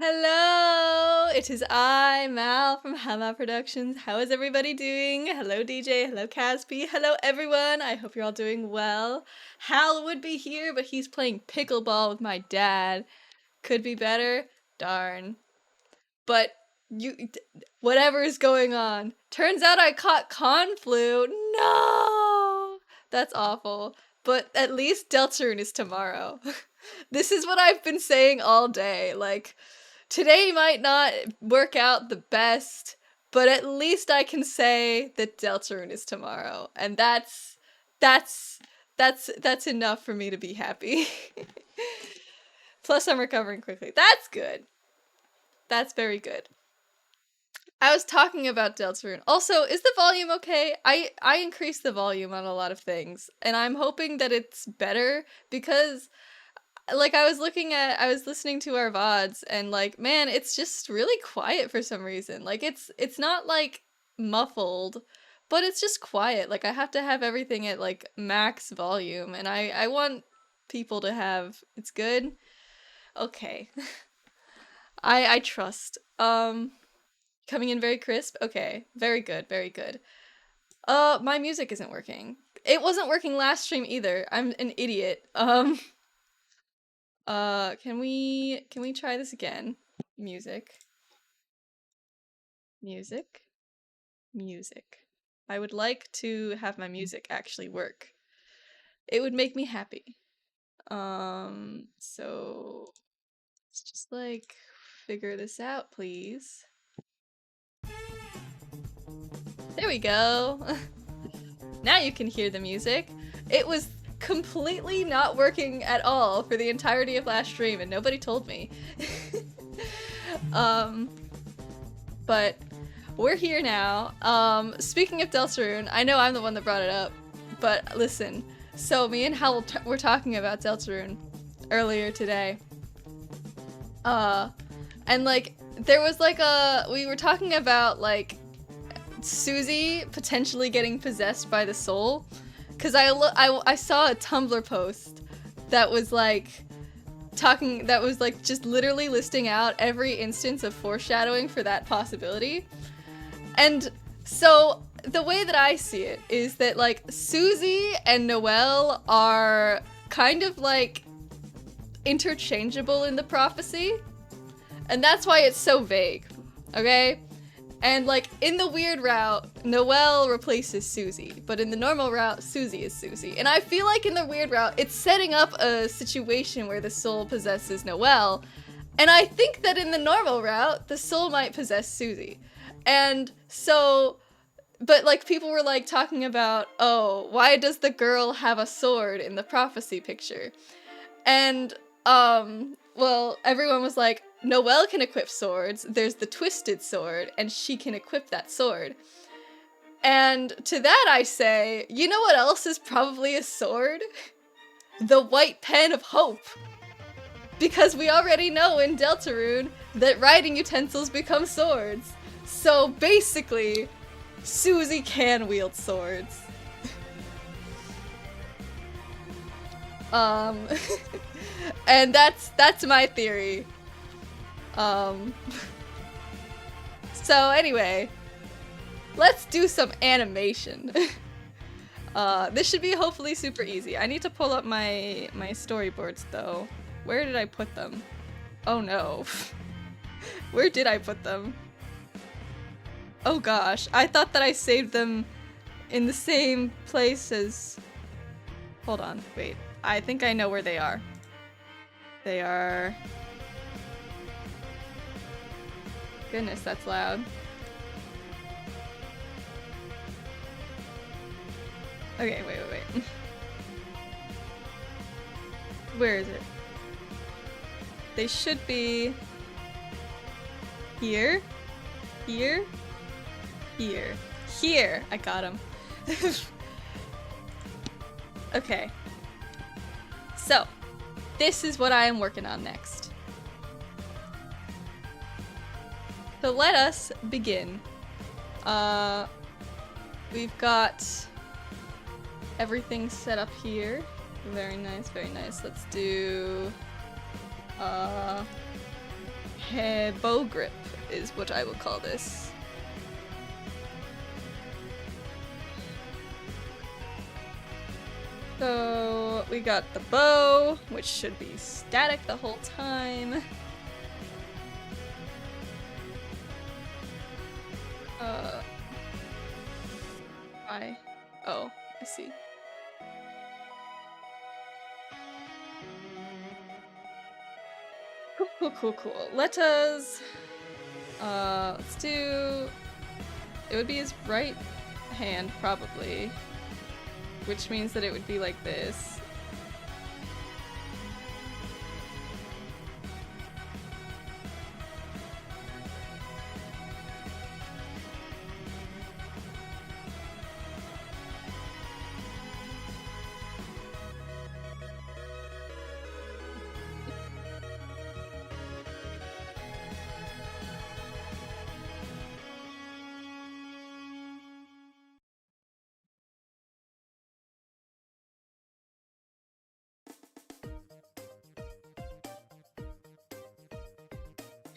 Hello! It is I, Mal from Hama Productions. How is everybody doing? Hello DJ, hello Caspi, hello everyone! I hope you're all doing well. Hal would be here, but he's playing pickleball with my dad. Could be better? Darn. But whatever is going on. Turns out I caught Conflu. No! That's awful. But at least Deltarune is tomorrow. This is what I've been saying all day. Like, today might not work out the best, but at least I can say that Deltarune is tomorrow, and that's enough for me to be happy. Plus, I'm recovering quickly. That's good. That's very good. I was talking about Deltarune. Also, is the volume okay? I increased the volume on a lot of things, and I'm hoping that it's better because like I was listening to our VODs and like, man, it's just really quiet for some reason. Like it's not like muffled, but it's just quiet. Like I have to have everything at like max volume and I want people to have it's good. Okay. I trust. Coming in very crisp. Okay. Very good. Very good. My music isn't working. It wasn't working last stream either. I'm an idiot. Can we try this again? Music. Music. Music. I would like to have my music actually work. It would make me happy. So let's just like figure this out, please. There we go. Now you can hear the music. It was completely not working at all for the entirety of last stream and nobody told me. But we're here now. Speaking of Deltarune, I know I'm the one that brought it up, but listen. So me and Hal were talking about Deltarune earlier today. And like there was like we were talking about like Susie potentially getting possessed by the soul. Cause I saw a Tumblr post that was like just literally listing out every instance of foreshadowing for that possibility. And so the way that I see it is that like Susie and Noelle are kind of like interchangeable in the prophecy. And that's why it's so vague. Okay? And like in the weird route, Noelle replaces Susie, but in the normal route, Susie is Susie. And I feel like in the weird route, it's setting up a situation where the soul possesses Noelle. And I think that in the normal route, the soul might possess Susie. And so, but like people were like talking about, oh, why does the girl have a sword in the prophecy picture? And, well, everyone was like, Noelle can equip swords, there's the twisted sword, and she can equip that sword. And to that I say, you know what else is probably a sword? The white pen of hope. Because we already know in Deltarune that writing utensils become swords. So basically, Susie can wield swords. And that's my theory. So anyway, let's do some animation. This should be hopefully super easy. I need to pull up my storyboards though. Where did I put them? Oh no. Where did I put them? Oh gosh, I thought that I saved them in the same place as... Hold on, wait. I think I know where they are. They are... Goodness, that's loud. Okay, wait. Where is it? They should be... Here? Here? Here. Here! I got them. Okay. So, this is what I am working on next. So let us begin. We've got everything set up here. Very nice, very nice. Let's do bow grip is what I would call this. So we got the bow, which should be static the whole time. Oh, I see. Cool. Let us, let's do, it would be his right hand, probably. Which means that it would be like this.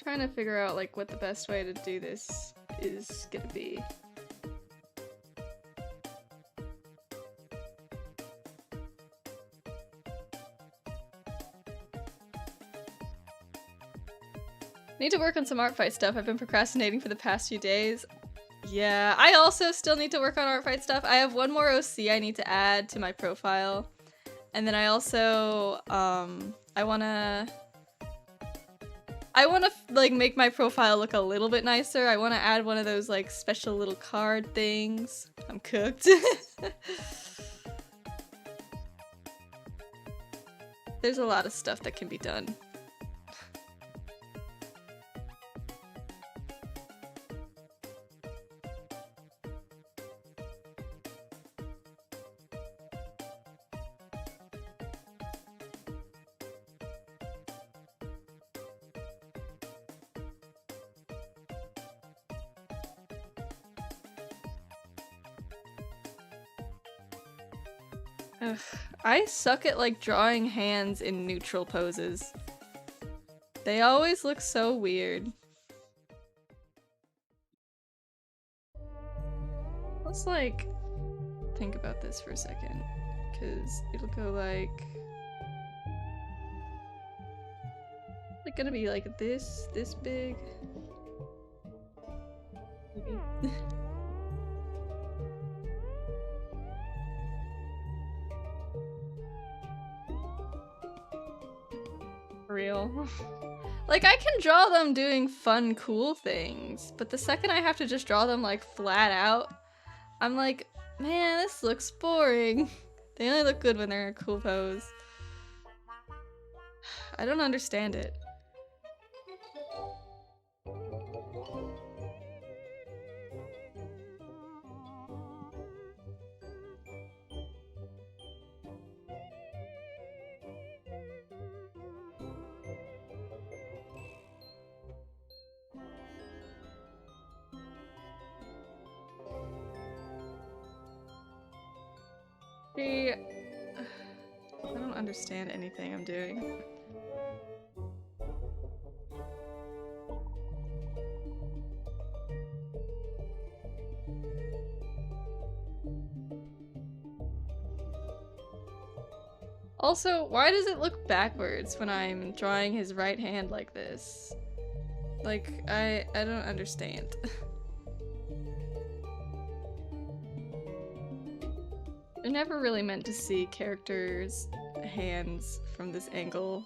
Trying to figure out like what the best way to do this is gonna be. Need to work on some art fight stuff. I've been procrastinating for the past few days. Yeah, I also still need to work on art fight stuff. I have one more OC I need to add to my profile. And then I also, I wanna like make my profile look a little bit nicer. I wanna add one of those like special little card things. I'm cooked. There's a lot of stuff that can be done. Ugh, I suck at like drawing hands in neutral poses. They always look so weird. Let's like think about this for a second, because it'll go like gonna be like this big. Maybe. Real. Like, I can draw them doing fun, cool things, but the second I have to just draw them like flat out, I'm like, man, this looks boring. They only look good when they're in a cool pose. I don't understand it. See, I don't understand anything I'm doing. Also, why does it look backwards when I'm drawing his right hand like this? Like, I don't understand. I never really meant to see characters' hands from this angle.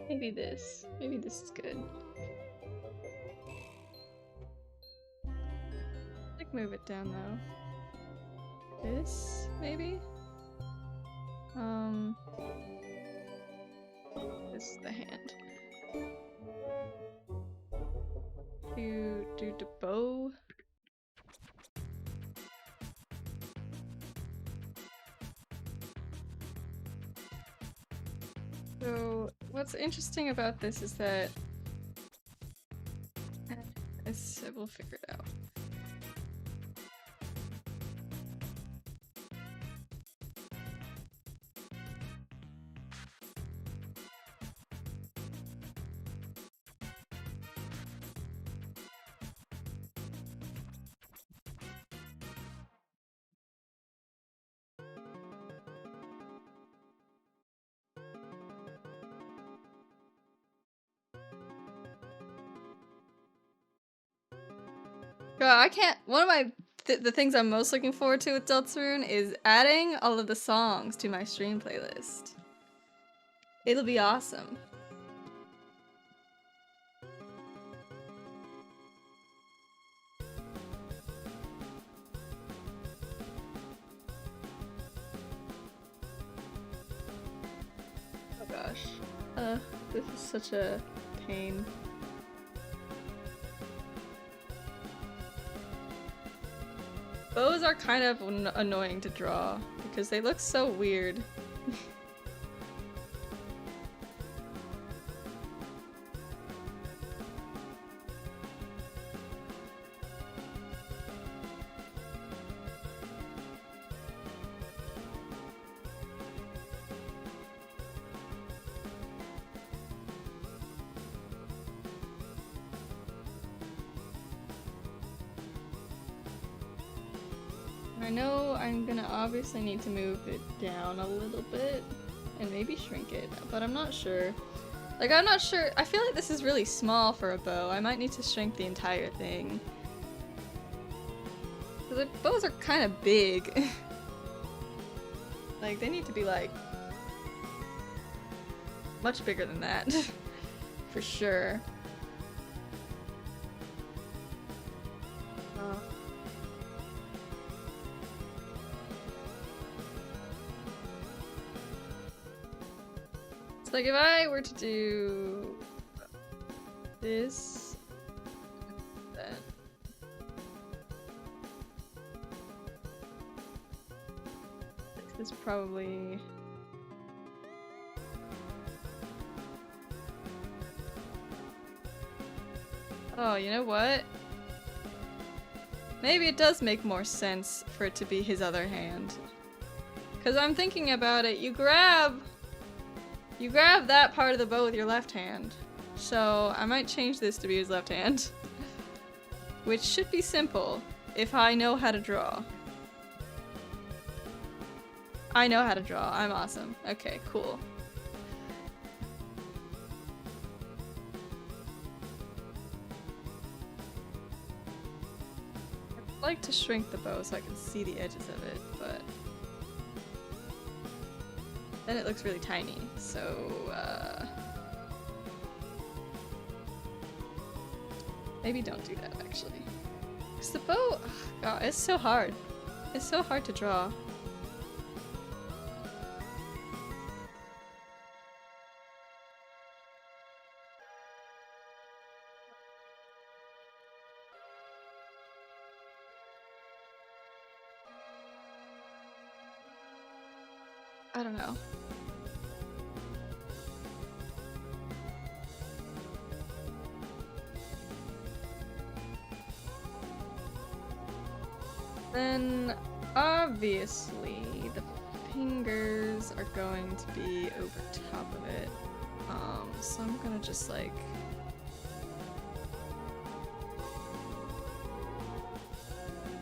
Maybe this is good. Like, move it down though. This, maybe? This is the hand. Do the bow. So what's interesting about this is that we'll figure it out. I can't. One of my the things I'm most looking forward to with Deltarune is adding all of the songs to my stream playlist. It'll be awesome. Oh gosh. This is such a pain. Bows are kind of annoying to draw because they look so weird. I know I'm gonna obviously need to move it down a little bit and maybe shrink it, but I'm not sure. Like, I'm not sure. I feel like this is really small for a bow. I might need to shrink the entire thing. The bows are kind of big. Like, they need to be, like, much bigger than that. For sure. Like, if I were to do this, then this is probably oh, you know what? Maybe it does make more sense for it to be his other hand. Because I'm thinking about it, you grab that part of the bow with your left hand. So I might change this to be his left hand. Which should be simple if I know how to draw. I know how to draw. I'm awesome. Okay, cool. I'd like to shrink the bow so I can see the edges of it, but then it looks really tiny, so maybe don't do that actually. Because the bow, oh God, it's so hard. It's so hard to draw. I don't know. Then, obviously, the fingers are going to be over top of it. So I'm gonna just like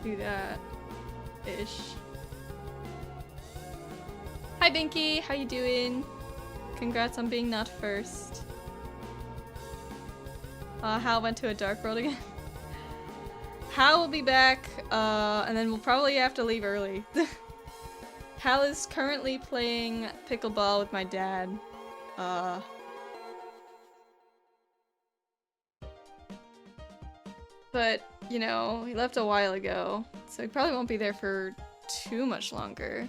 do that-ish. Hi Binky, how you doing? Congrats on being not first. Hal went to a dark world again. Hal will be back, and then we'll probably have to leave early. Hal is currently playing pickleball with my dad. But, you know, he left a while ago, so he probably won't be there for too much longer.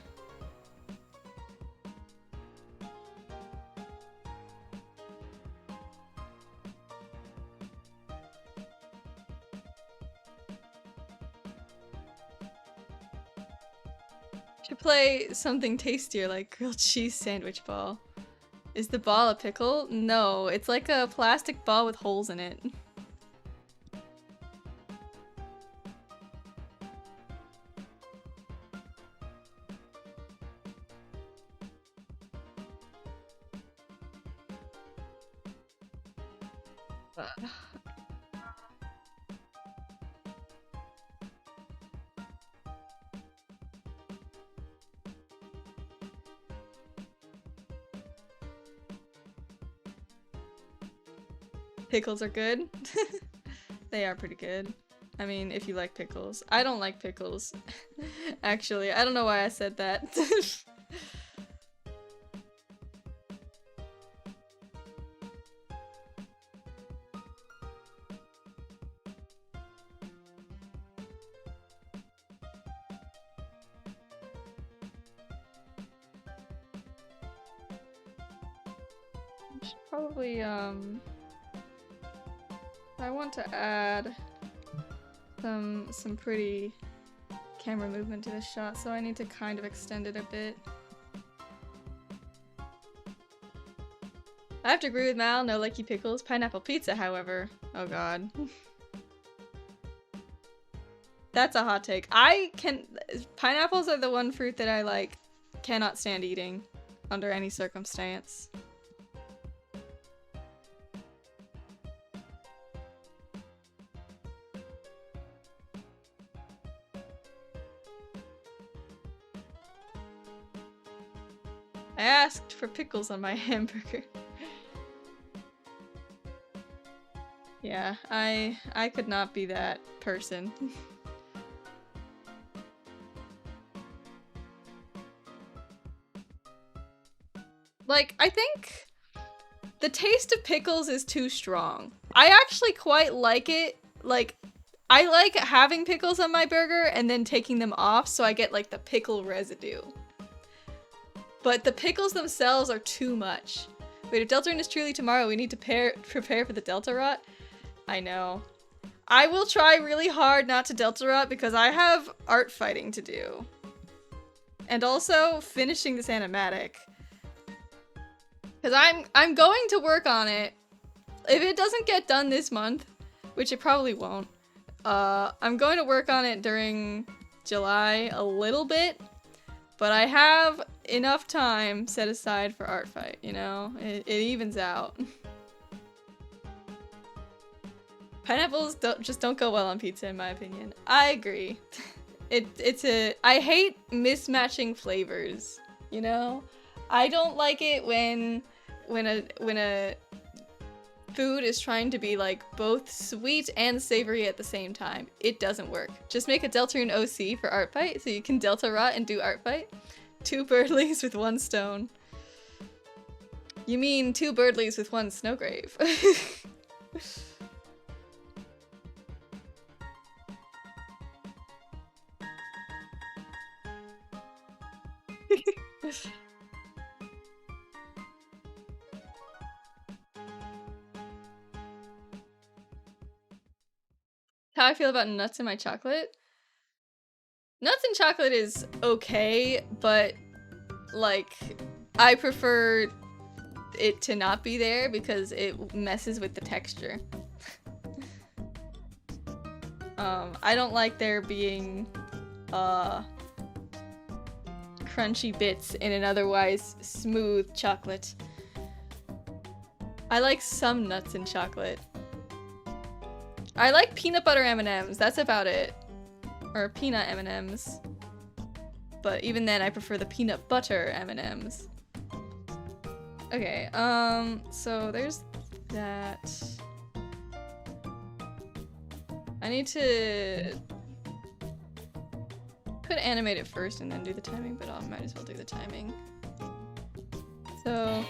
Should play something tastier like grilled cheese sandwich ball. Is the ball a pickle? No, it's like a plastic ball with holes in it. Pickles are good. They are pretty good. I mean, if you like pickles. I don't like pickles. Actually, I don't know why I said that. Probably, I want to add some pretty camera movement to this shot, so I need to kind of extend it a bit. I have to agree with Mal, no likey pickles. Pineapple pizza, however. Oh god. That's a hot take. Pineapples are the one fruit that I, like, cannot stand eating under any circumstance. I asked for pickles on my hamburger. Yeah, I could not be that person. Like, I think the taste of pickles is too strong. I actually quite like it. Like, I like having pickles on my burger and then taking them off so I get, like, the pickle residue. But the pickles themselves are too much. Wait, if Deltarune is truly tomorrow, we need to prepare for the Delta Rot? I know. I will try really hard not to Delta Rot because I have art fighting to do. And also finishing this animatic. Because I'm going to work on it. If it doesn't get done this month, which it probably won't, I'm going to work on it during July a little bit. But I have enough time set aside for art fight, you know? It evens out. Pineapples just don't go well on pizza, in my opinion. I agree. I hate mismatching flavors, you know? I don't like it when a food is trying to be like both sweet and savory at the same time. It doesn't work. Just make a Deltarune OC for art fight so you can Delta Rot and do art fight. 2 birdlies with 1 stone. You mean 2 birdlies with 1 snowgrave. How I feel about nuts in my chocolate? Nuts in chocolate is okay, but like I prefer it to not be there because it messes with the texture. I don't like there being crunchy bits in an otherwise smooth chocolate. I like some nuts in chocolate. I like peanut butter M&Ms, that's about it. Or peanut M&Ms. But even then, I prefer the peanut butter M&Ms. Okay, so there's that. I need to could animate it first and then do the timing, but I might as well do the timing. So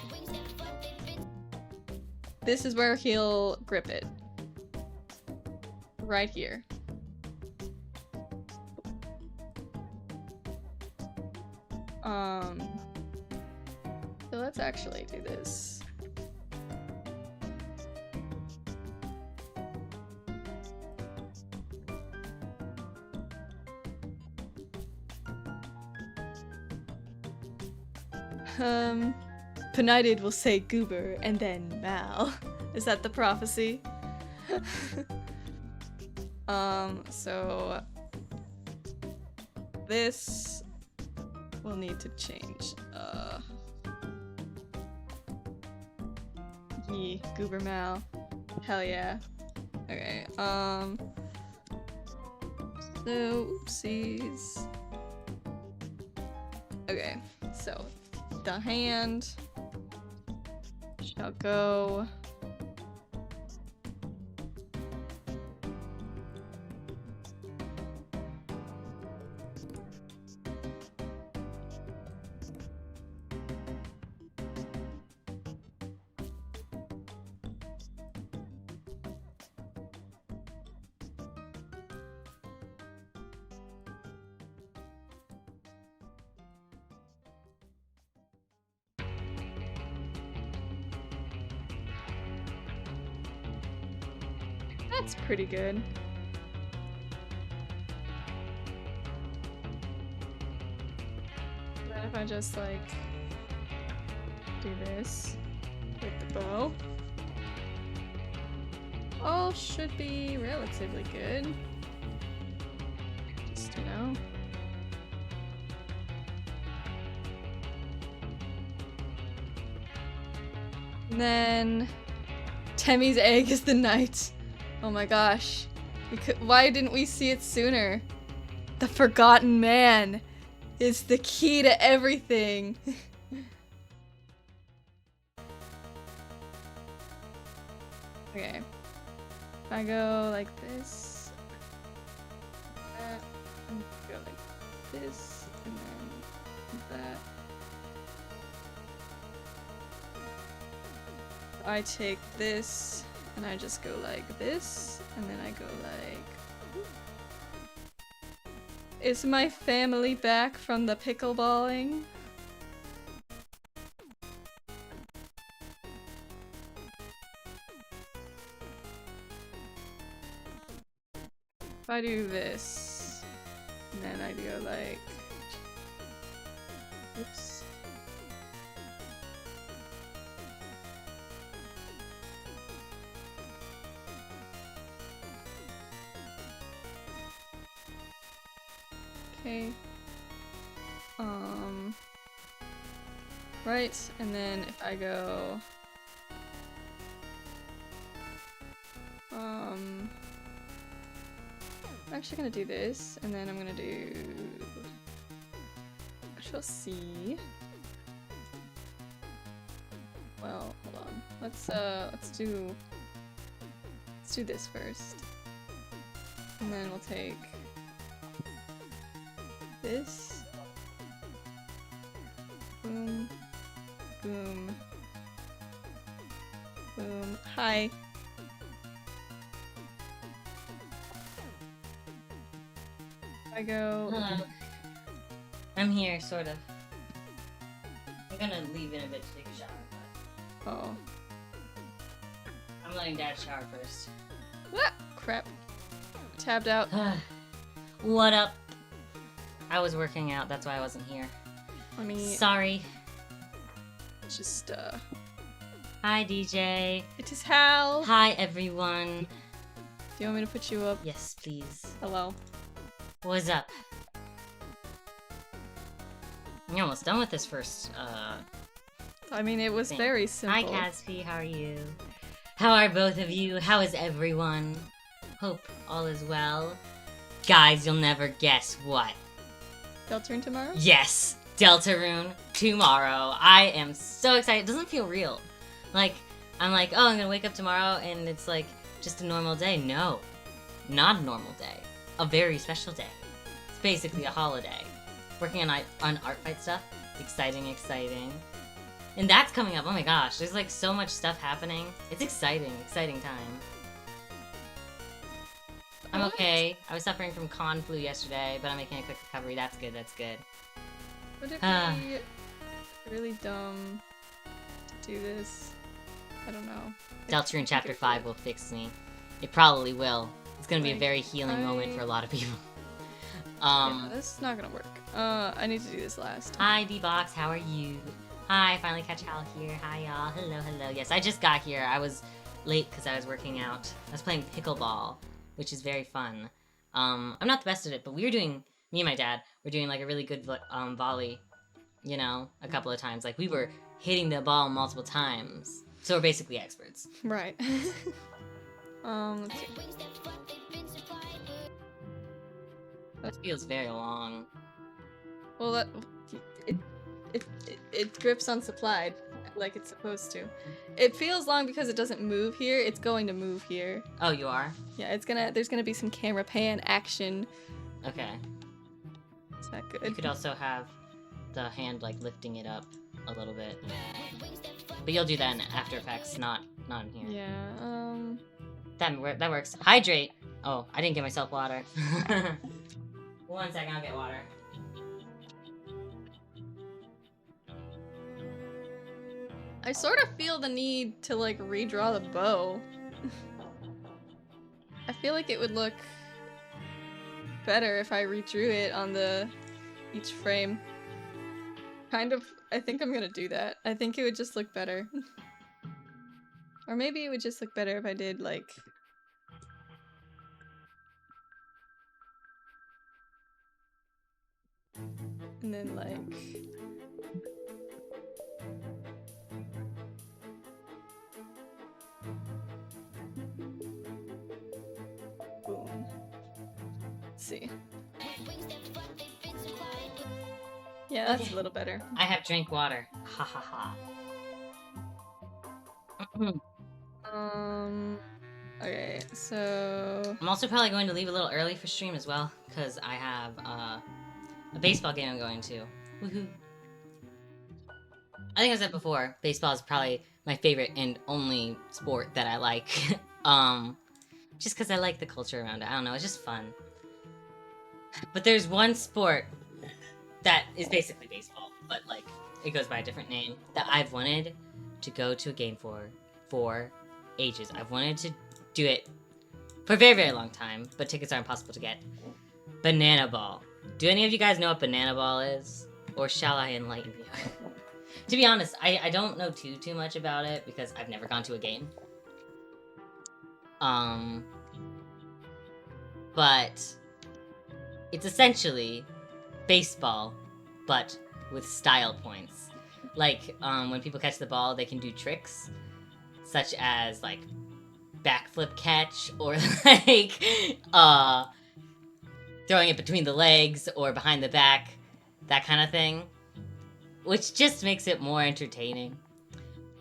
this is where he'll grip it. Right here. So let's actually do this. Penighted will say Goober and then Mal. Is that the prophecy? So this will need to change. Yee, Goober Mal. Hell yeah. Okay, so oopsies. Okay, so the hand shall go That's pretty good. Then if I just like do this with the bow, all should be relatively good. Just, you know. And then Temmy's egg is the knight. Oh my gosh. Why didn't we see it sooner? The forgotten man is the key to everything. Okay. If I go like this, and go like this, and then that. I take this, and I just go like this, and then I go like... Is my family back from the pickleballing? If I do this, and then I go like... Oops. Okay. Right, and then if I go... I'm actually gonna do this, and then I'm gonna do... Control C. Well, hold on. Let's do this first. And then we'll take this. Boom. Boom. Boom. Hi. I go. Hello. I'm here, sort of. I'm gonna leave in a bit to take a shower, but Oh. I'm letting Dad shower first. Ah, crap. Tabbed out. What up? I was working out, that's why I wasn't here. Let me Sorry. just Hi, DJ. It is Hal. Hi, everyone. Do you want me to put you up? Yes, please. Hello. What's up? I'm almost done with this first, I mean, it was thing. very simple. Hi, Caspi. How are you? How are both of you? How is everyone? Hope all is well. Guys, you'll never guess what. Deltarune tomorrow? Yes, Deltarune tomorrow. I am so excited. It doesn't feel real. Like, I'm like, oh, I'm gonna wake up tomorrow and it's like just a normal day. No, not a normal day. A very special day. It's basically a holiday. Working on art fight stuff. Exciting, exciting. And that's coming up. Oh my gosh, there's like so much stuff happening. It's exciting, exciting time. I'm okay. I was suffering from con flu yesterday, but I'm making a quick recovery. That's good, that's good. Would it be really dumb to do this? I don't know. Deltarune Chapter 5 will fix me. It probably will. It's gonna be a very healing moment for a lot of people. Yeah, this is not gonna work. I need to do this last. Hi, D-Box. How are you? Hi, finally catch Hal here. Hi, y'all. Hello, hello. Yes, I just got here. I was late because I was working out. I was playing pickleball, which is very fun. I'm not the best at it, but we were doing, me and my dad, were doing like a really good volley, you know, a couple of times. Like we were hitting the ball multiple times. So we're basically experts. Right. Let's see. That feels very long. Well, it grips on supplied like it's supposed to. It feels long because it doesn't move here. It's going to move here. Oh, you are? Yeah, there's gonna be some camera pan action. Okay. It's not good. You could also have the hand like lifting it up a little bit. But you'll do that in After Effects, not in here. Yeah, That works. Hydrate! Oh, I didn't get myself water. 1 second, I'll get water. I sort of feel the need to like redraw the bow. I feel like it would look better if I redrew it on each frame. Kind of, I think I'm gonna do that. I think it would just look better. Or maybe it would just look better if I did like... And then like... Boom. Let's see. Yeah, that's Okay. a little better. I have drank water. Ha ha ha. Okay, so... I'm also probably going to leave a little early for stream as well, because I have a baseball game I'm going to. Woohoo. I think I said before, baseball is probably my favorite and only sport that I like. Just because I like the culture around it. I don't know, it's just fun. But there's one sport that is basically baseball, but like, it goes by a different name, that I've wanted to go to a game for ages. I've wanted to do it for a very, very long time, but tickets are impossible to get. Banana Ball. Do any of you guys know what Banana Ball is? Or shall I enlighten you? To be honest, I don't know too much about it because I've never gone to a game. But it's essentially baseball, but with style points. Like, when people catch the ball, they can do tricks, such as, like, backflip catch, or, like, throwing it between the legs, or behind the back, that kind of thing. Which just makes it more entertaining.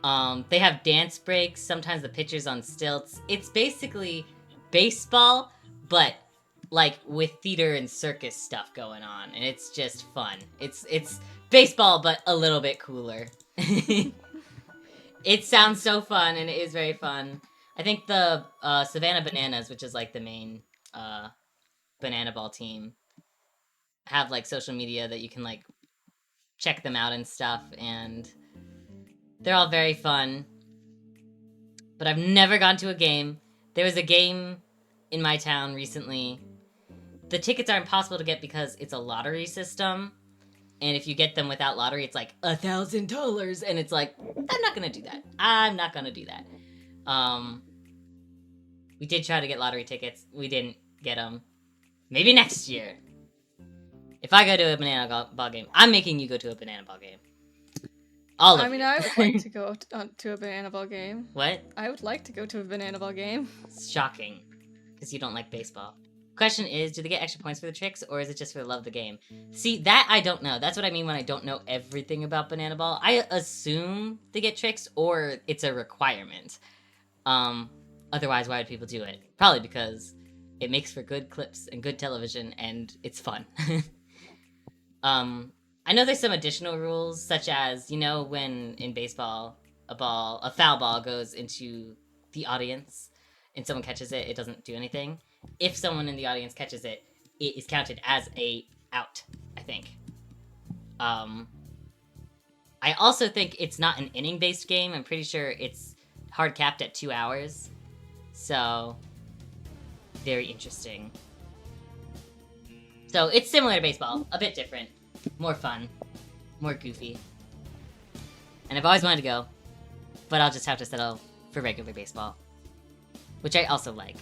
They have dance breaks, sometimes the pitcher's on stilts. It's basically baseball, but like with theater and circus stuff going on, and it's just fun. It's baseball, but a little bit cooler. It sounds so fun, and it is very fun. I think the Savannah Bananas, which is like the main Banana Ball team, have like social media that you can like check them out and stuff, and they're all very fun. But I've never gone to a game. There was a game in my town recently. The tickets are impossible to get because it's a lottery system. And if you get them without lottery, it's like $1,000. And it's like, I'm not going to do that. I'm not going to do that. We did try to get lottery tickets. We didn't get them. Maybe next year. If I go to a banana ball game, I'm making you go to a banana ball game. All of I mean, you. I would like to go to a banana ball game. What? I would like to go to a banana ball game. It's shocking. Because you don't like baseball. Question is, do they get extra points for the tricks, or is it just for the love of the game? See, that I don't know. That's what I mean when I don't know everything about Banana Ball. I assume they get tricks, or it's a requirement. Otherwise, why would people do it? Probably because it makes for good clips and good television, and it's fun. I know there's some additional rules, such as, you know, when in baseball, a foul ball goes into the audience, and someone catches it, it doesn't do anything. If someone in the audience catches it, it is counted as a out, I think. I also think it's not an inning-based game. I'm pretty sure it's hard capped at 2 hours. So, very interesting. So, it's similar to baseball, a bit different, more fun, more goofy. And I've always wanted to go, but I'll just have to settle for regular baseball, which I also like.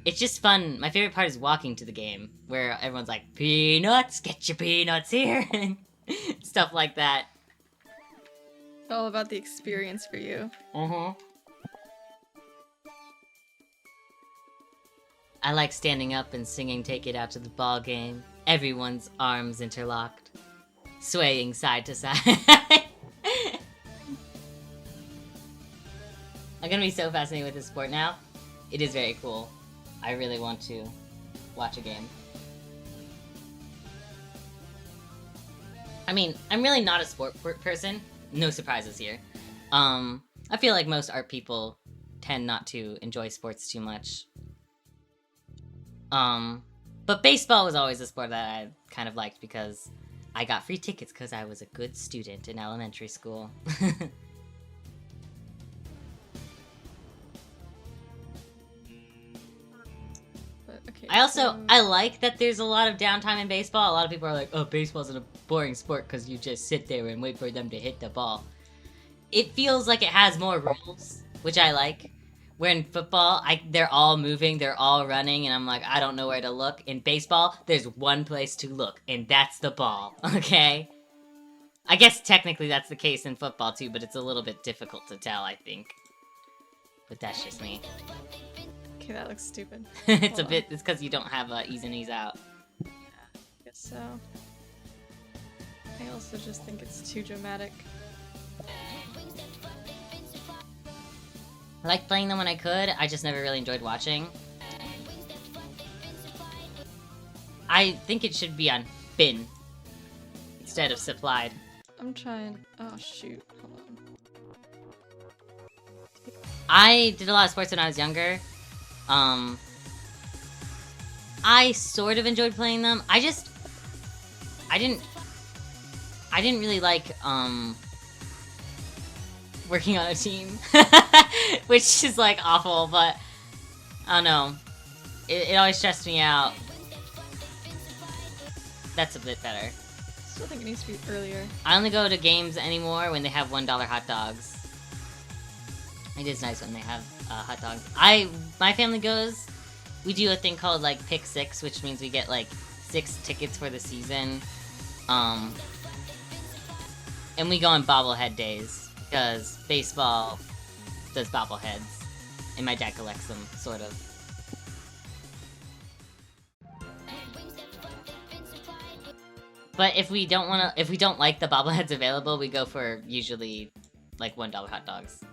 It's just fun. My favorite part is walking to the game, where everyone's like, peanuts, get your peanuts here, and stuff like that. It's all about the experience for you. I like standing up and singing Take It Out to the Ball Game. Everyone's arms interlocked, swaying side to side. I'm gonna be so fascinated with this sport now. It is very cool. I really want to watch a game. I mean, I'm really not a sport person. No surprises here. I feel like most art people tend not to enjoy sports too much. But baseball was always a sport that I kind of liked because I got free tickets because I was a good student in elementary school. Okay, I like that there's a lot of downtime in baseball. A lot of people are like, oh, baseball's a boring sport because you just sit there and wait for them to hit the ball. It feels like it has more rules, which I like. Where in football, they're all moving, they're all running, and I'm like, I don't know where to look. In baseball, there's one place to look, and that's the ball, okay? I guess technically that's the case in football too, but it's a little bit difficult to tell, I think. But that's just me. Okay, that looks stupid. It's because you don't have ease in, ease out. Yeah, I guess so. I also just think it's too dramatic. I liked playing them when I could, I just never really enjoyed watching. I think it should be on bin instead of supplied. I'm trying. Oh, shoot. Hold on. I did a lot of sports when I was younger. I sort of enjoyed playing them. I didn't really like, working on a team, which is like awful, but I don't know. It always stressed me out. That's a bit better. Still think it needs to be earlier. I only go to games anymore when they have $1 hot dogs. It is nice when they have hot dogs. My family goes. We do a thing called like Pick 6, which means we get like 6 tickets for the season. And we go on bobblehead days. Because baseball does bobbleheads, and my dad collects them, sort of. But if we don't like the bobbleheads available, we go for usually like $1 hot dogs.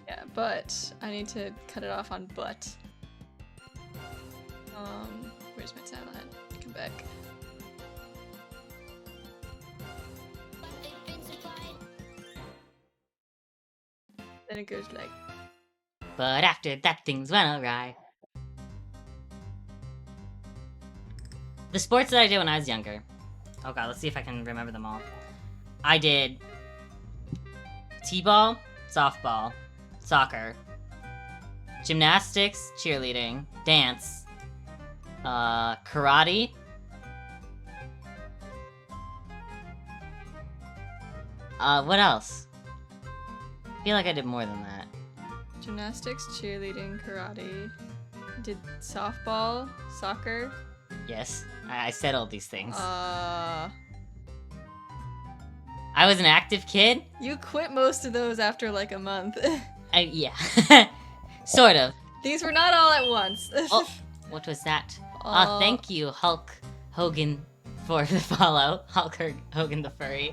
Yeah, but I need to cut it off on butt. Where's my timeline? Come back. Then it goes like. But after that, things went awry. The sports that I did when I was younger. Oh god, let's see if I can remember them all. I did t-ball, softball, soccer, gymnastics, cheerleading, dance, karate, what else? I feel like I did more than that. Gymnastics, cheerleading, karate. Did softball, soccer. Yes, I said all these things. Uh. I was an active kid. You quit most of those after like a month. Yeah. Sort of. These were not all at once. Oh, what was that? Oh, thank you, Hulk Hogan, for the follow. Hulk Hogan the furry.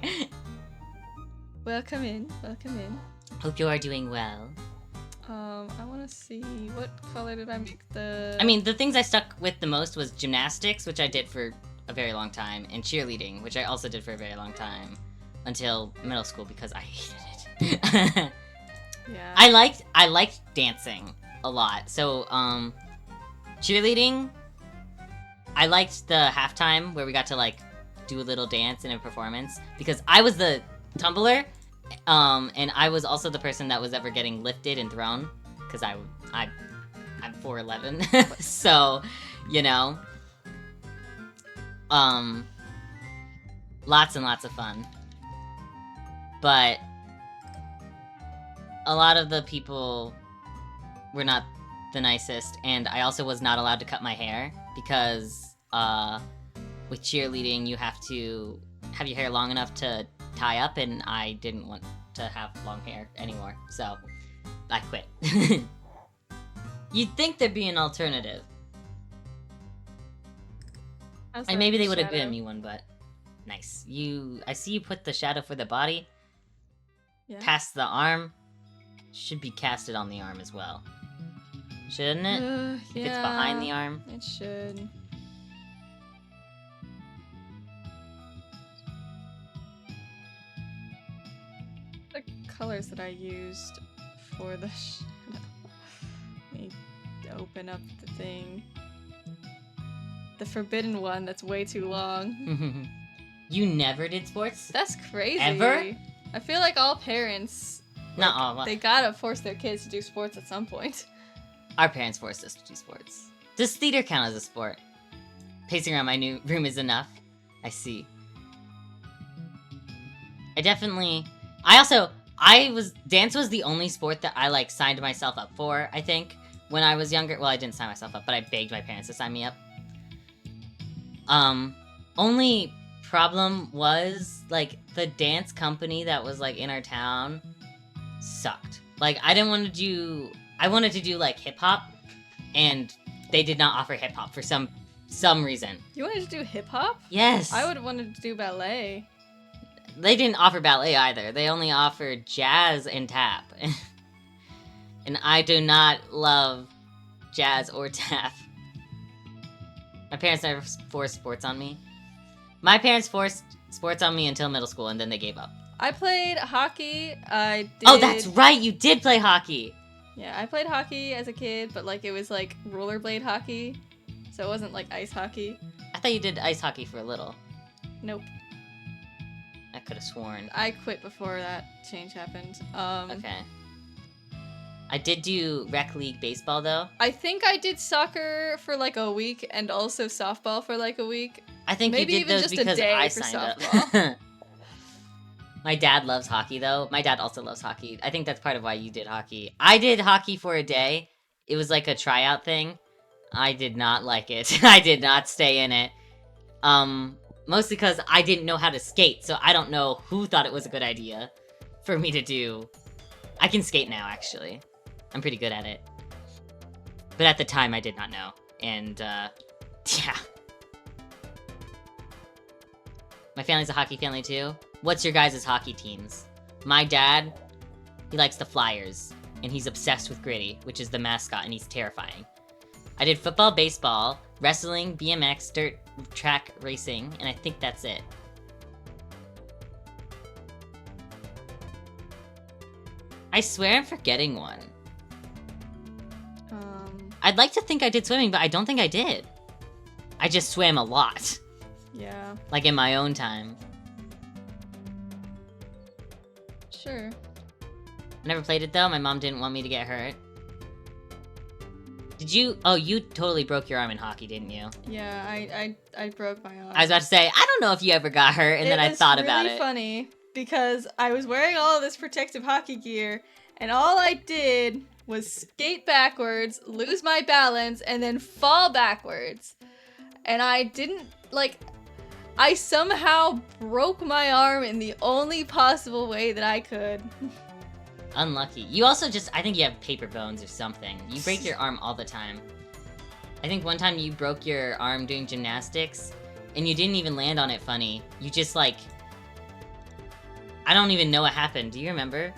Welcome in. Welcome in. Hope you are doing well. I want to see, what color did I make the... I mean, the things I stuck with the most was gymnastics, which I did for a very long time, and cheerleading, which I also did for a very long time, until middle school because I hated it. Yeah. I liked dancing a lot. So, cheerleading, I liked the halftime where we got to like do a little dance in a performance because I was the tumbler And I was also the person that was ever getting lifted and thrown, because I'm 4'11", so, you know, lots and lots of fun. But a lot of the people were not the nicest, and I also was not allowed to cut my hair, because, with cheerleading, you have to have your hair long enough to tie up, and I didn't want to have long hair anymore, so I quit. You'd think there'd be an alternative. And maybe they would have given me one, but nice. I see you put the shadow for the body. Yeah. Past the arm. Should be casted on the arm as well. Shouldn't it? Yeah. If it's behind the arm. It should. The colors that I used for the shadow. Let me open up the thing. The forbidden one that's way too long. You never did sports? That's crazy. Ever? I feel like all parents, Not all. they gotta force their kids to do sports at some point. Our parents forced us to do sports. Does theater count as a sport? Pacing around my new room is enough. I see. Dance was the only sport that I, like, signed myself up for, I think, when I was younger. Well, I didn't sign myself up, but I begged my parents to sign me up. Only problem was, like, the dance company that was, like, in our town sucked. Like, I wanted to do, like, hip-hop, and they did not offer hip-hop for some reason. You wanted to do hip-hop? Yes! I would have wanted to do ballet. They didn't offer ballet either. They only offered jazz and tap. And I do not love jazz or tap. My parents never forced sports on me. My parents forced sports on me until middle school, and then they gave up. I played hockey. Oh, that's right! You did play hockey! Yeah, I played hockey as a kid, but, like, it was, like, rollerblade hockey. So it wasn't, like, ice hockey. I thought you did ice hockey for a little. Nope. I could have sworn. I quit before that change happened. Okay. I did do rec league baseball, though. I think I did soccer for, like, a week, and also softball for, like, a week. I think Maybe you did even those just a because day I for signed up. softball. My dad loves hockey, though. My dad also loves hockey. I think that's part of why you did hockey. I did hockey for a day. It was like a tryout thing. I did not like it. I did not stay in it. Mostly because I didn't know how to skate, so I don't know who thought it was a good idea for me to do. I can skate now, actually. I'm pretty good at it. But at the time, I did not know. And, yeah. My family's a hockey family, too. What's your guys' hockey teams? My dad, he likes the Flyers, and he's obsessed with Gritty, which is the mascot, and he's terrifying. I did football, baseball, wrestling, BMX, dirt track racing, and I think that's it. I swear I'm forgetting one. I'd like to think I did swimming, but I don't think I did. I just swam a lot. Yeah. Like in my own time. Sure. I never played it though. My mom didn't want me to get hurt. Did you? Oh, you totally broke your arm in hockey, didn't you? Yeah, I broke my arm. I was about to say, I don't know if you ever got hurt, and then I thought about it. It was really funny because I was wearing all of this protective hockey gear, and all I did was skate backwards, lose my balance, and then fall backwards. And I didn't, like, I somehow broke my arm in the only possible way that I could. Unlucky. You also I think you have paper bones or something. You break your arm all the time. I think one time you broke your arm doing gymnastics, and you didn't even land on it funny. You just, like, I don't even know what happened. Do you remember?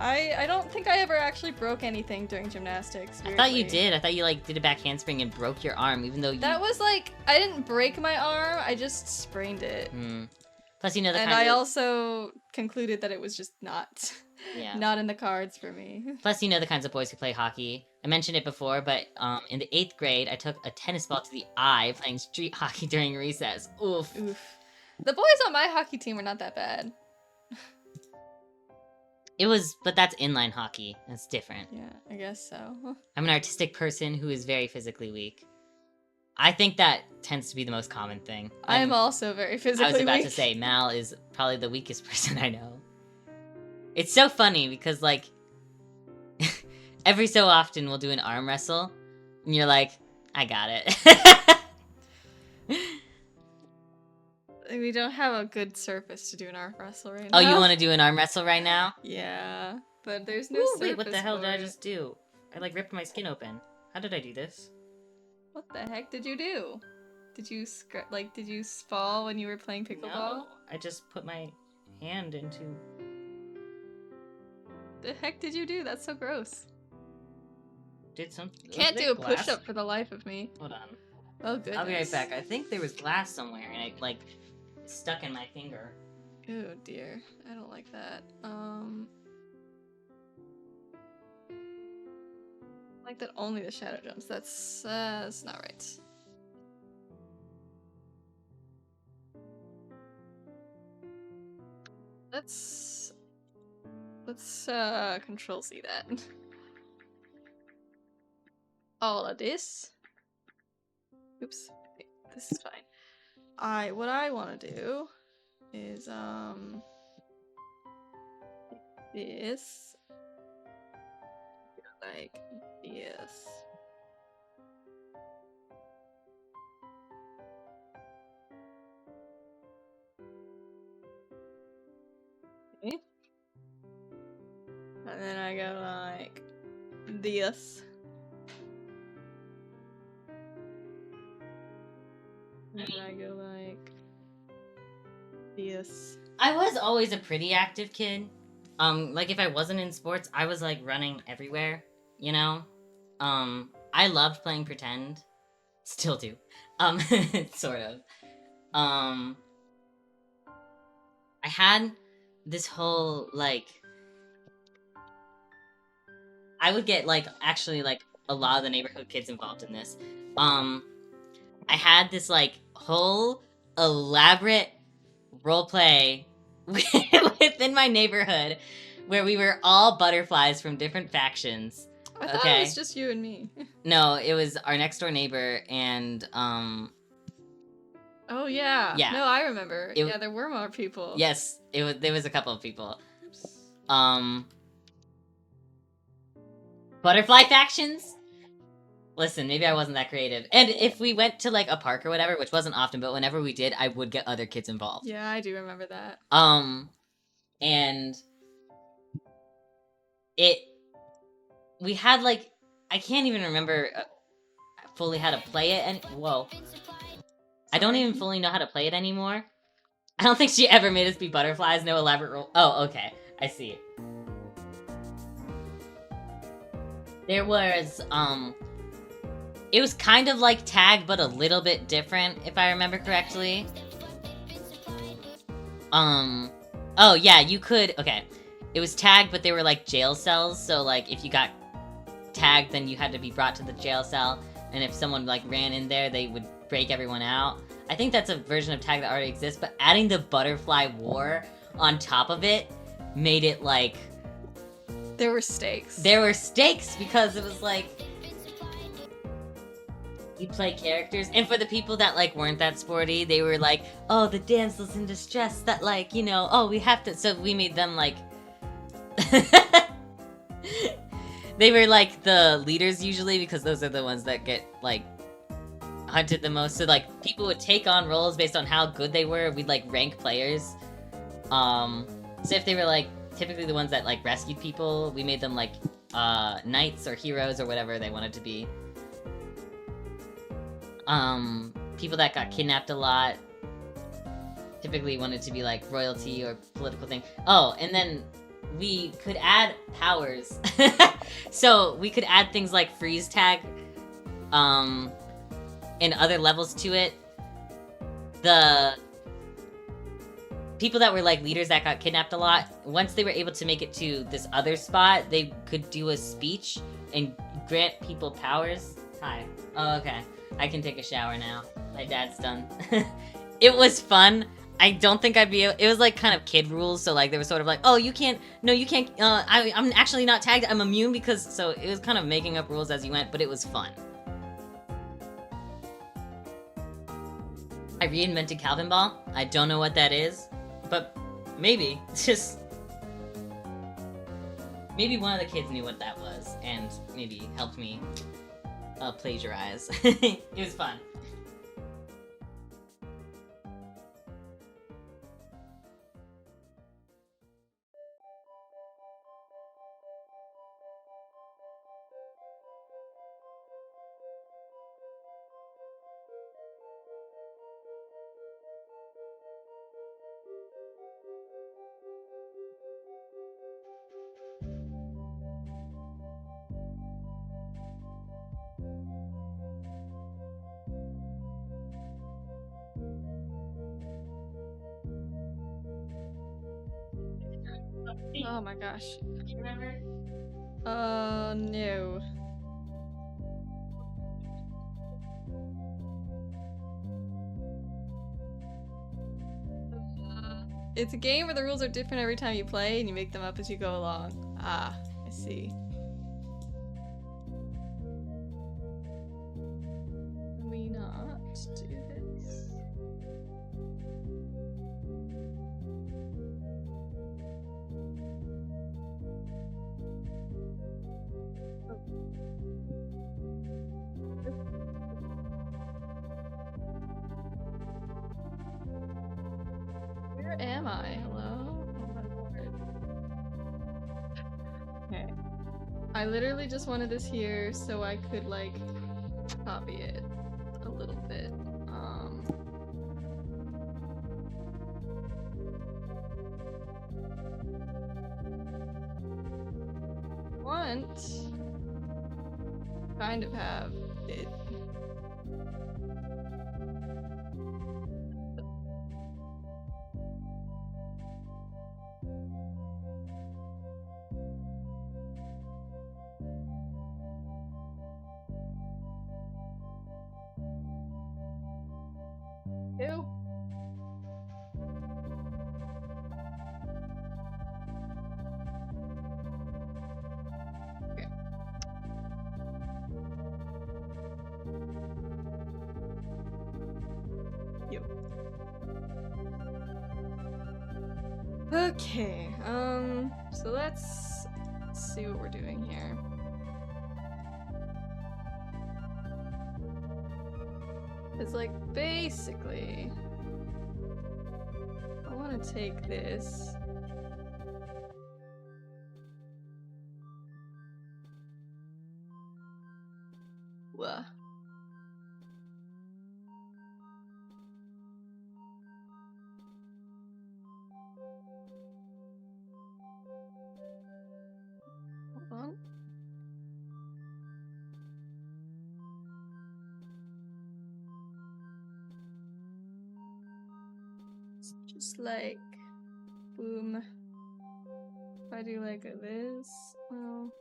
I don't think I ever actually broke anything during gymnastics. Weirdly. I thought you did. I thought you, like, did a back handspring and broke your arm, even though you... That was, like, I didn't break my arm, I just sprained it. Plus, you know, And I also concluded that it was just not... Yeah. Not in the cards for me. Plus, you know the kinds of boys who play hockey. I mentioned it before, but in the 8th grade, I took a tennis ball to the eye playing street hockey during recess. Oof. Oof. The boys on my hockey team were not that bad. but that's inline hockey. That's different. Yeah, I guess so. I'm an artistic person who is very physically weak. I think that tends to be the most common thing. I'm also very physically I was about weak. to say, Mal is probably the weakest person I know. It's so funny because, like, every so often we'll do an arm wrestle, and you're like, I got it. We don't have a good surface to do an arm wrestle right Oh, now. you want to do an arm wrestle right now? Yeah, but there's no Ooh, surface wait, what the hell for did I it. just do? I, like, ripped my skin open. How did I do this? What the heck did you do? Did you did you fall when you were playing pickleball? No, I just put my hand into... The heck did you do? That's so gross. Did something... Can't do a push-up for the life of me. Hold on. Oh goodness. I'll be right back. I think there was glass somewhere, and it, like, stuck in my finger. Oh dear, I don't like that. Like that only the shadow jumps. That's not right. Let's control C that. All of this. Oops. Wait, this is fine. What I want to do is this like this. Okay. And then I go like this. And then I go like this. I was always a pretty active kid. Like, if I wasn't in sports, I was, like, running everywhere, you know? I loved playing pretend. Still do. Sort of. I had this whole, like... I would get, like, actually, like, a lot of the neighborhood kids involved in this. I had this, like, whole elaborate roleplay within my neighborhood where we were all butterflies from different factions. I thought it was just you and me. No, it was our next door neighbor and Oh yeah. Yeah. No, I remember. Yeah, there were more people. Yes, there was a couple of people. Butterfly factions? Listen, maybe I wasn't that creative. And if we went to, like, a park or whatever, which wasn't often, but whenever we did, I would get other kids involved. Yeah, I do remember that. And we had, like, I can't even remember fully how to play it, and, whoa. I don't even fully know how to play it anymore. I don't think she ever made us be butterflies, no elaborate rule. Oh, okay, I see. There was, it was kind of like tag, but a little bit different, if I remember correctly. Oh yeah, you could, okay. It was tag, but they were like jail cells, so like if you got tagged, then you had to be brought to the jail cell, and if someone like ran in there, they would break everyone out. I think that's a version of tag that already exists, but adding the butterfly war on top of it made it like... There were stakes. There were stakes, because it was like... You play characters, and for the people that, like, weren't that sporty, they were like, oh, the damsels in distress, that, like, you know, oh, we have to... So we made them, like... They were, like, the leaders, usually, because those are the ones that get, like, hunted the most. So, like, people would take on roles based on how good they were. We'd, like, rank players. So if they were, like, typically the ones that, like, rescued people, we made them, like, knights or heroes or whatever they wanted to be. People that got kidnapped a lot typically wanted to be, like, royalty or political thing. Oh, and then we could add powers. So we could add things like freeze tag, and other levels to it. The people that were, like, leaders that got kidnapped a lot, once they were able to make it to this other spot, they could do a speech and grant people powers. Hi. Oh, okay. I can take a shower now. My dad's done. It was fun. I don't think I'd be able, it was like kind of kid rules, so like they were sort of like, oh, you can't, no, you can't, I'm actually not tagged, I'm immune because, so it was kind of making up rules as you went, but it was fun. I reinvented Calvin Ball. I don't know what that is, but maybe, just, maybe one of the kids knew what that was, and maybe helped me plagiarize. It was fun. Oh my gosh. You remember? No. It's a game where the rules are different every time you play and you make them up as you go along. Ah, I see. Can we not do this? Where am I? Hello? Oh my lord. Okay. I literally just wanted this here so I could, like, copy it a little bit. Want kind of have it. Ew. Okay. Yo. Okay, so let's see what we're doing here. It's like, basically, I want to take this. Whoa. Hold on. It's just like, boom. If I do like this, well.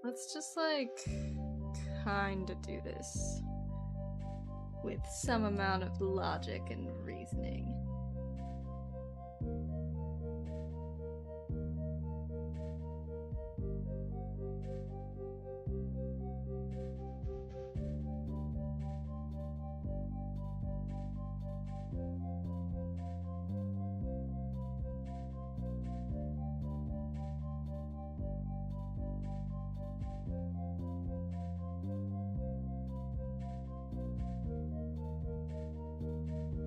Let's just like kinda do this with some amount of logic and reasoning.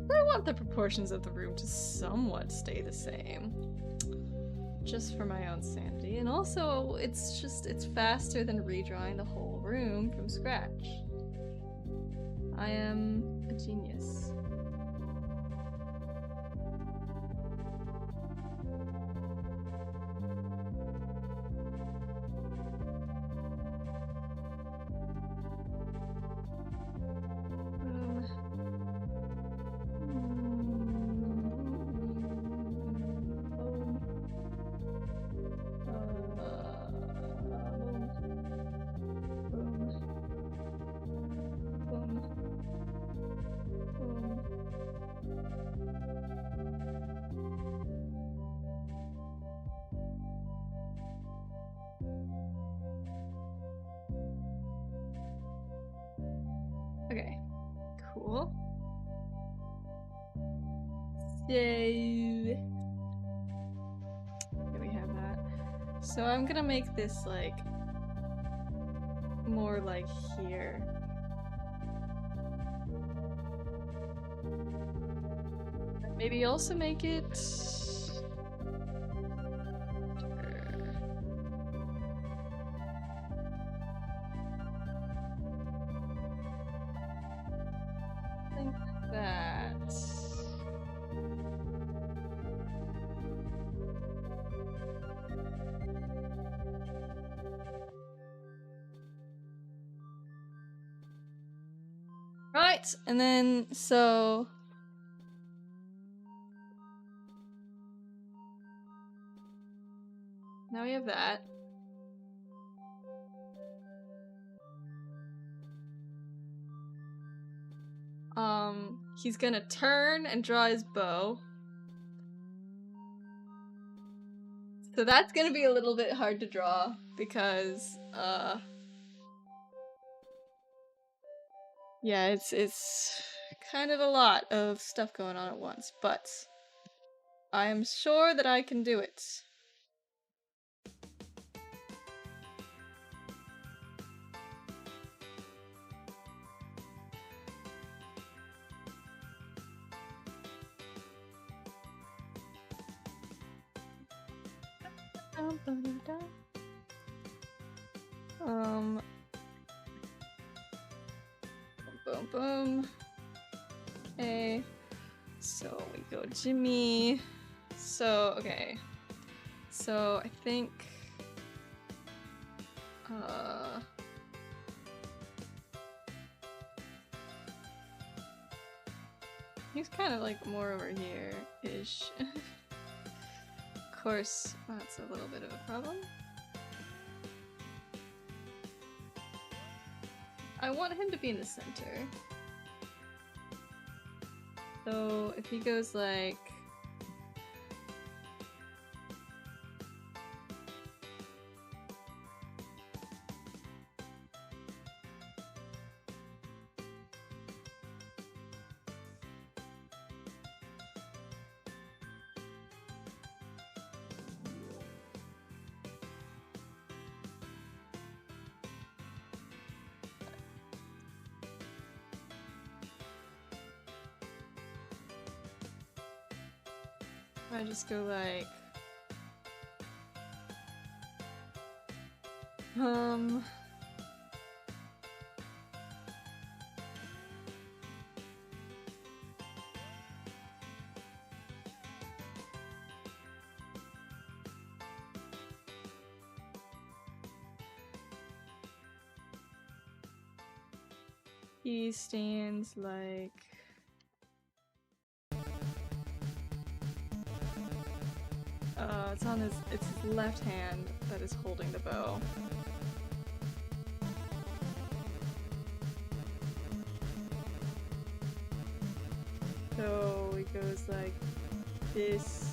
I want the proportions of the room to somewhat stay the same. Just for my own sanity. And also, it's faster than redrawing the whole room from scratch. I am a genius. Okay, cool. So here we have that. So I'm gonna make this like more like here. Maybe also make it something like that. Right, and then so now we have that. He's gonna turn and draw his bow. So that's gonna be a little bit hard to draw because, yeah, it's kind of a lot of stuff going on at once, but I am sure that I can do it. Boom, boom. Okay. So we go Jimmy. So, okay. So I think, he's kind of like more over here-ish. Of course, that's a little bit of a problem. I want him to be in the center. So if he goes like... I just go like... He stands like... it's his left hand that is holding the bow. So he goes like this.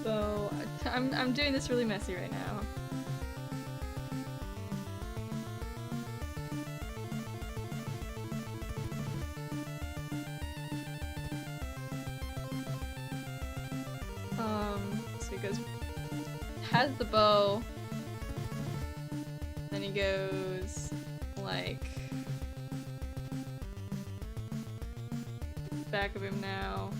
So I'm doing this really messy right now. So he goes, has the bow, then he goes like back of him now.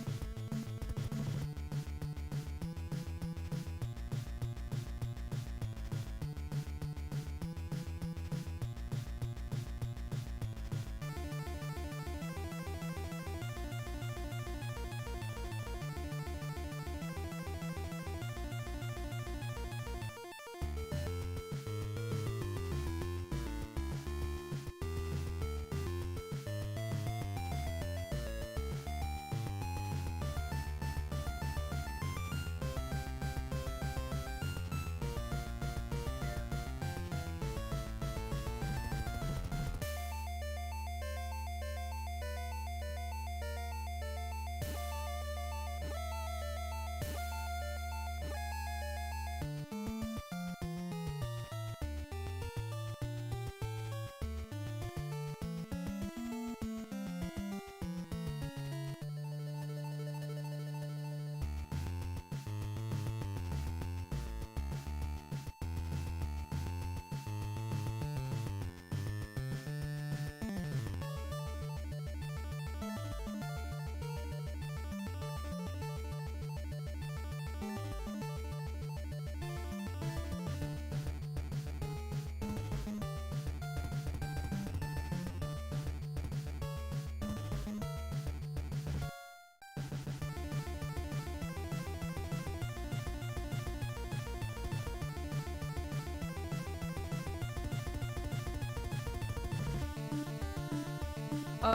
Do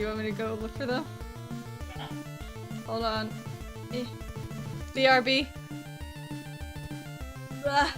you want me to go look for them? Hold on. BRB. Ah.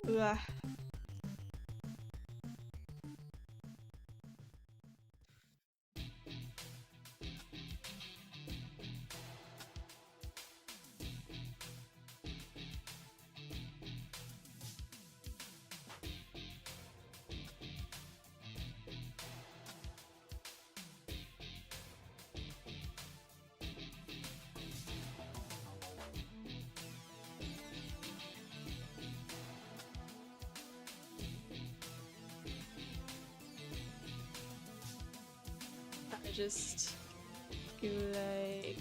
Ugh. I just go like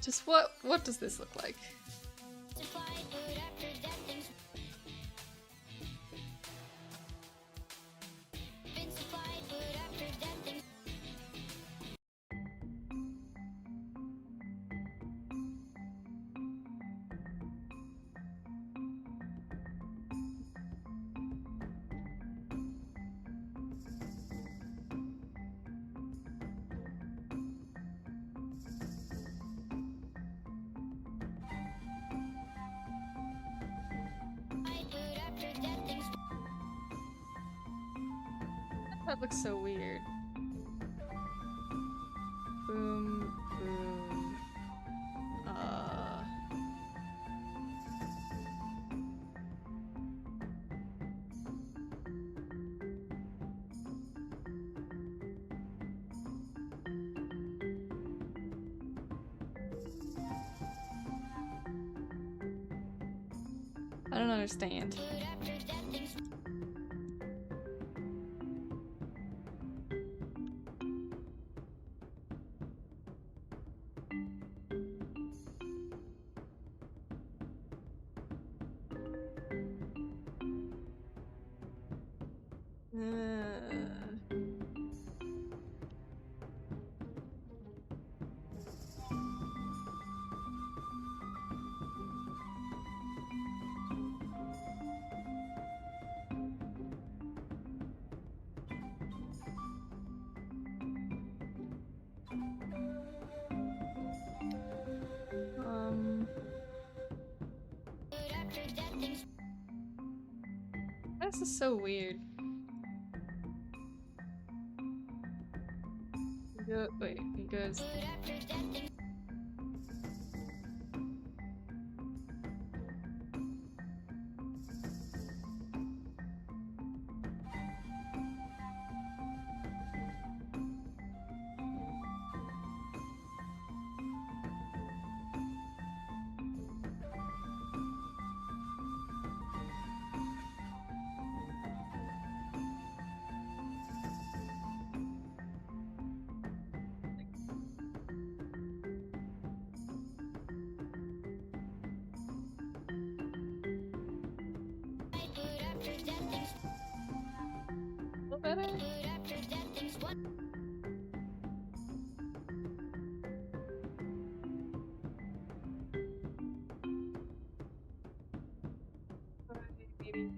just what does this look like? That looks so weird. Boom, boom. I don't understand. This is so weird. Wait, he goes. little better. Maybe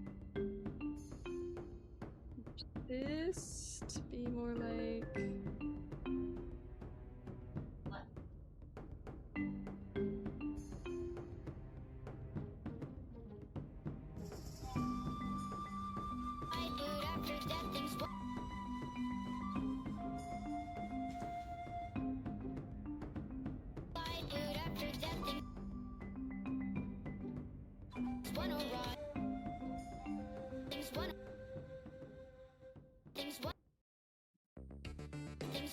this to be more like.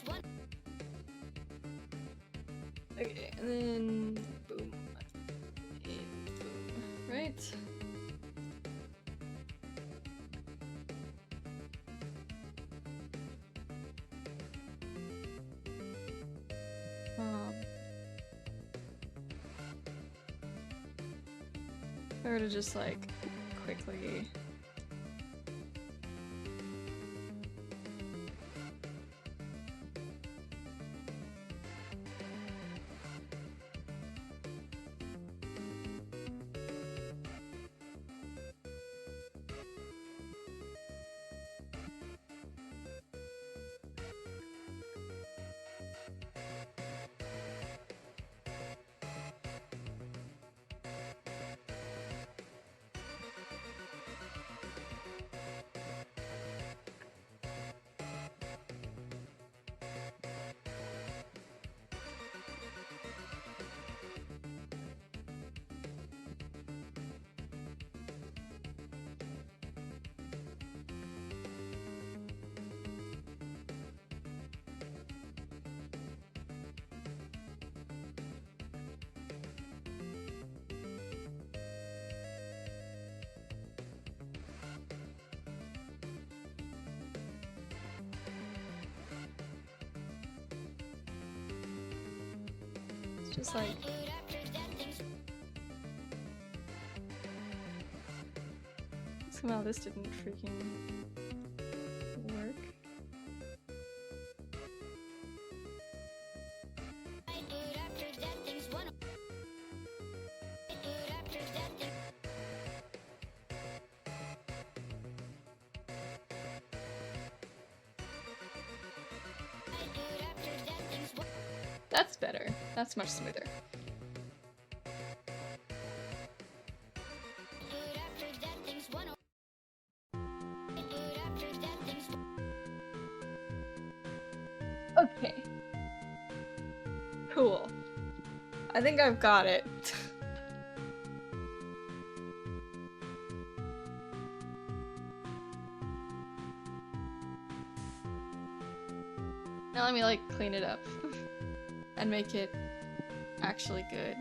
What? Okay, and then boom. And boom. Right? If I were to just like quickly. It's just like. Somehow this didn't freaking work. That's better. That's much smoother. Okay. Cool. I think I've got it. Now let me like clean it up and make it actually good.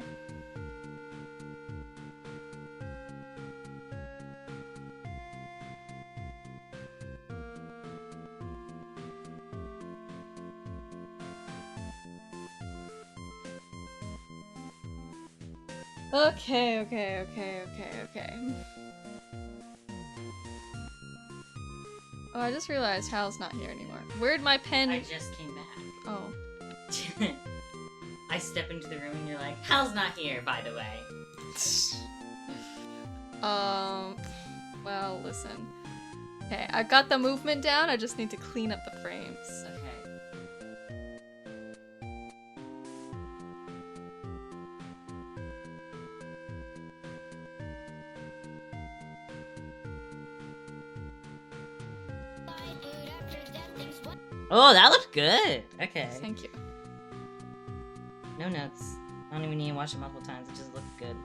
Okay. Oh, I just realized Hal's not here anymore. Where'd my pen? I just came back. Oh. I step into the room and you're like, Hal's not here, by the way. Well, listen. Okay, I got the movement down, I just need to clean up the frames. Okay. Oh, that looked good. Okay. Thank you. No notes. I don't even need to watch it multiple times. It just looked good.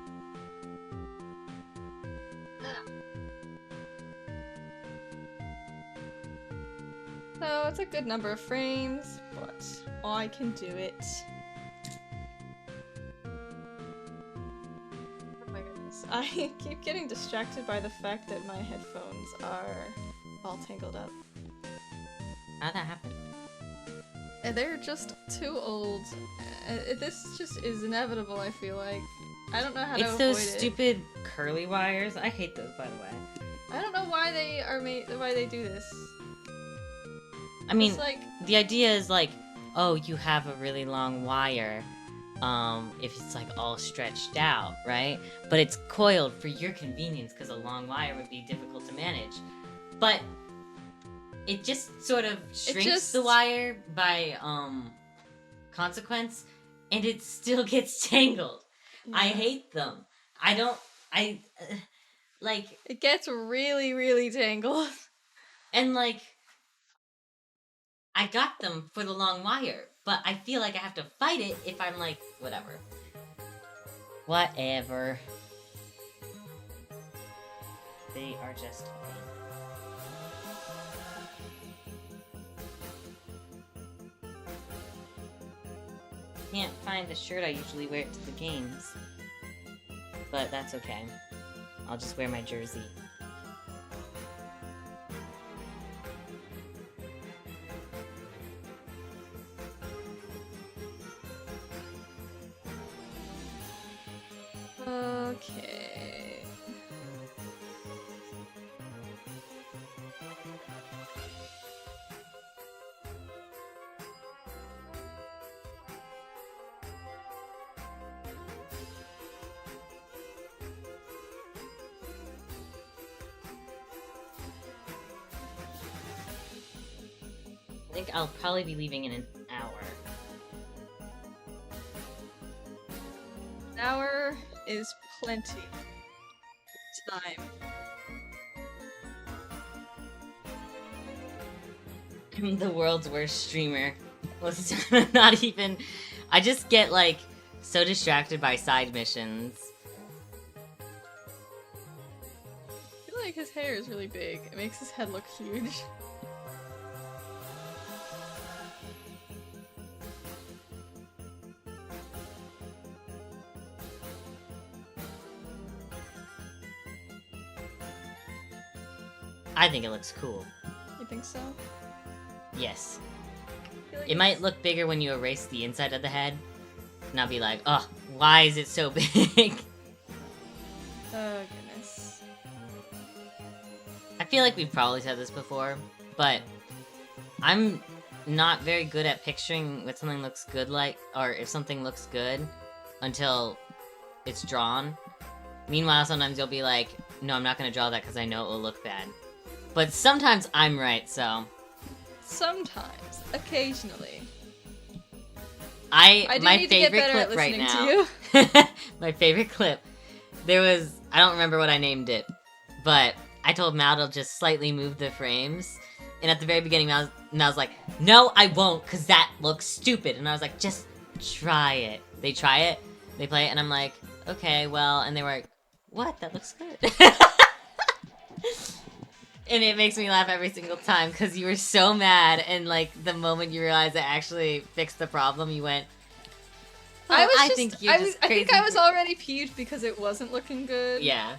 So it's a good number of frames, but I can do it. Oh my goodness. I keep getting distracted by the fact that my headphones are all tangled up. How'd that happen? They're just too old. This just is inevitable, I feel like. I don't know how to It's avoid those it. stupid curly wires. I hate those, by the way. I don't know why they do this. I mean, It's like, the idea is like, oh, you have a really long wire, if it's like all stretched out, right? But it's coiled for your convenience because a long wire would be difficult to manage. But it just sort of shrinks the wire by consequence, and it still gets tangled. Yeah. I hate them. Like, it gets really, really tangled. And like, I got them for the long wire, but I feel like I have to fight it if I'm like, whatever. Whatever. They are just funny. Can't find the shirt I usually wear to the games. But that's okay. I'll just wear my jersey. Okay. I think I'll probably be leaving in an hour. An hour is plenty time. I'm the world's worst streamer. Most of the time, I'm not even. I just get like so distracted by side missions. I feel like his hair is really big. It makes his head look huge. I think it looks cool. You think so? Yes. Like it might look bigger when you erase the inside of the head. And I'll be like, oh, why is it so big? Oh, goodness. I feel like we've probably said this before, but I'm not very good at picturing what something looks good like, or if something looks good, until it's drawn. Meanwhile, sometimes you'll be like, no, I'm not going to draw that because I know it will look bad. But sometimes I'm right, so... Sometimes. Occasionally. My favorite clip right now. My favorite clip. There was... I don't remember what I named it. But I told Mal to just slightly move the frames. And at the very beginning, Mal's like, no, I won't, because that looks stupid. And I was like, just try it. They try it. They play it. And I'm like, okay, well... And they were like, what? That looks good. And it makes me laugh every single time because you were so mad, and like the moment you realized it actually fixed the problem, you went. Oh, I think I was already peeved because it wasn't looking good. Yeah.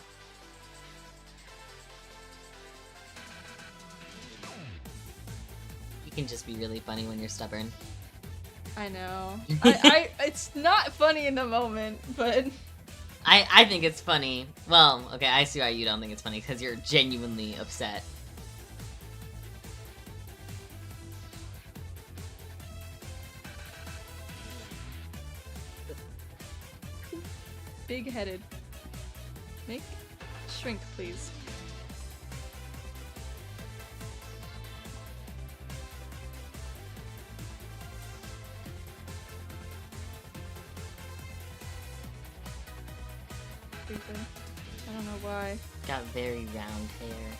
You can just be really funny when you're stubborn. I know. It's not funny in the moment, but. I think it's funny. Well, okay, I see why you don't think it's funny, because you're genuinely upset. Big-headed. Make shrink, please. I don't know why. Got very round hair.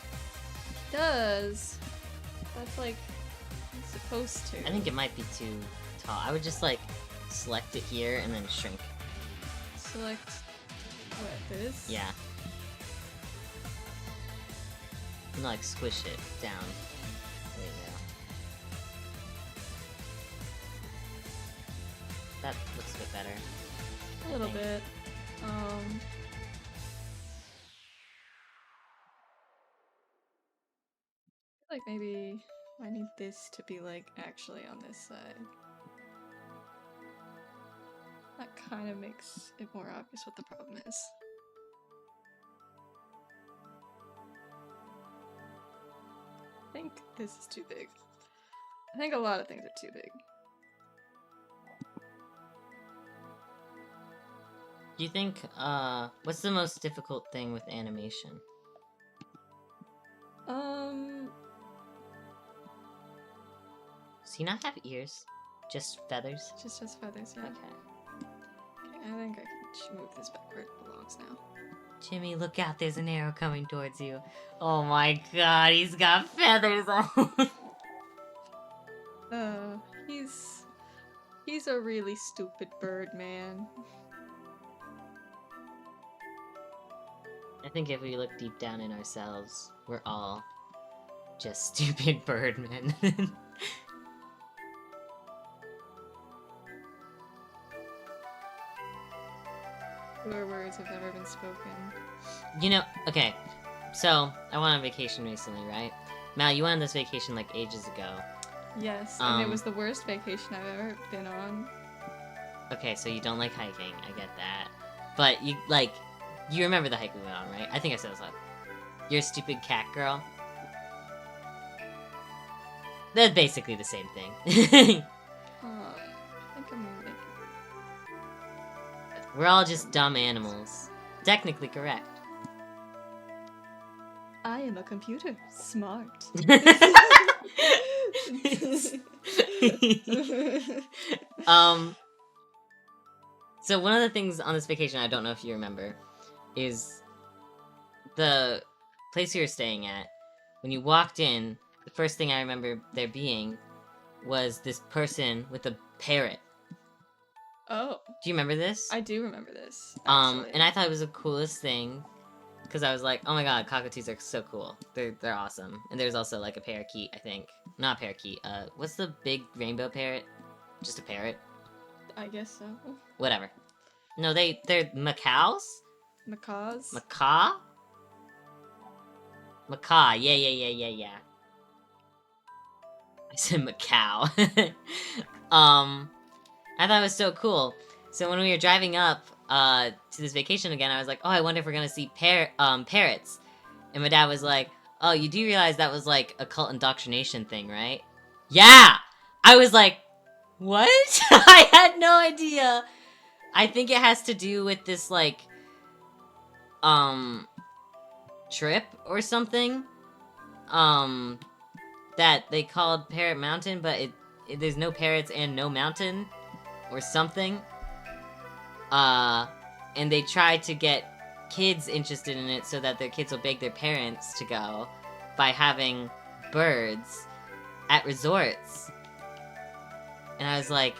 It does. That's like it's supposed to. I think it might be too tall. I would just like select it here and then shrink. Select what, this? Yeah. And like squish it down. There you go. That looks a bit better. A little bit. Like maybe I need this to be like actually on this side. That kind of makes it more obvious what the problem is. think this is too big. I think a lot of things are too big. Do you think, what's the most difficult thing with animation? Does he not have ears? Just feathers? Just has feathers, yeah. Okay. I think I can move this back where it belongs now. Jimmy, look out, there's an arrow coming towards you. Oh my god, he's got feathers on. He's a really stupid bird, man. I think if we look deep down in ourselves, we're all just stupid birdmen. Truer words have never been spoken. You know, okay, so I went on vacation recently, right? Mal, you went on this vacation like ages ago. Yes, and it was the worst vacation I've ever been on. Okay, so you don't like hiking, I get that. But you remember the hike we went on, right? I think I said this up. You're a stupid cat girl. That's basically the same thing. I think I'm making... We're all just dumb animals. Technically correct. I am a computer. Smart. So one of the things on this vacation, I don't know if you remember, is the place you were staying at. When you walked in, the first thing I remember there being was this person with a parrot. Oh. Do you remember this? I do remember this. Actually. And I thought it was the coolest thing. Because I was like, oh my god, cockatoos are so cool. They're awesome. And there's also like a parakeet, I think. Not a parakeet. What's the big rainbow parrot? Just a parrot? I guess so. Whatever. No, they're macaws? Macaws? Macaw? Macaw. Yeah. I said macaw. I thought it was so cool. So when we were driving up to this vacation again, I was like, oh, I wonder if we're gonna see parrots. And my dad was like, oh, you do realize that was like a cult indoctrination thing, right? Yeah! I was like, what? I had no idea. I think it has to do with this like trip or something that they called Parrot Mountain, but it there's no parrots and no mountain or something. And they tried to get kids interested in it so that their kids will beg their parents to go by having birds at resorts. And I was like,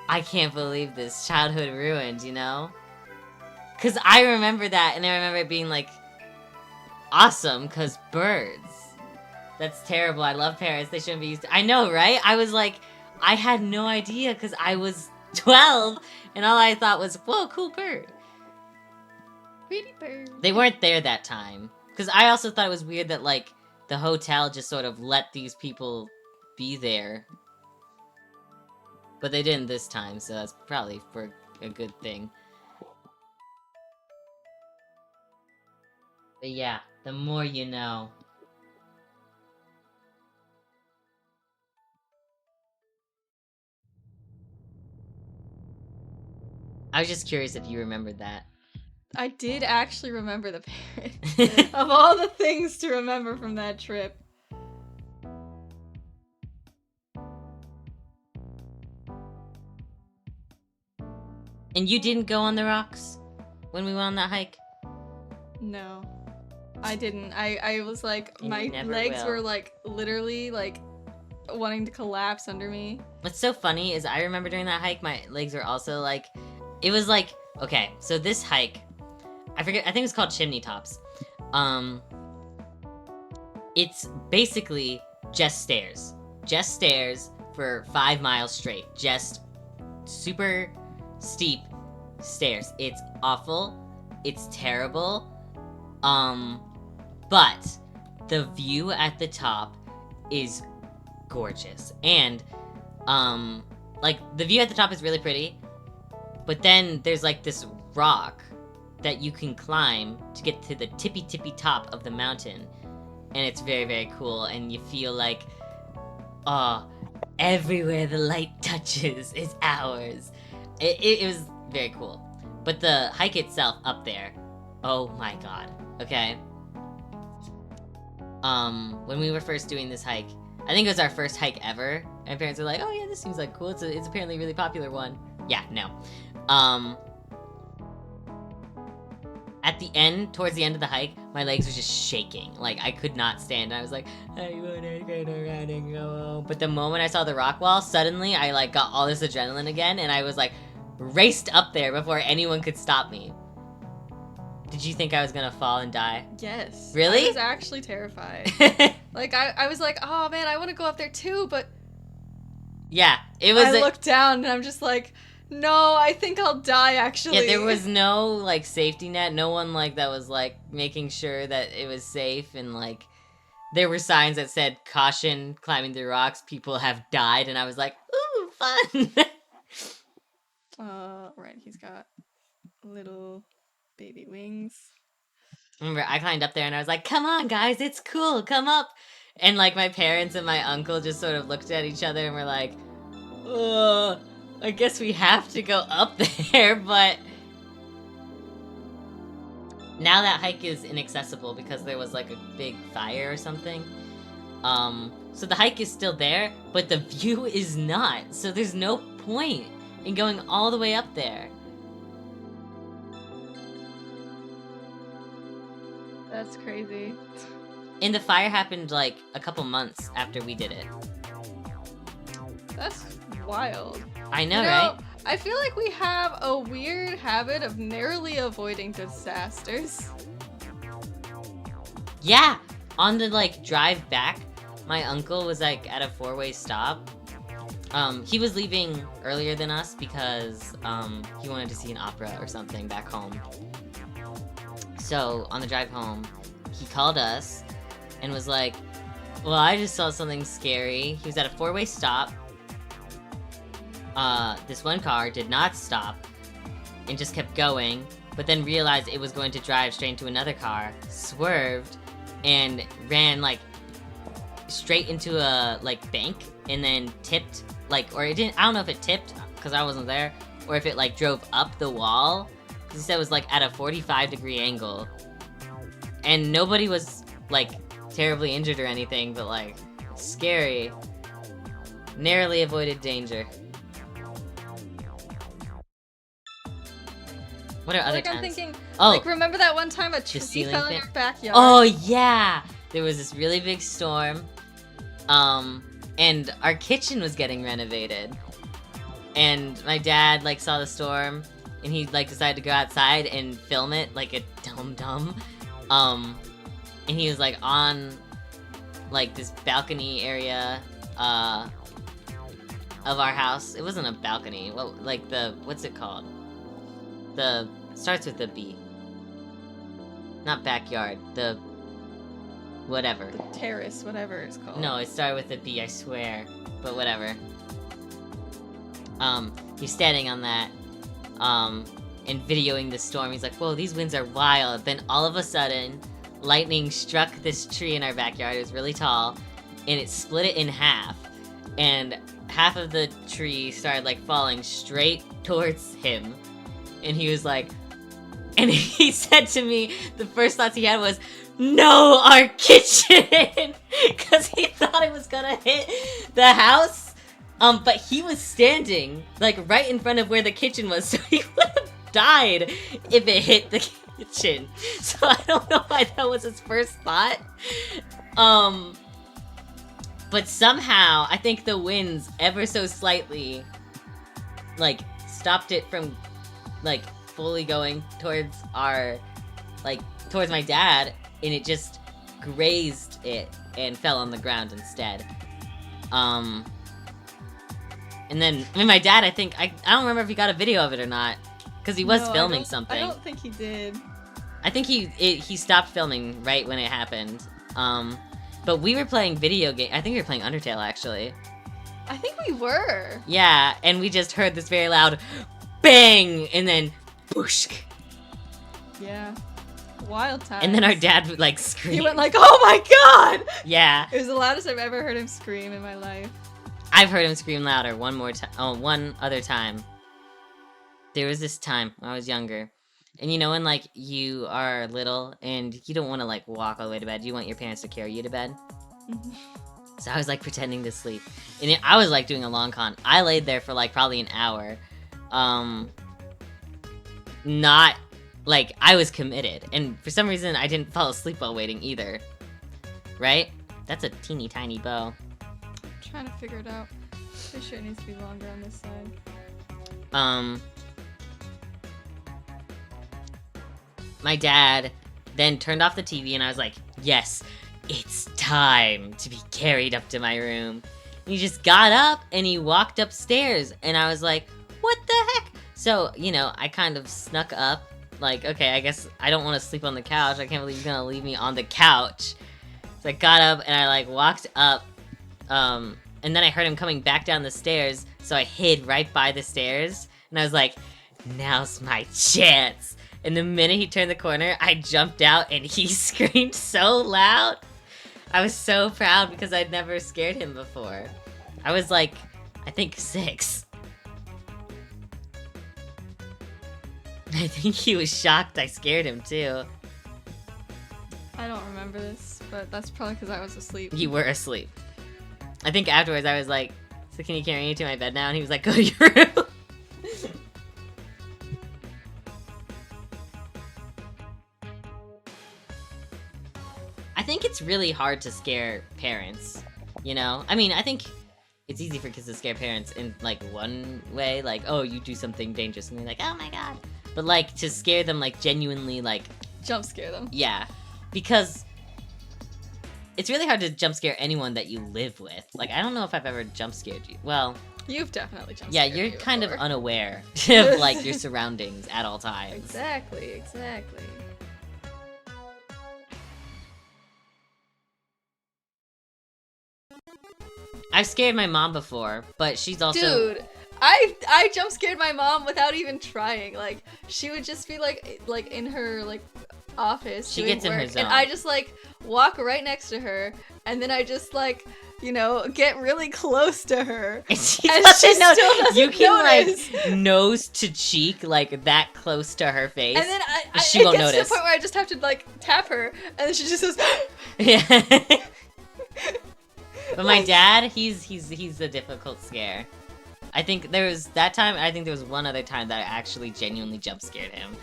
I can't believe this. Childhood ruined, you know? Because I remember that, and I remember it being like awesome, because birds. That's terrible. I love parrots. They shouldn't be used to... I know, right? I was like, I had no idea, because I was 12, and all I thought was, whoa, cool bird. Pretty bird. They weren't there that time. Because I also thought it was weird that, like, the hotel just sort of let these people be there. But they didn't this time, so that's probably for a good thing. But yeah, the more you know. I was just curious if you remembered that. I did actually remember the parrot. Of all the things to remember from that trip. And you didn't go on the rocks when we went on that hike? No. I didn't. I was like, And my you never legs will. were like, literally, like, wanting to collapse under me. What's so funny is I remember during that hike, my legs were also like, it was like, okay, so this hike, I think it's called Chimney Tops. It's basically just stairs for 5 miles straight, just super steep stairs. It's awful, it's terrible, but the view at the top is gorgeous, and like the view at the top is really pretty, but then there's like this rock that you can climb to get to the tippy top of the mountain, and it's very, very cool, and you feel like, oh, everywhere the light touches is ours. It was very cool. But the hike itself up there, oh my god, okay? When we were first doing this hike, I think it was our first hike ever, and my parents were like, oh yeah, this seems like cool, it's apparently a really popular one. Yeah, no. At the end, towards the end of the hike, my legs were just shaking. Like, I could not stand. I was like, I wanna get around and go home. But the moment I saw the rock wall, suddenly I, like, got all this adrenaline again, and I was, like, raced up there before anyone could stop me. Did you think I was gonna fall and die? Yes. Really? I was actually terrified. Like, I was like, oh man, I want to go up there too, but... Yeah, it was... I looked down and I'm just like, no, I think I'll die, actually. Yeah, there was no, like, safety net. No one, like, that was, like, making sure that it was safe. And, like, there were signs that said, caution, climbing through rocks, people have died. And I was like, ooh, fun. Right, he's got little baby wings. Remember, I climbed up there and I was like, come on, guys, it's cool, come up. And, like, my parents and my uncle just sort of looked at each other and were like, I guess we have to go up there, but... Now that hike is inaccessible because there was, like, a big fire or something. So the hike is still there, but the view is not. So there's no point in going all the way up there. That's crazy. And the fire happened, like, a couple months after we did it. That's wild. I know, right? I feel like we have a weird habit of narrowly avoiding disasters. Yeah! On the, like, drive back, my uncle was, like, at a 4-way stop. He was leaving earlier than us because, he wanted to see an opera or something back home. So, on the drive home, he called us and was like, well, I just saw something scary. He was at a 4-way stop. This one car did not stop and just kept going, but then realized it was going to drive straight into another car, swerved, and ran, like, straight into a, like, bank, and then tipped, like, or it didn't, I don't know if it tipped, because I wasn't there, or if it, like, drove up the wall, because he said it was, like, at a 45-degree angle, and nobody was, like, terribly injured or anything, but, like, scary. Narrowly avoided danger. What are other times? I'm thinking, oh, like, remember that one time a tree ceiling fell in fan? your backyard? Oh, yeah! There was this really big storm, and our kitchen was getting renovated. And my dad, like, saw the storm, and he, like, decided to go outside and film it like a dum-dum. And he was, like, on, like, this balcony area, of our house. It wasn't a balcony. Well, like, what's it called? Starts with the B. Not backyard. The... whatever. The terrace, whatever it's called. No, it started with a B, I swear. But whatever. He's standing on that, and videoing the storm. He's like, whoa, these winds are wild. Then all of a sudden, lightning struck this tree in our backyard. It was really tall, and it split it in half. And half of the tree started, like, falling straight towards him. And he was like, and he said to me, the first thoughts he had was, no, our kitchen! Because he thought it was gonna hit the house. But he was standing, like, right in front of where the kitchen was, so he would have died if it hit the kitchen. So I don't know why that was his first thought. But somehow, I think the winds ever so slightly, like, stopped it from, like, fully going towards our, like, towards my dad, and it just grazed it and fell on the ground instead. And then, I mean, my dad, I think, I don't remember if he got a video of it or not, because he was filming something. I don't think he did. I think he stopped filming right when it happened. But we were playing video game. I think we were playing Undertale, actually. I think we were. Yeah, and we just heard this very loud bang, and then boosh. Yeah. Wild times. And then our dad would like scream. He went like, "Oh my god!" Yeah. It was the loudest I've ever heard him scream in my life. I've heard him scream louder one other time. There was this time when I was younger. And you know when like you are little and you don't want to like walk all the way to bed. You want your parents to carry you to bed. So I was like pretending to sleep. And I was like doing a long con. I laid there for like probably an hour. Not like I was committed. And for some reason I didn't fall asleep while waiting either. Right? That's a teeny tiny bow. I'm trying to figure it out. Pretty sure it needs to be longer on this side. My dad then turned off the TV and I was like, yes, it's time to be carried up to my room. And he just got up and he walked upstairs and I was like, what the heck? So, you know, I kind of snuck up, like, okay, I guess I don't want to sleep on the couch. I can't believe you're gonna leave me on the couch. So I got up and I like walked up, and then I heard him coming back down the stairs, so I hid right by the stairs, and I was like, now's my chance. And the minute he turned the corner, I jumped out and he screamed so loud. I was so proud because I'd never scared him before. I was like, I think 6. I think he was shocked I scared him too. I don't remember this, but that's probably because I was asleep. You were asleep. I think afterwards I was like, so can you carry me to my bed now? And he was like, go to your room. I think it's really hard to scare parents, you know? I mean, I think it's easy for kids to scare parents in, like, one way, like, oh, you do something dangerous, and they're like, oh my god. But, like, to scare them, like, genuinely, like... Jump scare them. Yeah. Because it's really hard to jump scare anyone that you live with. Like, I don't know if I've ever jump scared you. Well... You've definitely jump yeah, scared you're me kind of before. unaware of, like, your surroundings at all times. Exactly, exactly. I've scared my mom before, but she's also... Dude, I jump scared my mom without even trying. Like, she would just be like in her like office She doing gets in her work, zone. and I just like walk right next to her, and then I just like, you know, get really close to her. And she And doesn't she know. still doesn't You can notice. like nose to cheek, like that close to her face. And then she it won't gets notice. to the point where I just have to like tap her, and then she just goes. Yeah. But my dad, he's a difficult scare. I think there was that time. I think there was one other time that I actually genuinely jump scared him.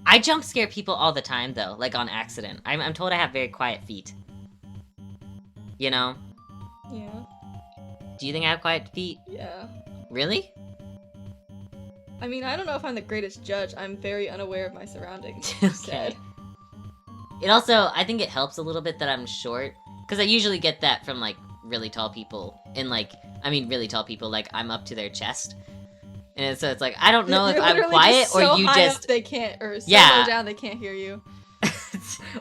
I jump scare people all the time though, like on accident. I'm told I have very quiet feet. You know? Yeah. Do you think I have quiet feet? Yeah. Really? I mean, I don't know if I'm the greatest judge. I'm very unaware of my surroundings. Okay. It also, I think it helps a little bit that I'm short, because I usually get that from like really tall people, and like, I mean really tall people, like I'm up to their chest. And so it's like, I don't know if You're I'm literally quiet just or so you high just... up they can't, or so Yeah. low down they can't hear you.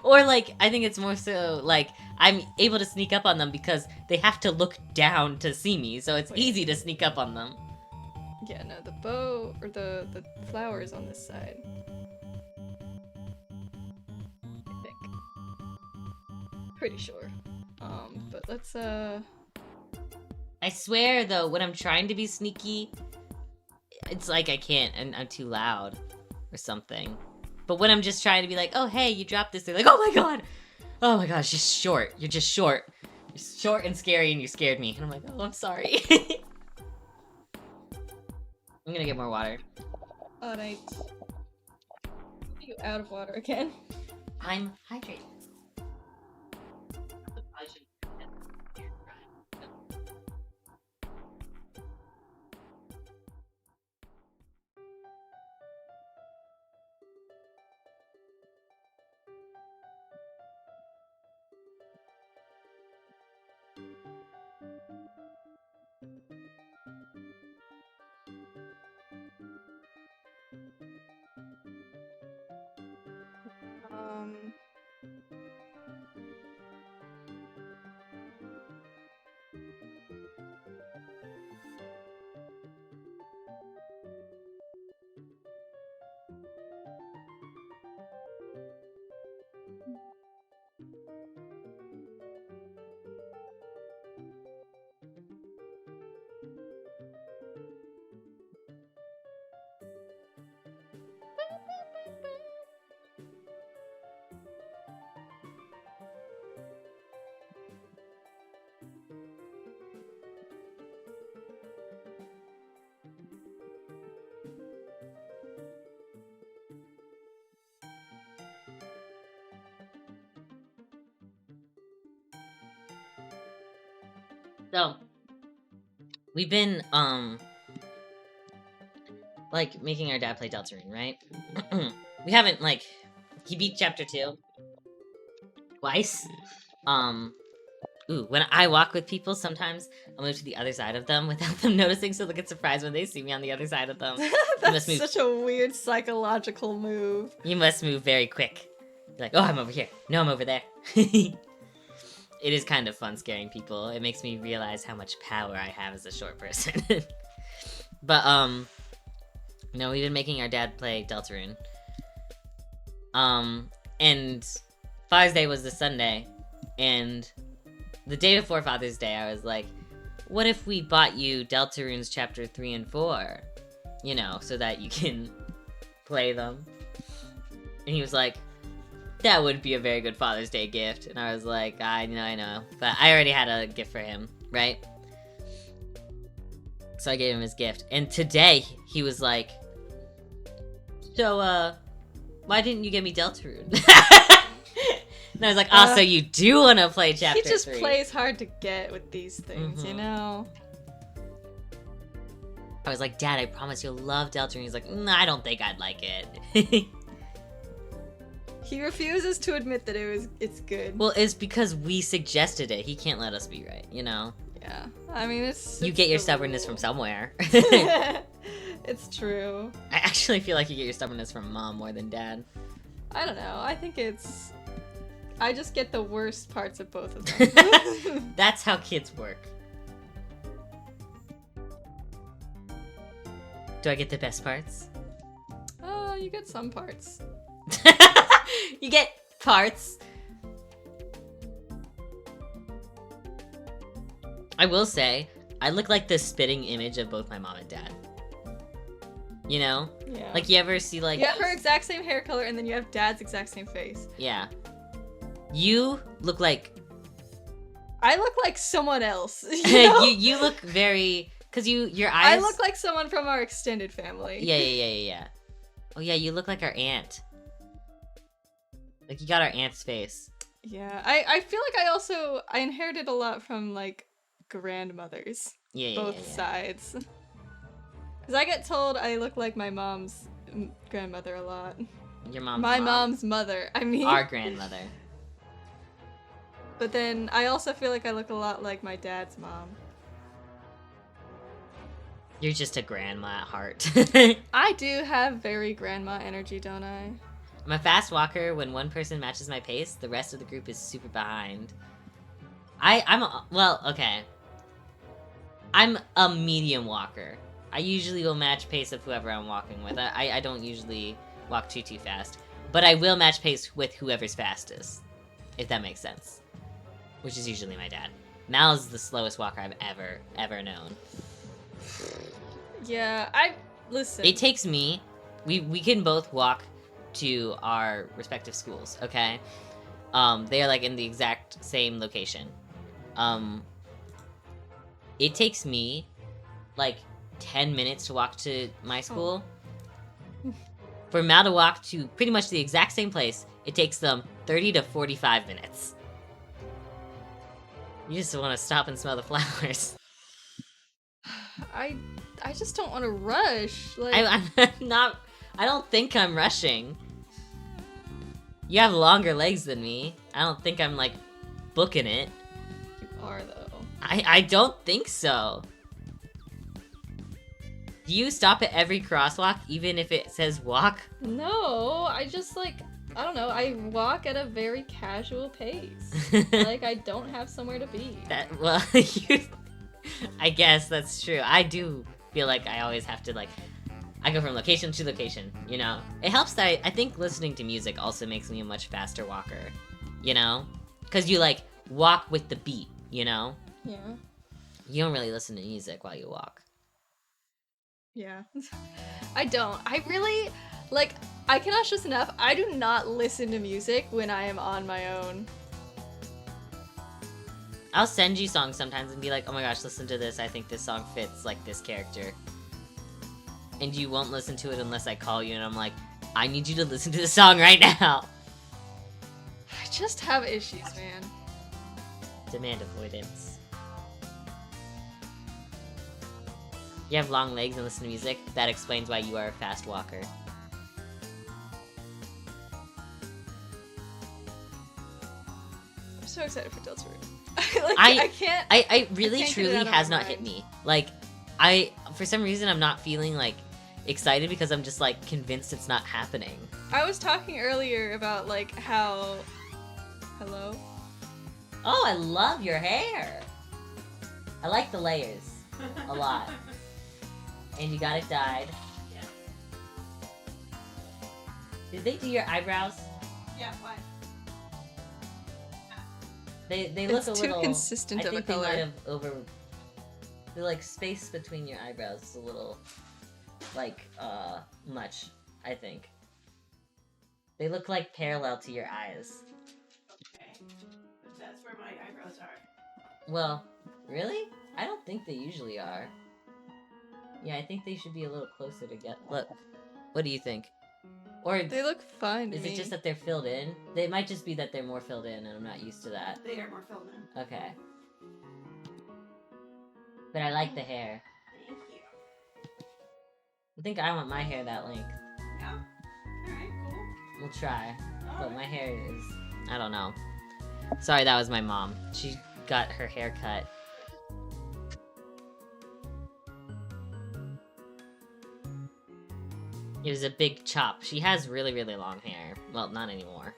Or like, I think it's more so like, I'm able to sneak up on them because they have to look down to see me, so it's Wait. easy to sneak up on them. Yeah, no, the bow, or the flower is on this side. I think. Pretty sure. But let's, I swear though, when I'm trying to be sneaky, it's like I can't, and I'm too loud or something. But when I'm just trying to be like, oh hey, you dropped this, they're like, oh my gosh, you're short, you're just short. You're short and scary and you scared me. And I'm like, oh, I'm sorry. I'm gonna get more water. alright. Are you out of water again? I'm hydrated. So, we've been, like, making our dad play Deltarune, right? We haven't, like, he beat chapter 2 twice. When I walk with people, sometimes I'll move to the other side of them without them noticing, so they'll get surprised when they see me on the other side of them. That's such a weird psychological move. You must move very quick. You're like, oh, I'm over here. No, I'm over there. It is kind of fun scaring people. It makes me realize how much power I have as a short person. But, no, we've been making our dad play Deltarune. And Father's Day was this Sunday, and the day before Father's Day, I was like, what if we bought you Deltarune's chapter 3 and 4? You know, so that you can play them. And he was like, that would be a very good Father's Day gift. And I was like, I know. But I already had a gift for him, right? So I gave him his gift. And today, he was like, so, why didn't you give me Deltarune? And I was like, so you do want to play chapter 3. He just plays hard to get with these things, you know? I was like, Dad, I promise you'll love Deltarune. He's like, I don't think I'd like it. He refuses to admit that it's good. Well, it's because we suggested it. He can't let us be right, you know? Yeah. I mean, it's You get your stubbornness from somewhere. It's true. I actually feel like you get your stubbornness from Mom more than Dad. I don't know. I think I just get the worst parts of both of them. That's how kids work. Do I get the best parts? You get some parts. You get parts. I will say, I look like the spitting image of both my mom and dad. You know? Yeah. Like, you ever see, like... You have her exact same hair color, and then you have dad's exact same face. Yeah. You look like... I look like someone else. You know? you look very... Because your eyes... I look like someone from our extended family. Yeah. Oh, yeah, you look like our aunt. Like, you got our aunt's face. Yeah. I feel like I inherited a lot from, like, grandmothers. Yeah. Both sides. Because I get told I look like my mom's grandmother a lot. Your mom's My mom's mother. I mean... Our grandmother. But then I also feel like I look a lot like my dad's mom. You're just a grandma at heart. I do have very grandma energy, don't I? I'm a fast walker. When one person matches my pace, the rest of the group is super behind. Okay. I'm a medium walker. I usually will match pace of whoever I'm walking with. I don't usually walk too fast. But I will match pace with whoever's fastest. If that makes sense. Which is usually my dad. Mal is the slowest walker I've ever known. Yeah, listen. It takes me... We can both walk to our respective schools, okay? They are, like, in the exact same location. It takes me, like, 10 minutes to walk to my school. Oh. For Mal to walk to pretty much the exact same place, it takes them 30 to 45 minutes. You just want to stop and smell the flowers. I just don't want to rush. Like, I'm not... I don't think I'm rushing. You have longer legs than me. I don't think I'm, like, booking it. You are, though. I don't think so. Do you stop at every crosswalk, even if it says walk? No, I just, like, I don't know. I walk at a very casual pace. Like, I don't have somewhere to be. I guess that's true. I do feel like I always have to, like, I go from location to location, you know? It helps that I think listening to music also makes me a much faster walker, you know? Because you, like, walk with the beat, you know? Yeah. You don't really listen to music while you walk. Yeah. I don't. I really, like, I cannot stress enough, I do not listen to music when I am on my own. I'll send you songs sometimes and be like, oh my gosh, listen to this. I think this song fits, like, this character. And you won't listen to it unless I call you and I'm like, I need you to listen to the song right now. I just have issues, man. Demand avoidance. You have long legs and listen to music. That explains why you are a fast walker. I'm so excited for Deltarune. I really can't get it truly out of has my not hit mind. me. Like, for some reason I'm not feeling like excited because I'm just like convinced it's not happening. I was talking earlier about like how. Hello? Oh, I love your hair. I like the layers a lot. And you got it dyed. Yeah. Did they do your eyebrows? Yeah, why? They look It's a too little consistent I of a think they color. might have the like space between your eyebrows is a little like much, I think. They look like parallel to your eyes. Okay. But that's where my eyebrows are. Well, really? I don't think they usually are. Yeah, I think they should be a little closer together. Look, what do you think? Or They look fine to is me. it just that they're filled in? They might just be that they're more filled in, and I'm not used to that. They are more filled in. Okay. But I like the hair. Thank you. I think I want my hair that length. Yeah. Alright, cool. We'll try. But Alright. my hair is... I don't know. Sorry, that was my mom. She got her hair cut. It was a big chop. She has really, really long hair. Well, not anymore.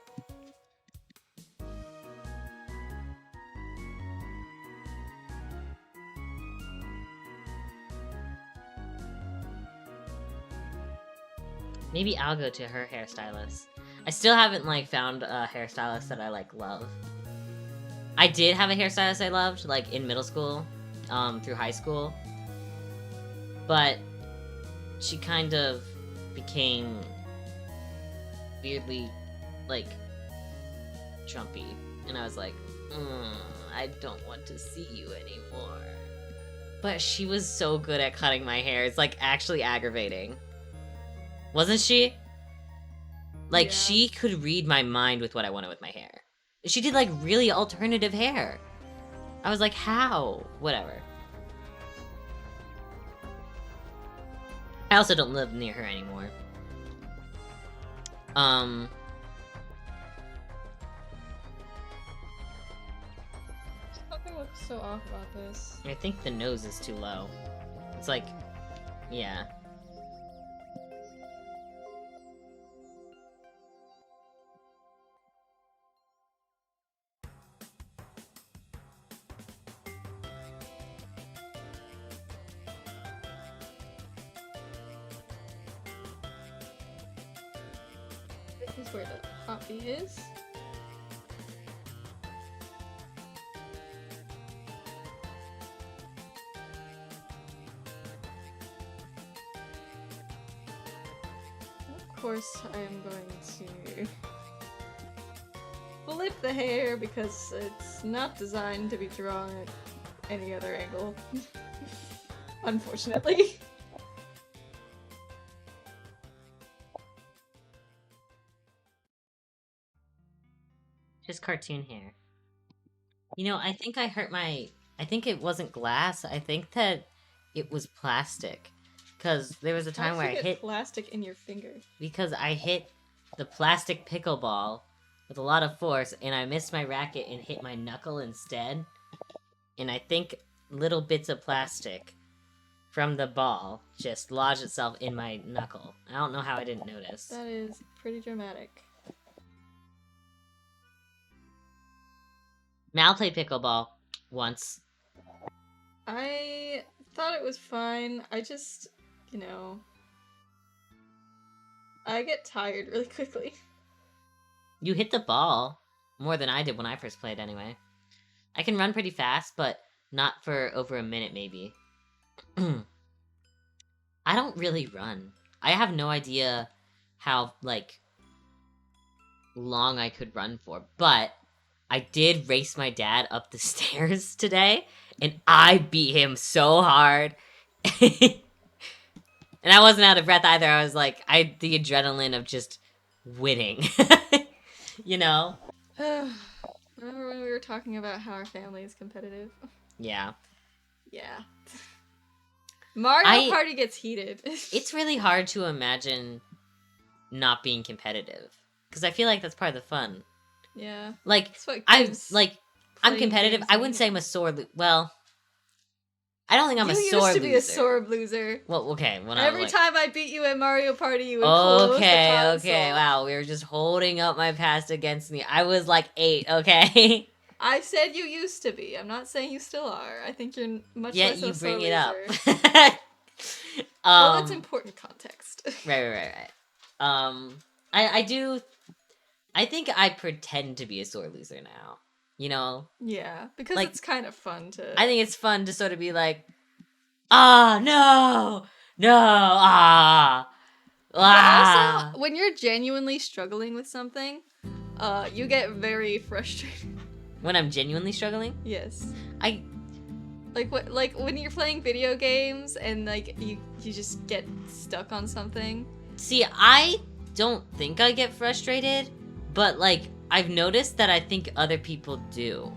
Maybe I'll go to her hairstylist. I still haven't, like, found a hairstylist that I, like, love. I did have a hairstylist I loved, like, in middle school, through high school. But she kind of became weirdly, like, Trumpy. And I was like, I don't want to see you anymore. But she was so good at cutting my hair. It's, like, actually aggravating. Wasn't she? Like, Yeah. she could read my mind with what I wanted with my hair. She did, like, really alternative hair. I was like, how? Whatever. I also don't live near her anymore. Something looks so off about this. I think the nose is too low. It's like, yeah. This is where the poppy is. Of course, I am going to flip the hair because it's not designed to be drawn at any other angle. Unfortunately. Just cartoon hair. You know, I think I hurt my... I think it wasn't glass. I think that it was plastic. Because there was a time where I hit... plastic in your finger. Because I hit the plastic pickleball with a lot of force, and I missed my racket and hit my knuckle instead. And I think little bits of plastic from the ball just lodged itself in my knuckle. I don't know how I didn't notice. That is pretty dramatic. Mal played pickleball once. I thought it was fine. I just, you know, I get tired really quickly. You hit the ball more than I did when I first played anyway. I can run pretty fast, but not for over a minute maybe. I don't really run. I have no idea how, like, long I could run for, but I did race my dad up the stairs today, and I beat him so hard. And I wasn't out of breath either. I was like, the adrenaline of just winning. You know? Remember when we were talking about how our family is competitive? Yeah. Yeah. Mario Party gets heated. It's really hard to imagine not being competitive because I feel like that's part of the fun. Yeah. Like I'm competitive. I wouldn't say I'm a sore well, I don't think I'm a sore loser. You used to be a sore loser. Well, okay. Every time I beat you at Mario Party, you would close the console. Okay. Wow, we were just holding up my past against me. I was like 8, okay? I said you used to be. I'm not saying you still are. I think you're much less of a sore loser. Yeah, you bring it up. Well, that's important context. Right. I do... I think I pretend to be a sore loser now. You know? Yeah, because it's kind of fun to... I think it's fun to sort of be like, no, But also, when you're genuinely struggling with something, you get very frustrated. When I'm genuinely struggling? Yes. Like when you're playing video games and like you just get stuck on something. See, I don't think I get frustrated, but like I've noticed that I think other people do.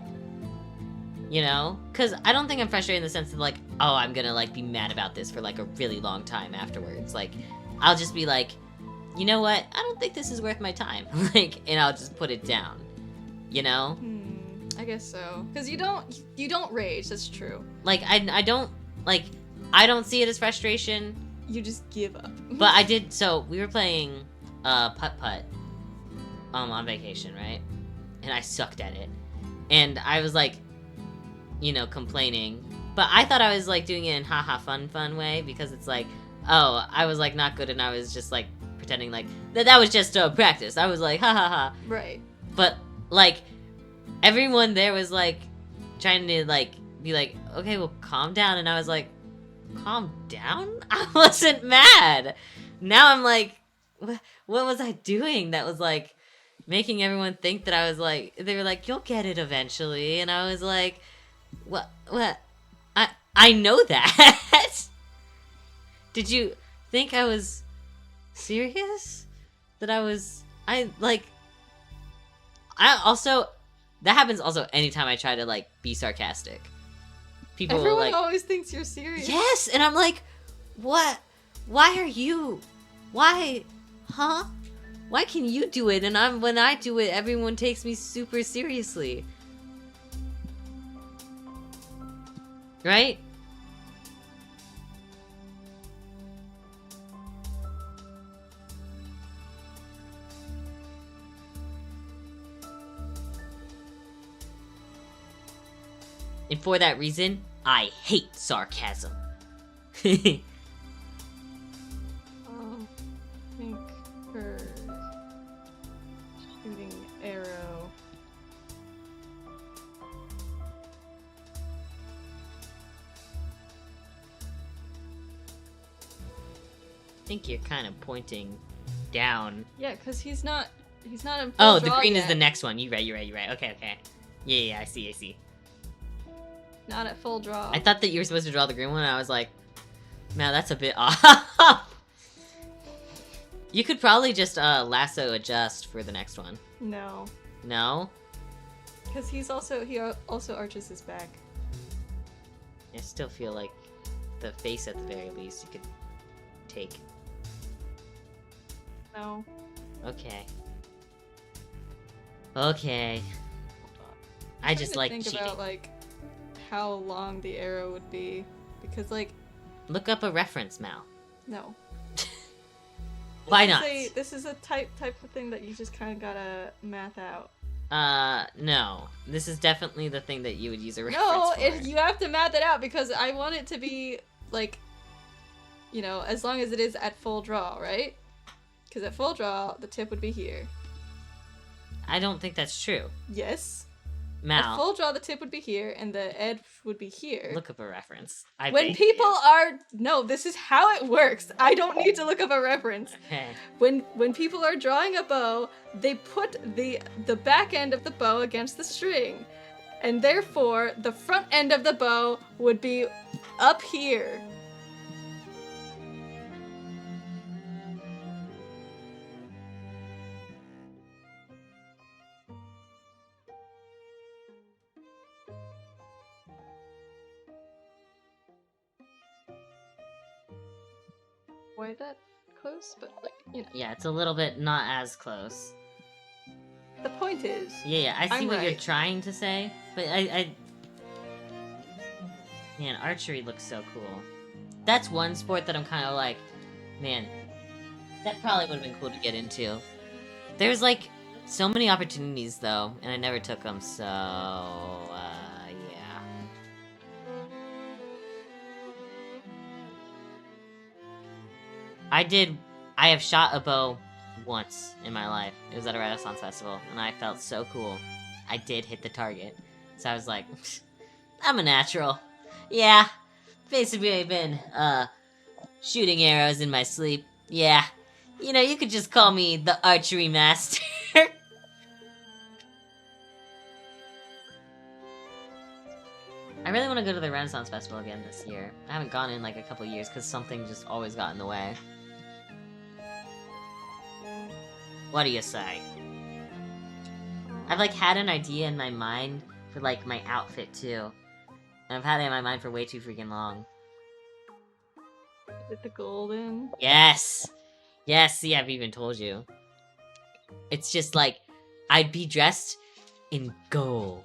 You know? Because I don't think I'm frustrated in the sense of like, oh, I'm gonna like be mad about this for like a really long time afterwards. Like, I'll just be like, you know what? I don't think this is worth my time. Like, and I'll just put it down. You know? I guess so. Because you don't rage, that's true. Like, I don't see it as frustration. You just give up. But I did, so we were playing putt-putt on vacation, right? And I sucked at it. And I was like, you know, complaining. But I thought I was like doing it in haha fun way because it's like, oh, I was like not good and I was just like pretending like that was just practice. I was like, ha ha ha. Right. But like everyone there was like trying to like be like, okay, well calm down, and I was like, calm down? I wasn't mad. Now I'm like, what was I doing that was like making everyone think that I was like, they were like, you'll get it eventually, and I was like, what I know that. Did you think I was serious? That I also, that happens also anytime I try to like be sarcastic. People Everyone like, always thinks you're serious. Yes, and I'm like, what? Why are you? Why? Huh? Why can you do it and when I do it, everyone takes me super seriously? Right? And for that reason, I hate sarcasm. Think her shooting arrow. I think you're kind of pointing down. Yeah, because he's not in full Oh, the draw green yet. is the next one. You're right. Okay. Yeah, I see. Not at full draw. I thought that you were supposed to draw the green one, and I was like, man, that's a bit off. You could probably just lasso adjust for the next one. No. No? Because he also arches his back. I still feel like the face at the very least you could take. No. Okay. Hold on. I just like think cheating. about like how long the arrow would be, because like Look up a reference, Mal. no. Why not? This is a type of thing that you just kind of gotta math out. No. This is definitely the thing that you would use a reference No, for. you have to math it out because I want it to be like, you know, as long as it is at full draw, right? Because at full draw, the tip would be here. I don't think that's true. Yes. Mal, At full draw, the tip would be here, and the edge would be here. look up a reference. When people are... No, this is how it works. I don't need to look up a reference. Okay. When people are drawing a bow, they put the back end of the bow against the string. And therefore, the front end of the bow would be up here. quite that close, but like, you know. Yeah, it's a little bit not as close. The point is, Yeah, I see I'm what you're right. trying to say, but man, archery looks so cool. That's one sport that I'm kind of like, man, that probably would have been cool to get into. There's like so many opportunities though, and I never took them, so yeah. I have shot a bow once in my life. It was at a Renaissance festival, and I felt so cool. I did hit the target. So I was like, I'm a natural. Yeah. Basically, I've been, shooting arrows in my sleep. Yeah. You know, you could just call me the archery master. I really want to go to the Renaissance Festival again this year. I haven't gone in like a couple years because something just always got in the way. What do you say? I've like had an idea in my mind for like my outfit too. And I've had it in my mind for way too freaking long. With the golden. Yes! Yes, see, I've even told you. It's just like, I'd be dressed in gold.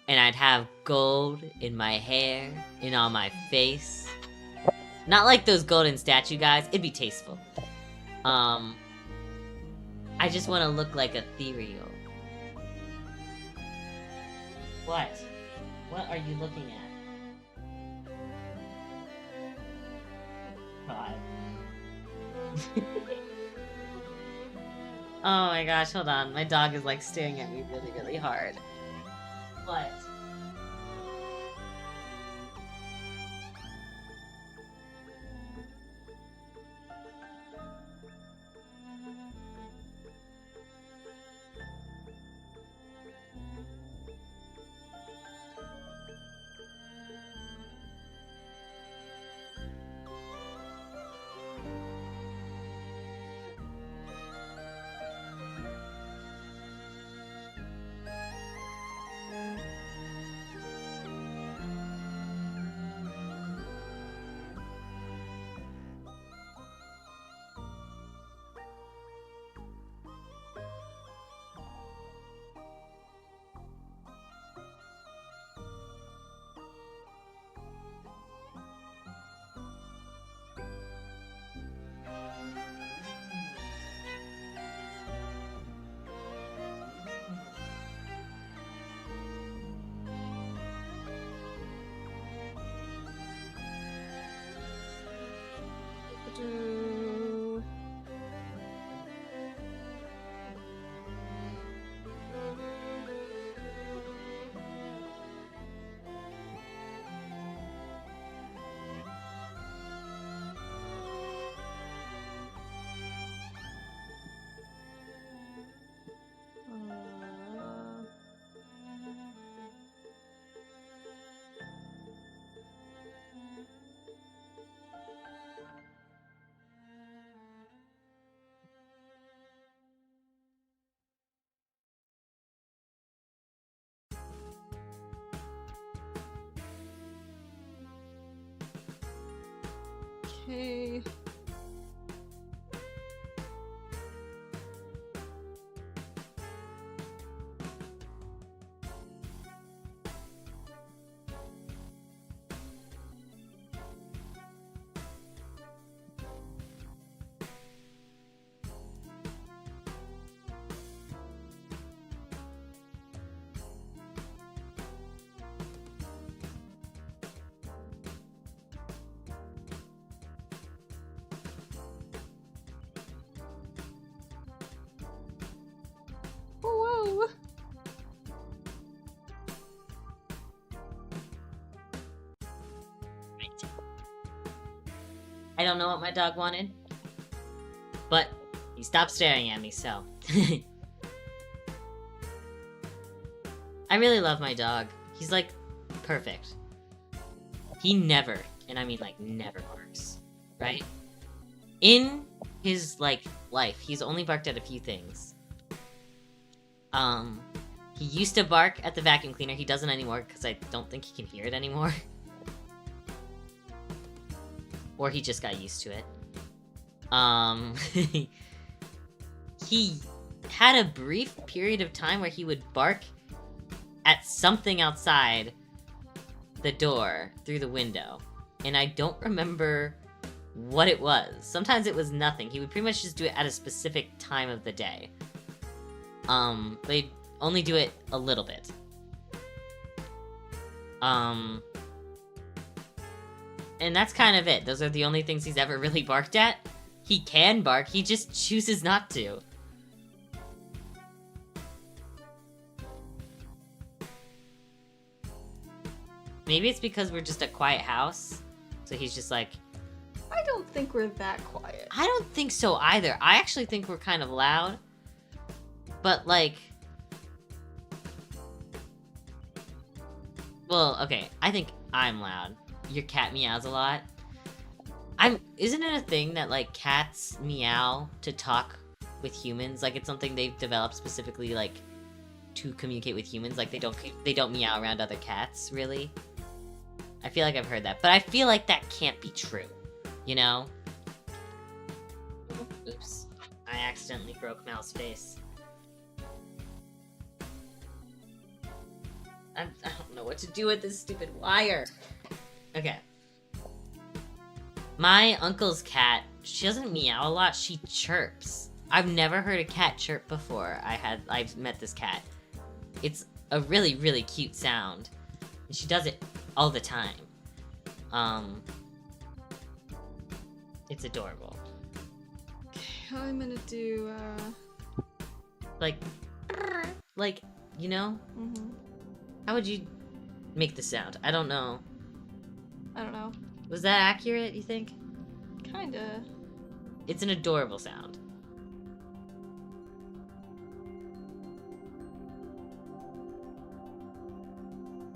And I'd have gold in my hair and on my face. Not like those golden statue guys, it'd be tasteful. I just want to look like ethereal. What? What are you looking at? God. Oh my gosh, hold on. My dog is like staring at me really, really hard. What? Okay. Whoa. I don't know what my dog wanted, but he stopped staring at me, so. I really love my dog. He's like perfect. He never, and I mean like never barks, right? In his like life, he's only barked at a few things. He used to bark at the vacuum cleaner. He doesn't anymore because I don't think he can hear it anymore. Or he just got used to it. He had a brief period of time where he would bark at something outside the door through the window, and I don't remember what it was. Sometimes it was nothing. He would pretty much just do it at a specific time of the day. But he'd only do it a little bit. And that's kind of it. Those are the only things he's ever really barked at. He can bark, he just chooses not to. Maybe it's because we're just a quiet house, so he's just like... I don't think we're that quiet. I don't think so either. I actually think we're kind of loud. But, like... Well, okay, I think I'm loud. Your cat meows a lot. Isn't it a thing that, like, cats meow to talk with humans? Like, it's something they've developed specifically, like, to communicate with humans. Like, they don't meow around other cats, really. I feel like I've heard that. But I feel like that can't be true. You know? Oops. I accidentally broke Mal's face. I don't know what to do with this stupid wire. Okay. My uncle's cat, she doesn't meow a lot, she chirps. I've never heard a cat chirp before I've met this cat. It's a really, really cute sound. And she does it all the time. It's adorable. Okay, I'm gonna do, Like, you know? Mm-hmm. How would you make the sound? I don't know. I don't know. Was that accurate, you think? Kinda. It's an adorable sound.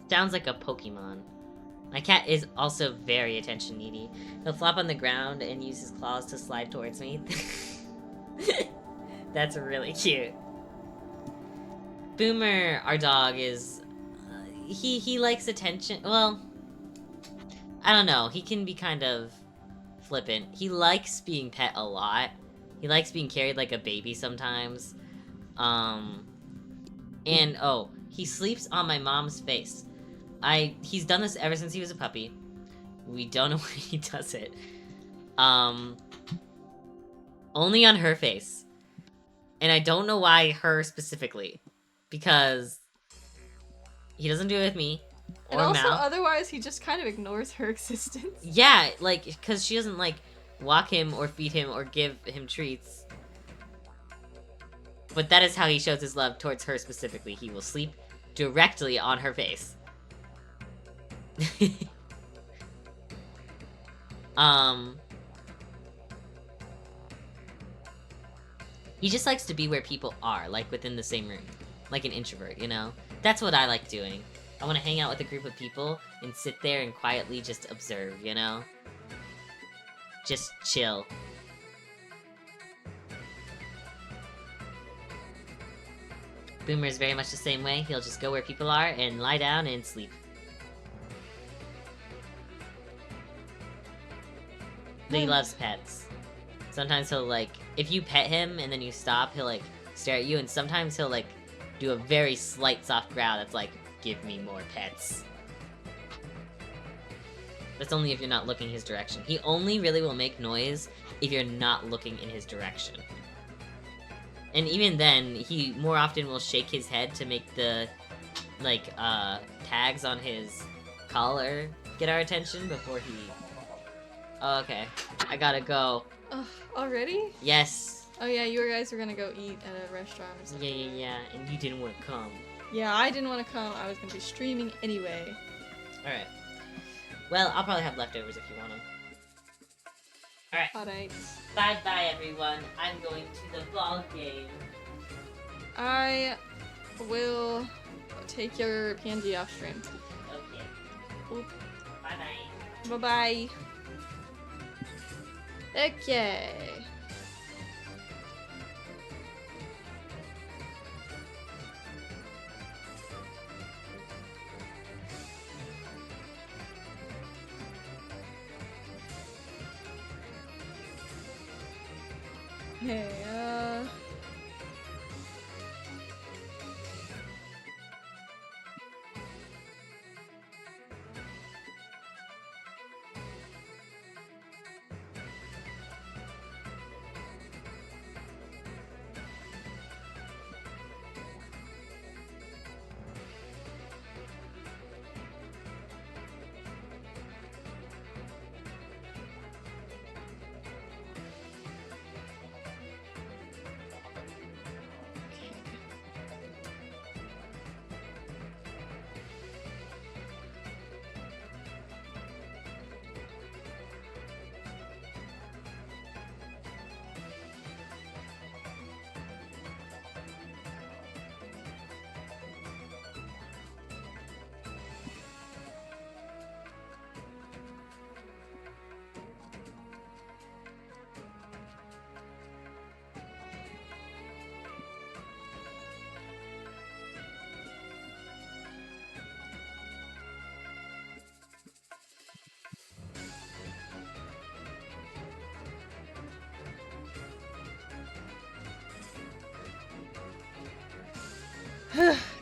Sounds like a Pokemon. My cat is also very attention needy. He'll flop on the ground and use his claws to slide towards me. That's really cute. Boomer, our dog, is... he likes attention. Well, I don't know. He can be kind of flippant. He likes being pet a lot. He likes being carried like a baby sometimes. And, oh, he sleeps on my mom's face. He's done this ever since he was a puppy. We don't know why he does it. Only on her face. And I don't know why her specifically. Because he doesn't do it with me. And Or also, Mal. otherwise, he just kind of ignores her existence. Yeah, like, because she doesn't, like, walk him or feed him or give him treats. But that is how he shows his love towards her specifically. He will sleep directly on her face. He just likes to be where people are, like within the same room. Like an introvert, you know? That's what I like doing. I want to hang out with a group of people and sit there and quietly just observe, you know? Just chill. Boomer is very much the same way. He'll just go where people are and lie down and sleep. But he loves pets. Sometimes he'll, like, if you pet him and then you stop, he'll, like, stare at you, and sometimes he'll, like, do a very slight soft growl that's like, give me more pets. That's only if you're not looking his direction. He only really will make noise if you're not looking in his direction. And even then, he more often will shake his head to make the, like, tags on his collar get our attention before he... Oh, okay. I gotta go. Already? Yes. Oh yeah, you guys were gonna go eat at a restaurant or something. Yeah. And you didn't want to come. Yeah, I didn't want to come. I was gonna be streaming anyway. Alright. Well, I'll probably have leftovers if you want them. Alright. Alright. Bye-bye, everyone. I'm going to the ball game. I will take your PNG off stream. Okay. Oop. Bye-bye. Bye-bye. Okay. Okay,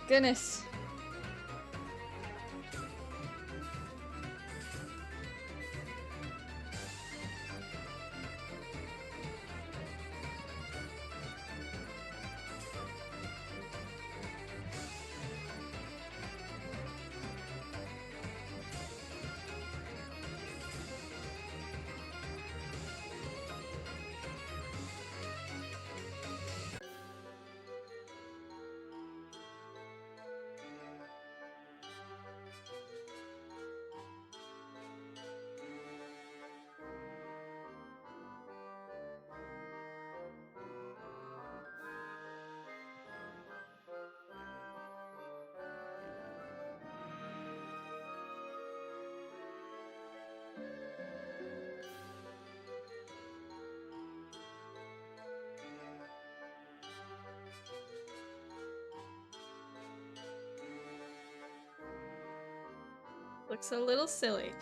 goodness. Looks a little silly.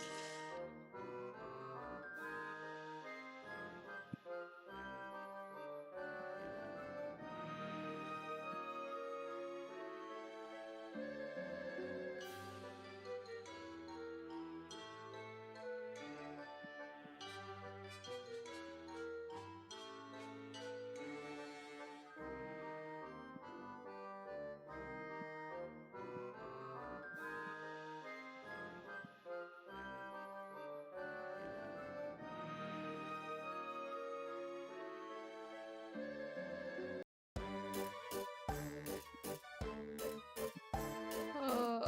Oh,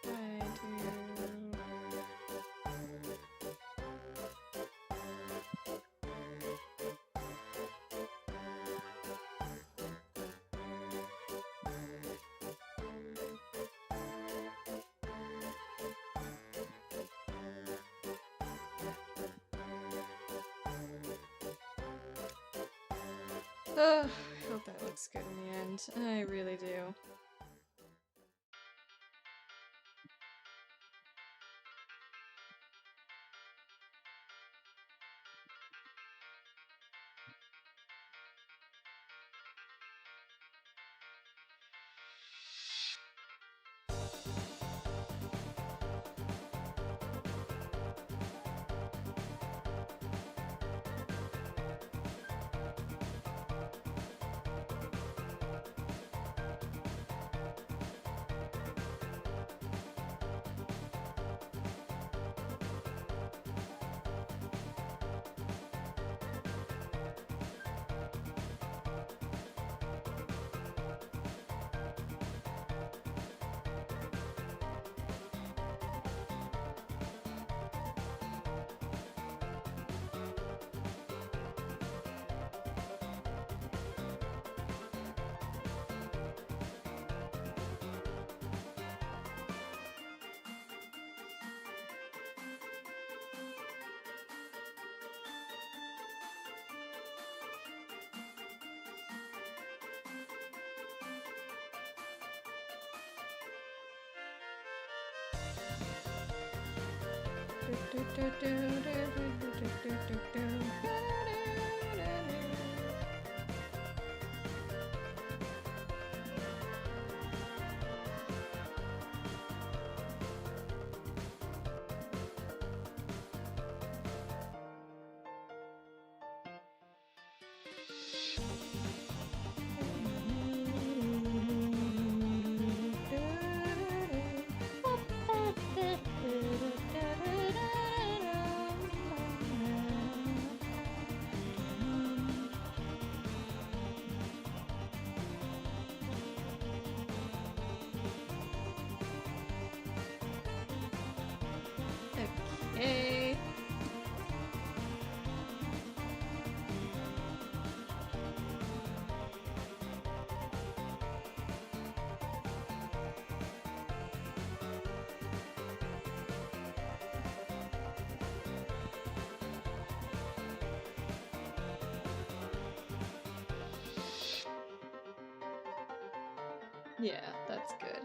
I do. I hope that looks good in the end. I really do. Okay. Yeah, that's good.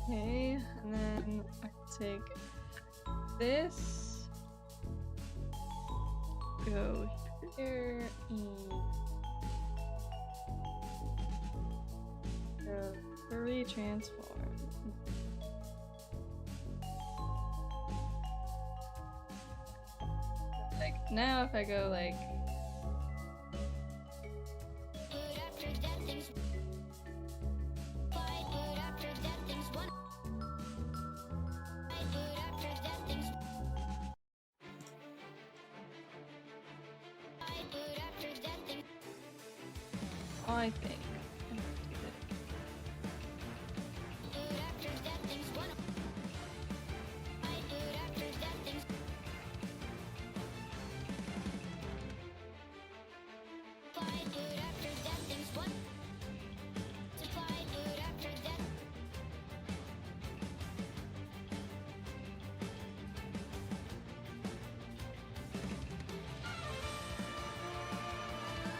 Okay, and then I take this, go here, and go retransform. Like now, if I go like. I think. I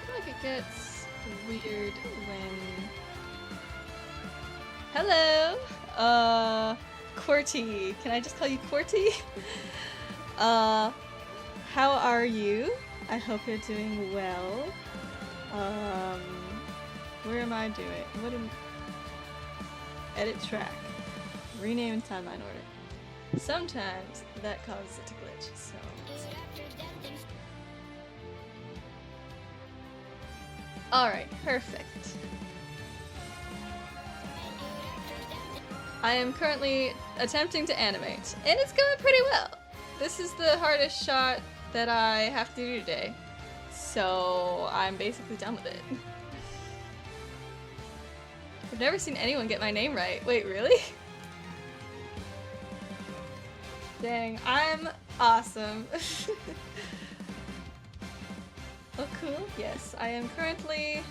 feel like it gets weird when. Hello! QWERTY. Can I just call you QWERTY? How are you? I hope you're doing well. Where am I doing? What am... Edit track. Rename and timeline order. Sometimes that causes it to glitch, so... Alright, perfect. I am currently attempting to animate, and it's going pretty well. This is the hardest shot that I have to do today, so I'm basically done with it. I've never seen anyone get my name right. Wait, really? Dang, I'm awesome. Oh, cool. Yes, I am currently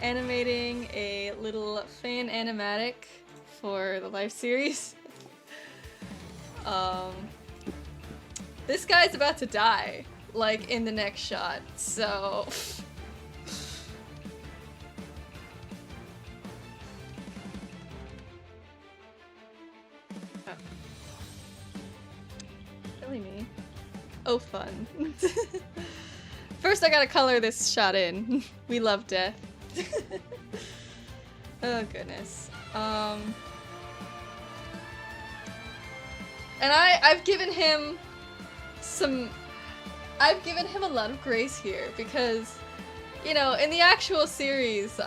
animating a little fan animatic for the live series. This guy's about to die, like, in the next shot, so... Oh. Silly me. Oh, fun. First I gotta color this shot in. We love death. Oh, goodness. And I've given him a lot of grace here because, you know, in the actual series, he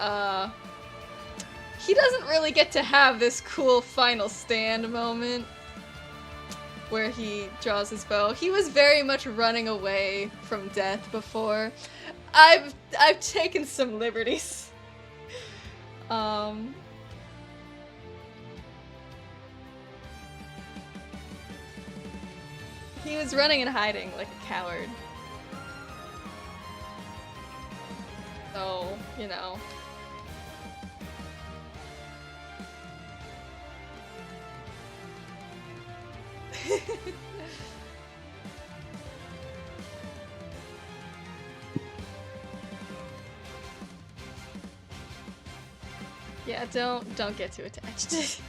doesn't really get to have this cool final stand moment where he draws his bow. He was very much running away from death before. I've taken some liberties. He was running and hiding like a coward. So, you know. Yeah, don't get too attached.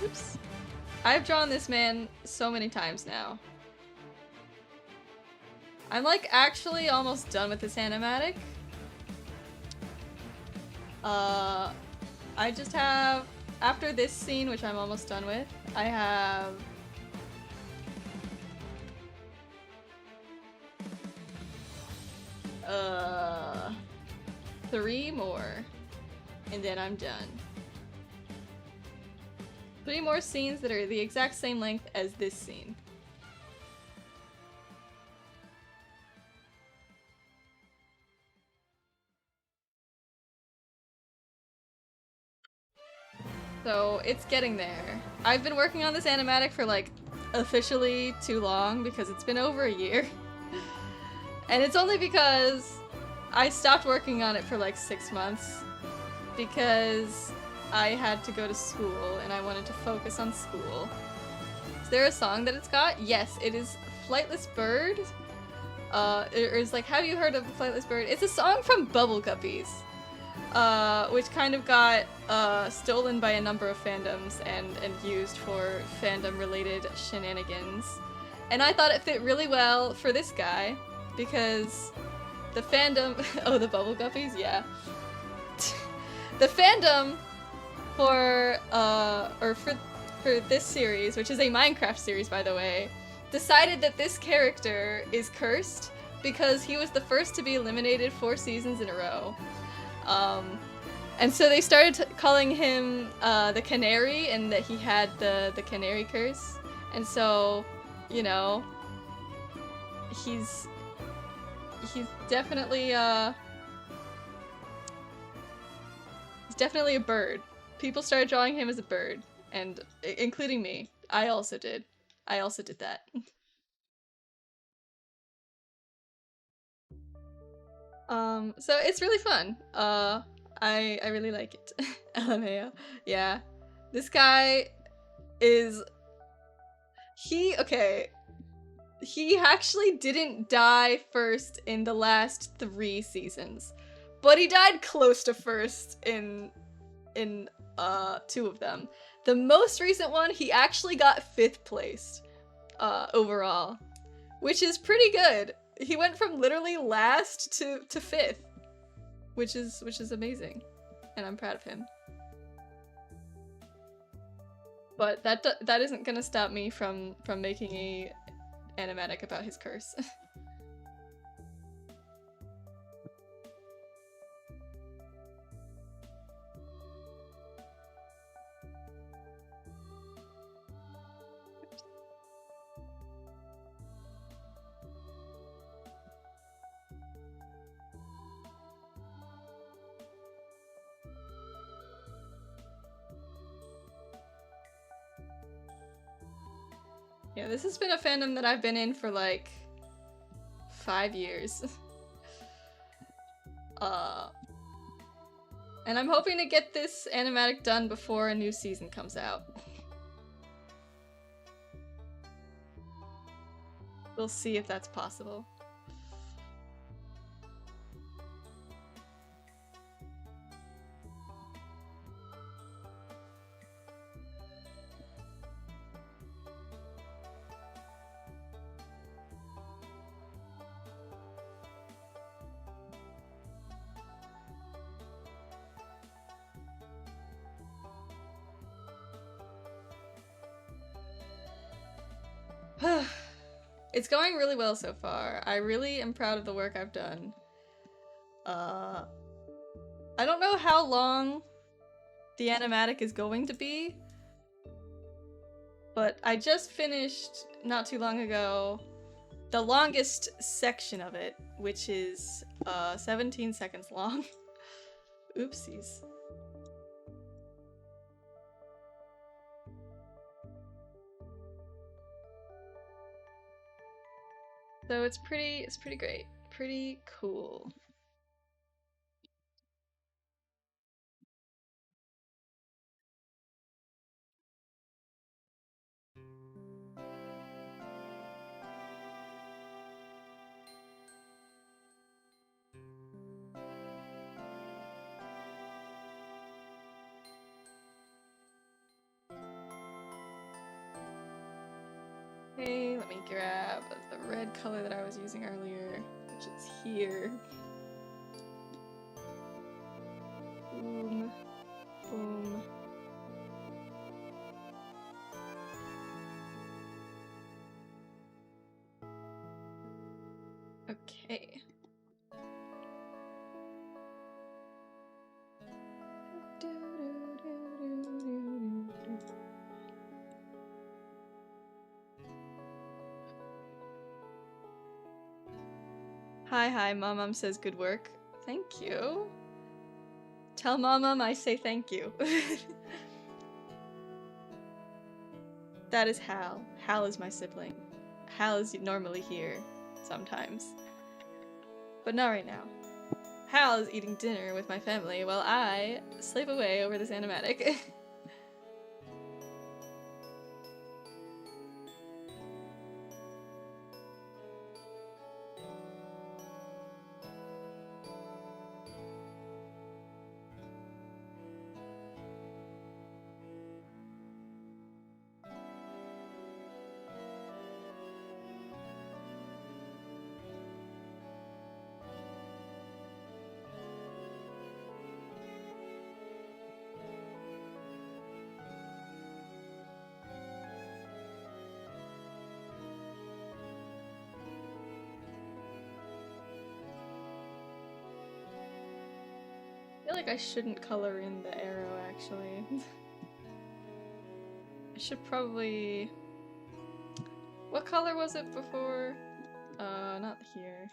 Oops. I've drawn this man so many times now. I'm like actually almost done with this animatic. I just have, after this scene, which I'm almost done with, I have three more, and then I'm done. 3 more scenes that are the exact same length as this scene. So it's getting there. I've been working on this animatic for like officially too long because it's been over a year. And it's only because I stopped working on it for like 6 months because I had to go to school and I wanted to focus on school. Is there a song that it's got? Yes, it is Flightless Bird. It's like, have you heard of Flightless Bird? It's a song from Bubble Guppies, which kind of got stolen by a number of fandoms and used for fandom-related shenanigans. And I thought it fit really well for this guy because the fandom... Oh, the Bubble Guppies? Yeah. The fandom for this series, which is a Minecraft series, by the way, decided that this character is cursed because he was the first to be eliminated 4 seasons in a row. And so they started calling him the Canary, and that he had the Canary curse. And so, you know, he's definitely he's definitely a bird. People started drawing him as a bird, and including me. I also did that. So it's really fun. I really like it. LMAO. Yeah. This guy is... He actually didn't die first in the last 3 seasons, but he died close to first in 2 of them. The most recent one, he actually got 5th place. overall, which is pretty good. He went from literally last to 5th, which is amazing, and I'm proud of him. But that isn't gonna stop me from making a animatic about his curse. Yeah, this has been a fandom that I've been in for like 5 years. And I'm hoping to get this animatic done before a new season comes out. We'll see if that's possible. It's going really well so far. I really am proud of the work I've done. I don't know how long the animatic is going to be, but I just finished, not too long ago, the longest section of it, which is 17 seconds long. Oopsies. So it's pretty great. Pretty cool. Okay, let me grab the red color that I was using earlier, which is here. Boom. Boom. Okay. Hi, Mom says good work. Thank you. Tell Mom I say thank you. That is Hal. Hal is my sibling. Hal is normally here, sometimes. But not right now. Hal is eating dinner with my family while I slave away over this animatic. I feel like I shouldn't color in the arrow, actually. I should probably... What color was it before? Not here.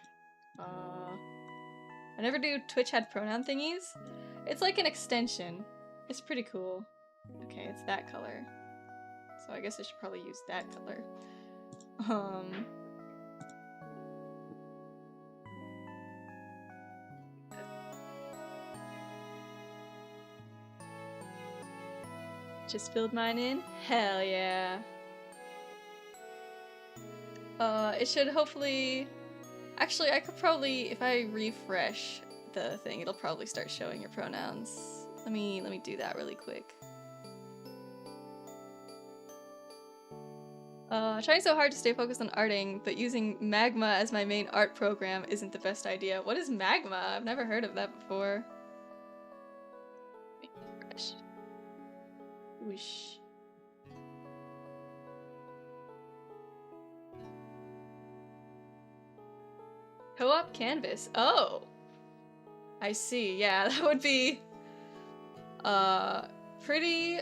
I never do Twitch had pronoun thingies. It's like an extension. It's pretty cool. Okay, it's that color. So I guess I should probably use that color. Just filled mine in? Hell yeah. It should hopefully... Actually, I could probably, if I refresh the thing, it'll probably start showing your pronouns. Let me do that really quick. Trying so hard to stay focused on arting, but using Magma as my main art program isn't the best idea. What is Magma? I've never heard of that before. Fresh. Whoosh. Co-op canvas. Oh! I see. Yeah, that would be pretty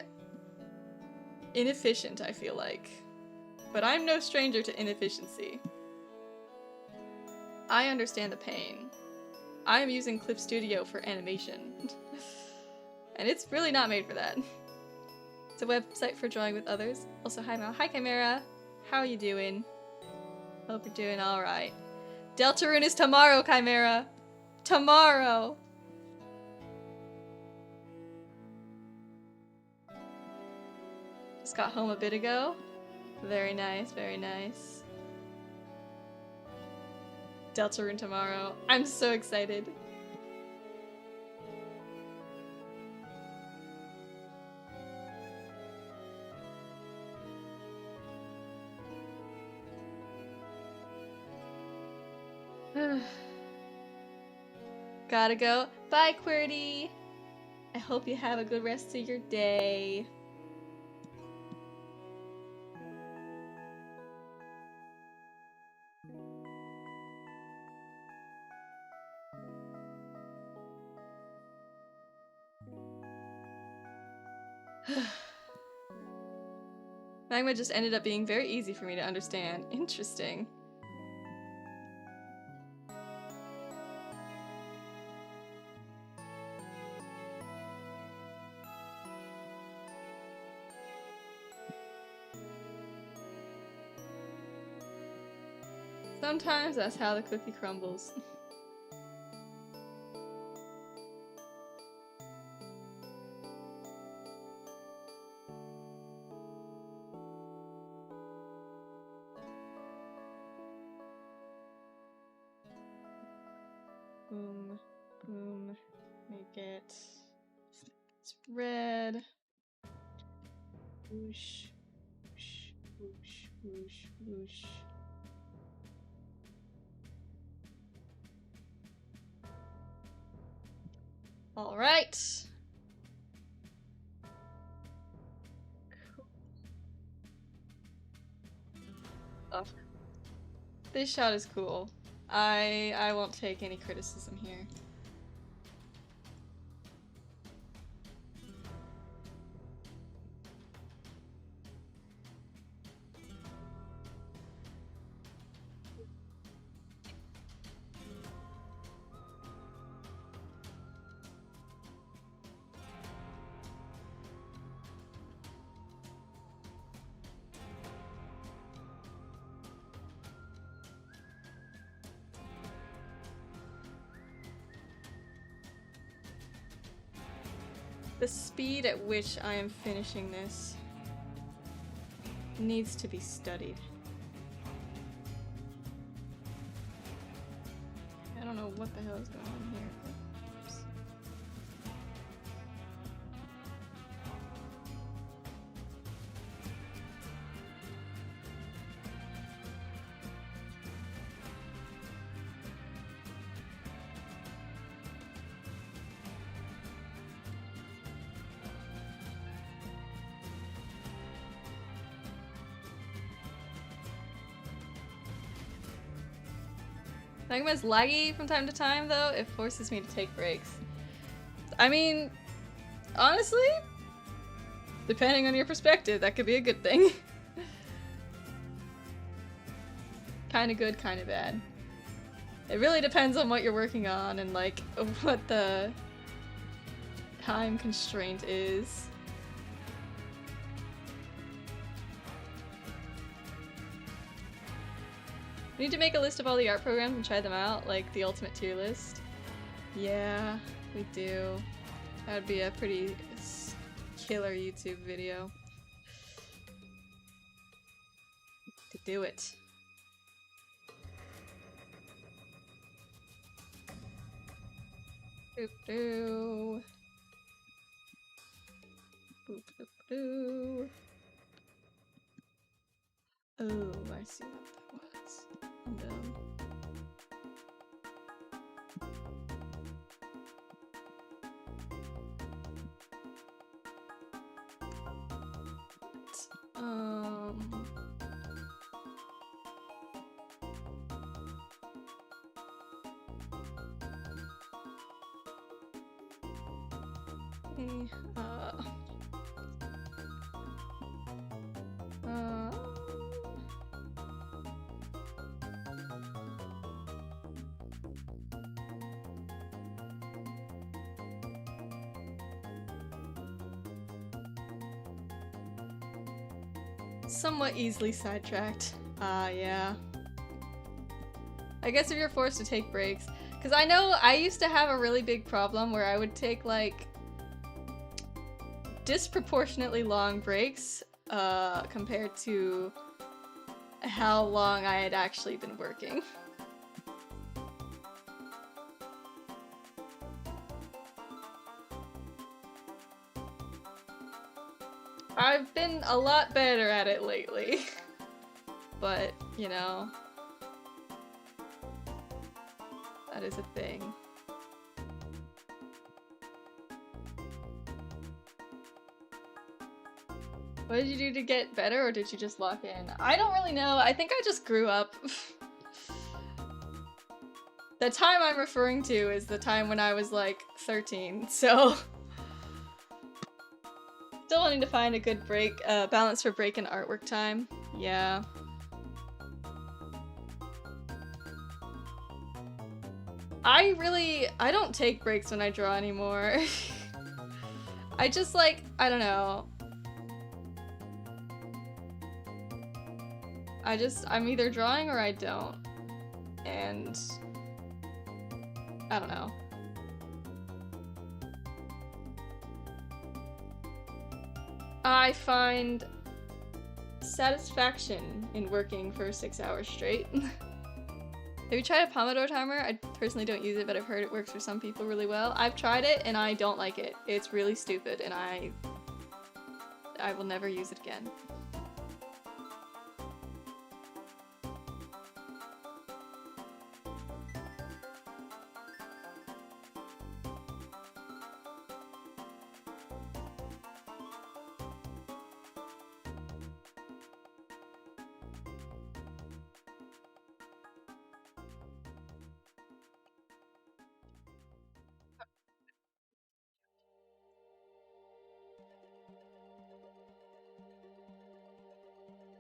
inefficient, I feel like. But I'm no stranger to inefficiency. I understand the pain. I am using Clip Studio for animation. And it's really not made for that. It's a website for drawing with others. Also, hi Mal. Hi Chimera. How are you doing? Hope you're doing alright. Deltarune is tomorrow, Chimera! Tomorrow! Just got home a bit ago. Very nice, very nice. Deltarune tomorrow. I'm so excited. Gotta go. Bye, Qwerty! I hope you have a good rest of your day. Magma just ended up being very easy for me to understand. Interesting. Sometimes that's how the cookie crumbles. Boom, boom, make it. It's red. Whoosh, whoosh, whoosh, whoosh, whoosh. All right. Oh. This shot is cool. I won't take any criticism here. The speed at which I am finishing this needs to be studied. I don't know what the hell is going on here. Oops. Magma's laggy from time to time, though. It forces me to take breaks. I mean, honestly, depending on your perspective, that could be a good thing. Kinda good, kinda bad. It really depends on what you're working on and, like, what the time constraint is. We need to make a list of all the art programs and try them out, like the ultimate tier list. Yeah, we do. That would be a pretty killer YouTube video. To do it. Boop doo. Boop doop doo. Um. Okay, somewhat easily sidetracked. Yeah. I guess if you're forced to take breaks. Because I know I used to have a really big problem where I would take, like, disproportionately long breaks compared to how long I had actually been working. I've been a lot better at it lately. But, you know, that is a thing. What did you do to get better, or did you just lock in? I don't really know. I think I just grew up. The time I'm referring to is the time when I was like 13, so still wanting to find a good balance for break and artwork time. Yeah. I don't take breaks when I draw anymore. I just like, I don't know. I'm either drawing or I don't. And I don't know. I find satisfaction in working for 6 hours straight. Have you tried a Pomodoro timer? I personally don't use it, but I've heard it works for some people really well. I've tried it and I don't like it. It's really stupid and I will never use it again.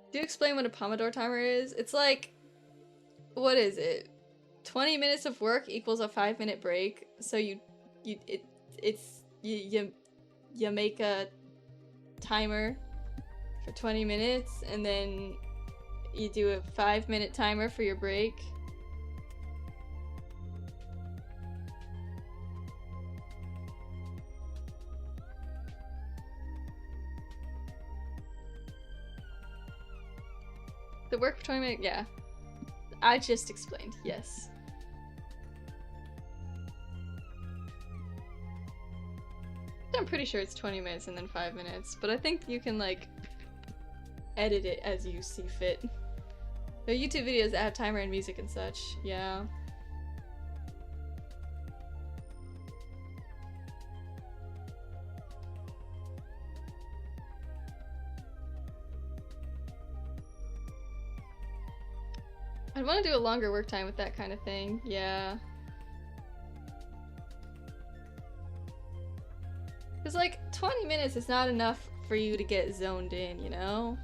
Do you explain what a Pomodoro timer is? It's like, what is it? 20 minutes of work equals a 5-minute break. So you make a timer for 20 minutes and then you do a 5-minute timer for your break. The work for 20 minutes, yeah. I just explained, yes. I'm pretty sure it's 20 minutes and then 5 minutes, but I think you can, like, edit it as you see fit. There are YouTube videos that have timer and music and such, yeah. I'd want to do a longer work time with that kind of thing, yeah. Because, like, 20 minutes is not enough for you to get zoned in, you know?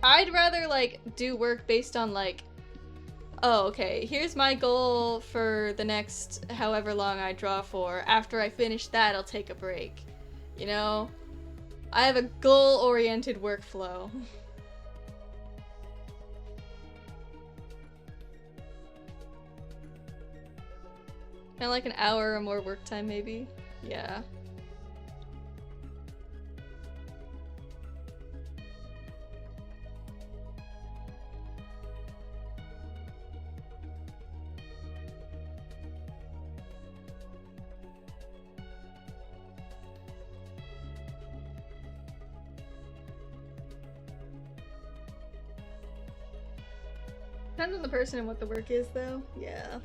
I'd rather, like, do work based on, like, oh, okay, here's my goal for the next however long I draw for. After I finish that, I'll take a break, you know? I have a goal-oriented workflow. Kind of like an hour or more work time, maybe? Yeah. Depends on the person and what the work is, though. Yeah.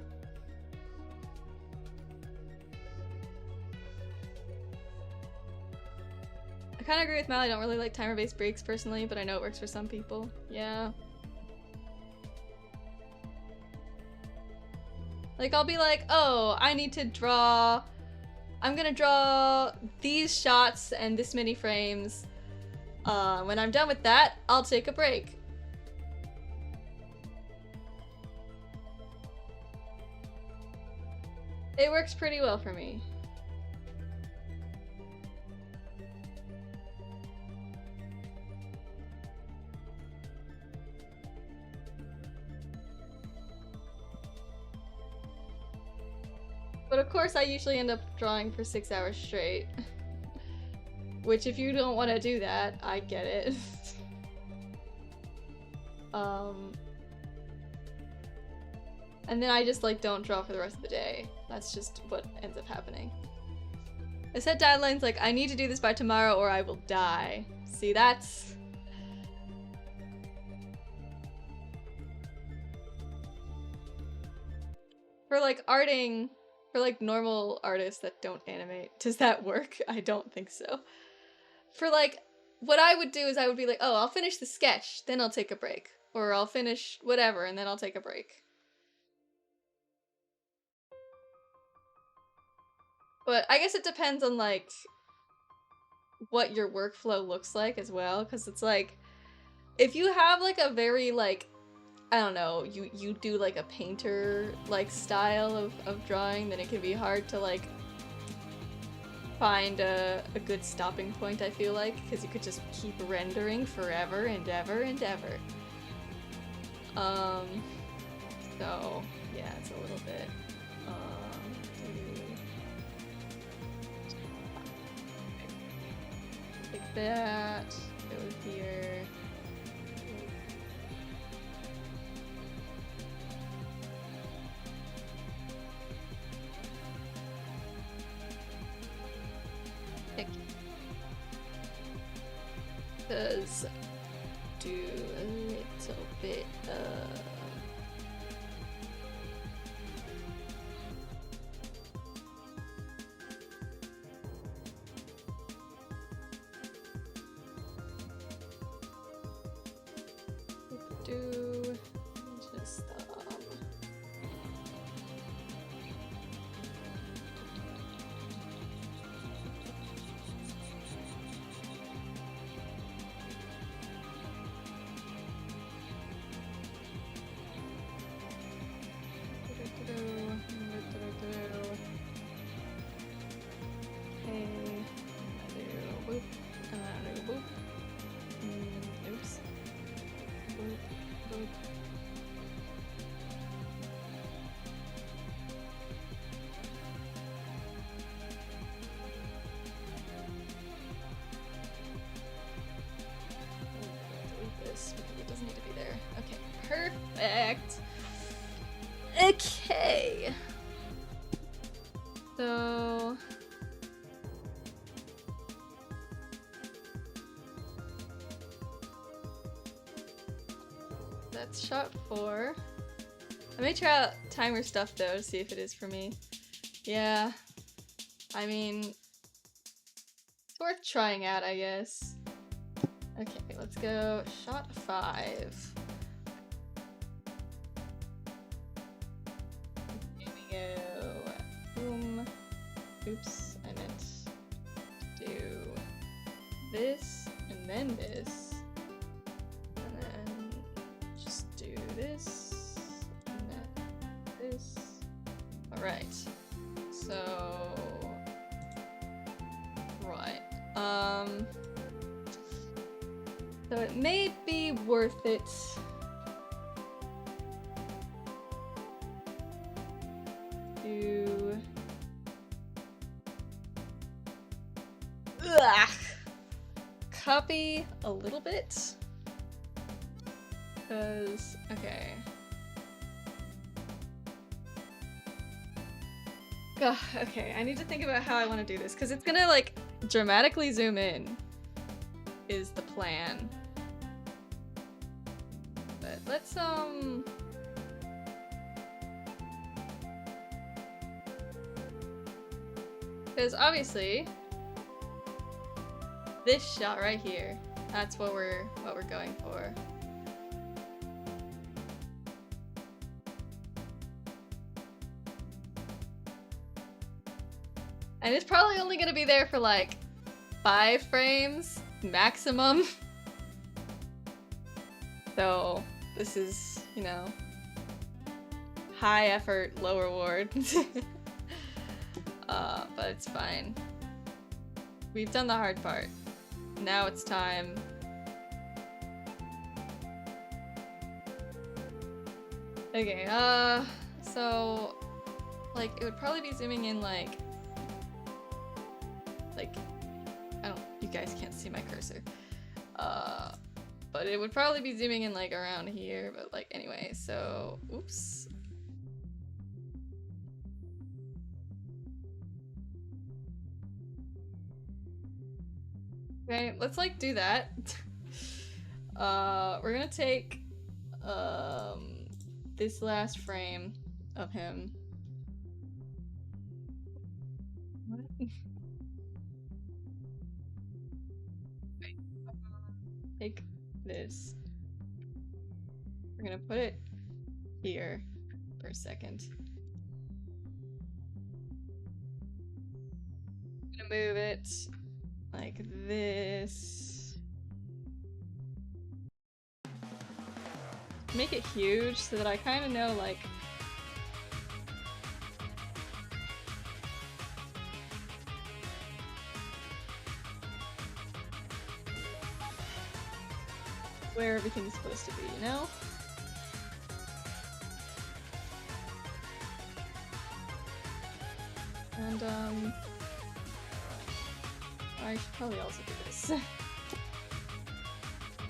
I kind of agree with Mal. I don't really like timer-based breaks personally, but I know it works for some people. Yeah. Like, I'll be like, oh, I need to draw... I'm gonna draw these shots and this many frames. When I'm done with that, I'll take a break. It works pretty well for me. But of course, I usually end up drawing for 6 hours straight. Which, if you don't want to do that, I get it. And then I just, like, don't draw for the rest of the day. That's just what ends up happening. I set deadlines like, I need to do this by tomorrow or I will die. See, that's... For, like, arting... For, like, normal artists that don't animate, does that work? I don't think so. For, like, what I would do is I would be like, oh, I'll finish the sketch, then I'll take a break. Or I'll finish whatever, and then I'll take a break. But I guess it depends on, like, what your workflow looks like as well, because it's like, if you have, like, a very, like, I don't know, you do, like, a painter-like style of drawing, then it can be hard to, like, find a good stopping point, I feel like, because you could just keep rendering forever and ever and ever. So, yeah, it's a little bit, like that, go here. Does do a little bit of do just perfect. Okay. So that's shot 4. I may try out timer stuff though to see if it is for me. Yeah. I mean, it's worth trying out, I guess. Okay, let's go shot 5. Oops, I meant to do this and then this, and then just do this and then this. Alright, so right. So it may be worth it to copy a little bit, because, okay. Ugh, okay, I need to think about how I want to do this, because it's gonna, like, dramatically zoom in, is the plan. But let's, because obviously, This shot right here. That's what we're going for. And it's probably only gonna be there for like 5 frames maximum. So this is, you know, high effort, low reward. But it's fine. We've done the hard part. Now it's time. Okay, so like it would probably be zooming in like I don't, you guys can't see my cursor. But it would probably be zooming in like around here, but like anyway, so oops. Okay, let's like do that. We're gonna take this last frame of him. What? Take this. We're gonna put it here for a second. I'm gonna move it like this. Make it huge so that I kind of know like where everything's supposed to be, you know? And I should probably also do this.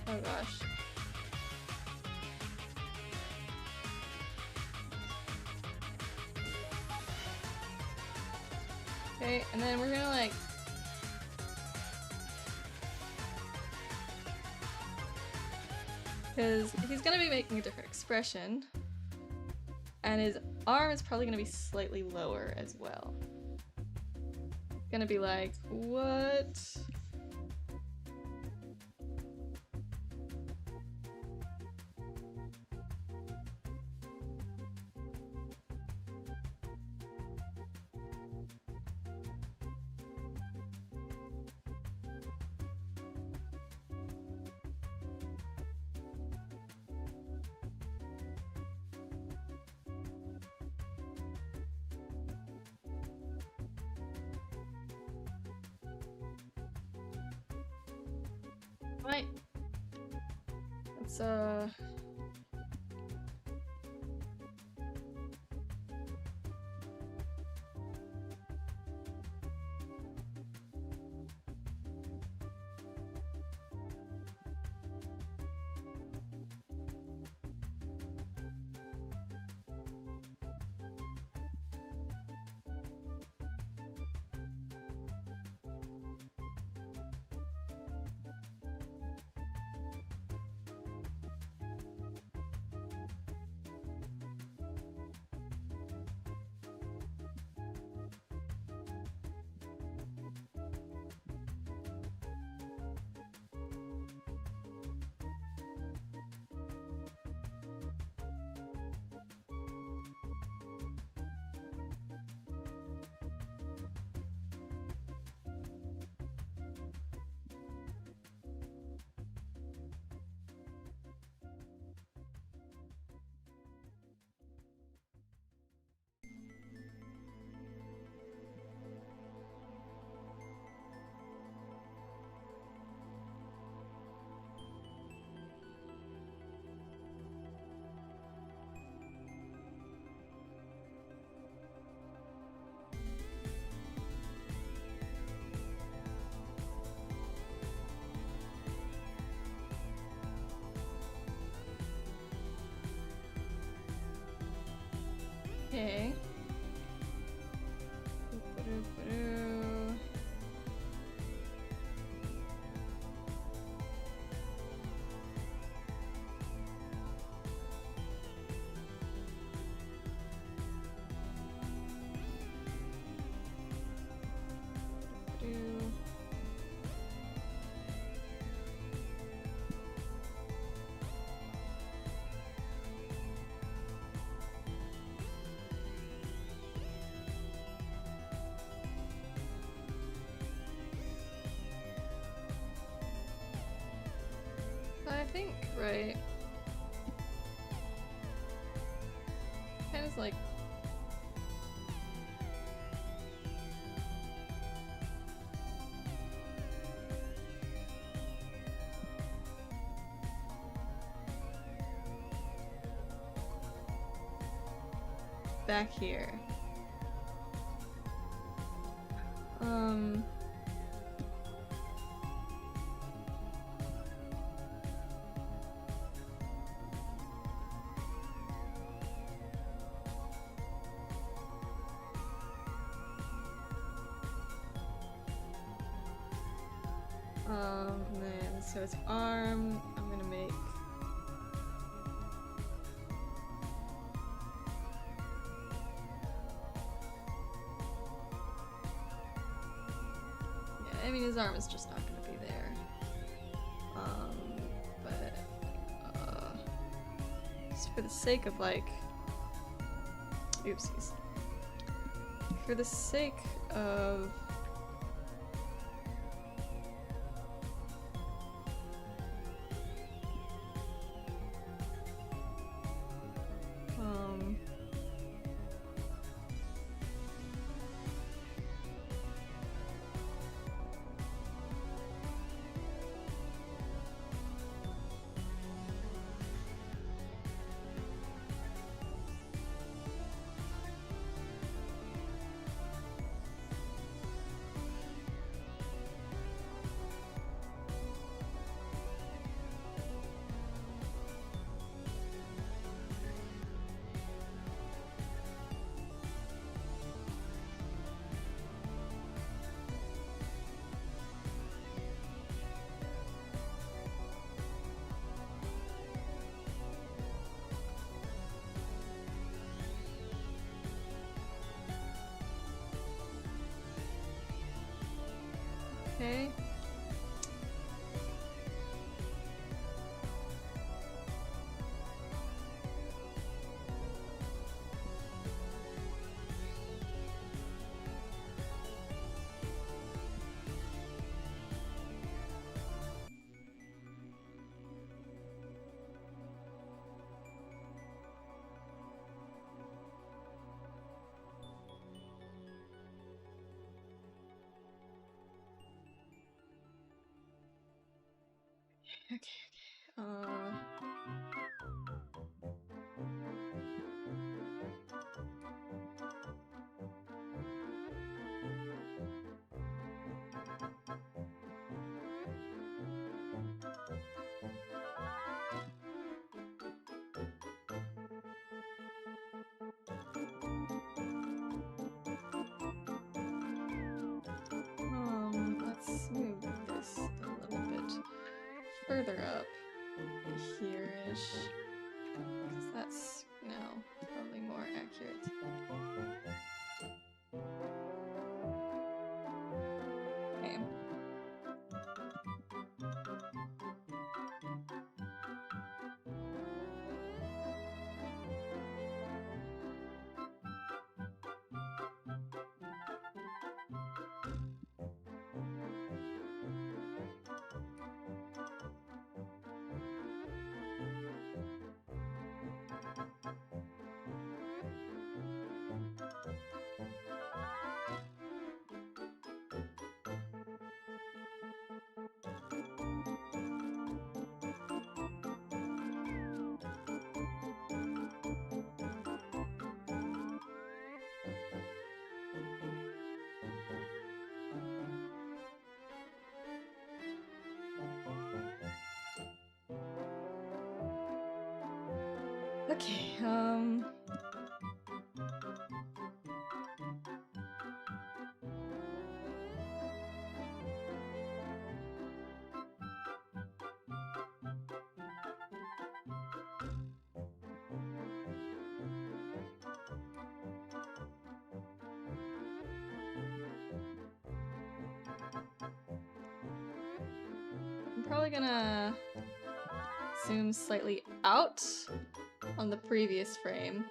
Oh gosh. Okay, and then we're gonna like because he's gonna be making a different expression, and his arm is probably gonna be slightly lower as well. It's gonna be like, what? Right. Let's okay. think, right? Kind of like. Back here. And then, so it's arm, I'm gonna make... Yeah, I mean, his arm is just not gonna be there. Just for the sake of, like... Oopsies. For the sake of... Okay. Let's move this a little bit further up here-ish, because that's, you know, probably more accurate. Okay. Okay, I'm probably gonna zoom slightly out on the previous frame.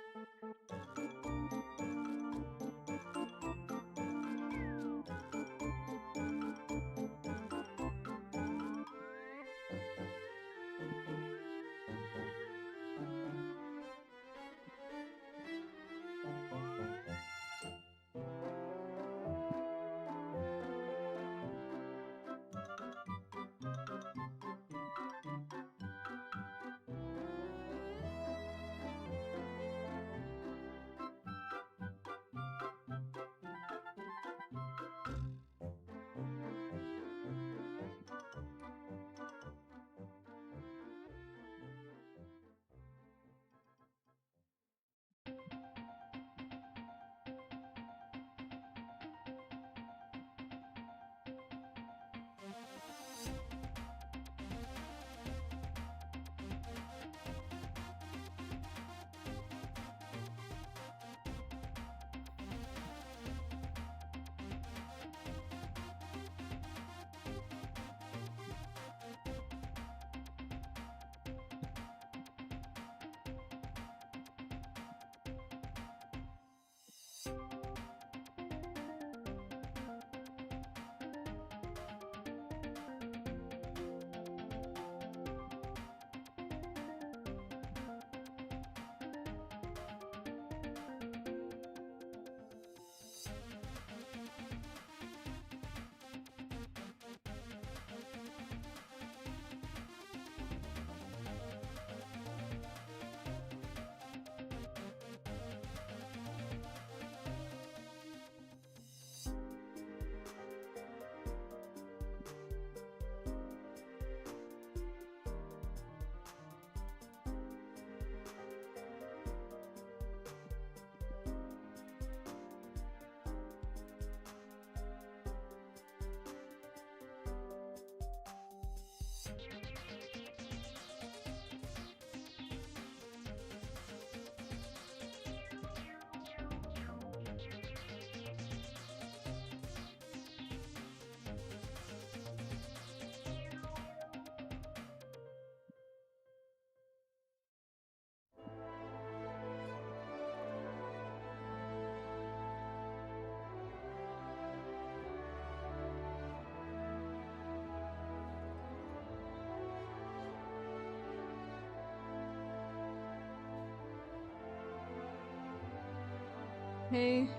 Hey.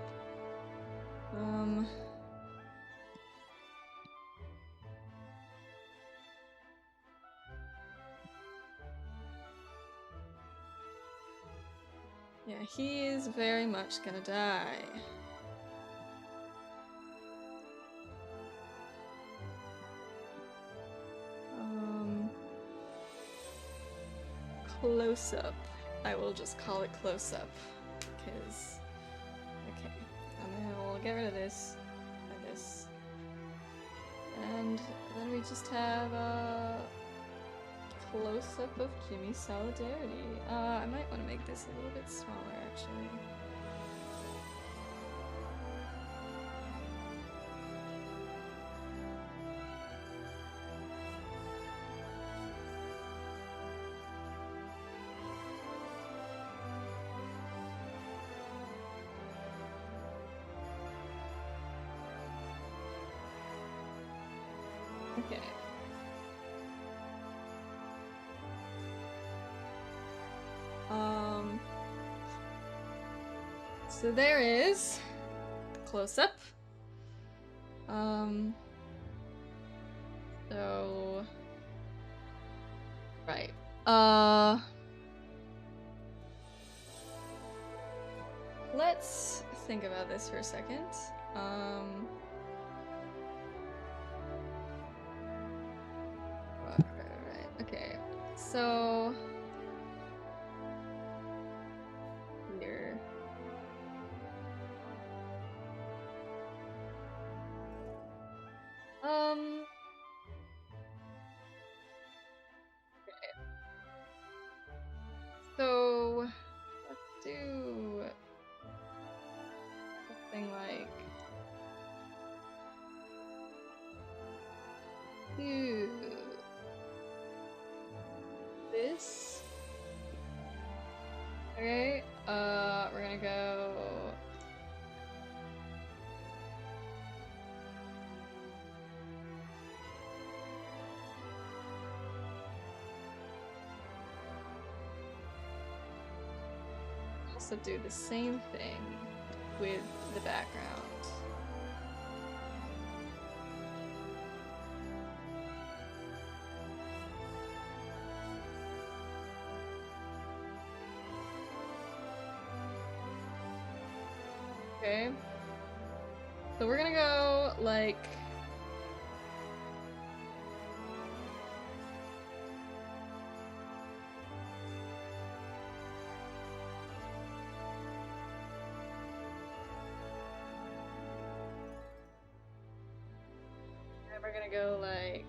Yeah, he is very much gonna die. Close up. I will just call it close up. Because. Okay. And then we'll get rid of this. And this. And then we just have a close up of Jimmy's solidarity. I might want to make this a little bit smaller actually. Okay. So there is close up. So right. Let's think about this for a second. Right. Okay. So here. Okay. So let's do something like this. Okay, we're gonna go also do the same thing with the background. Okay. So we're gonna go like and we're gonna go like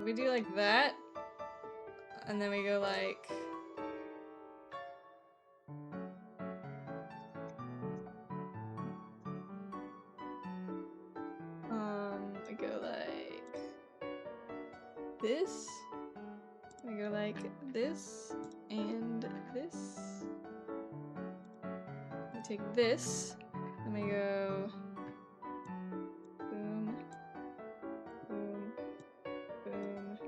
We do like that, and then we go like... we go like this. We go like this and this. We take this, and we go boom, boom, boom,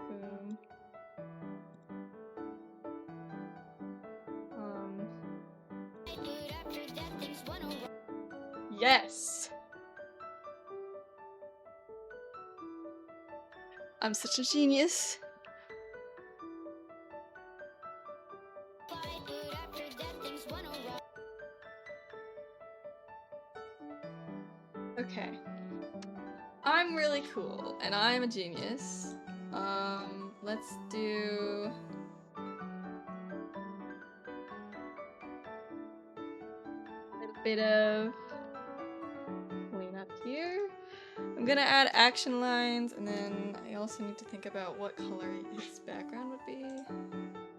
boom. Yes! I'm such a genius. Okay. I'm really cool, and I'm a genius. Let's do... a little bit of clean up here. I'm gonna add action lines, and then I also need to think about what color his background would be.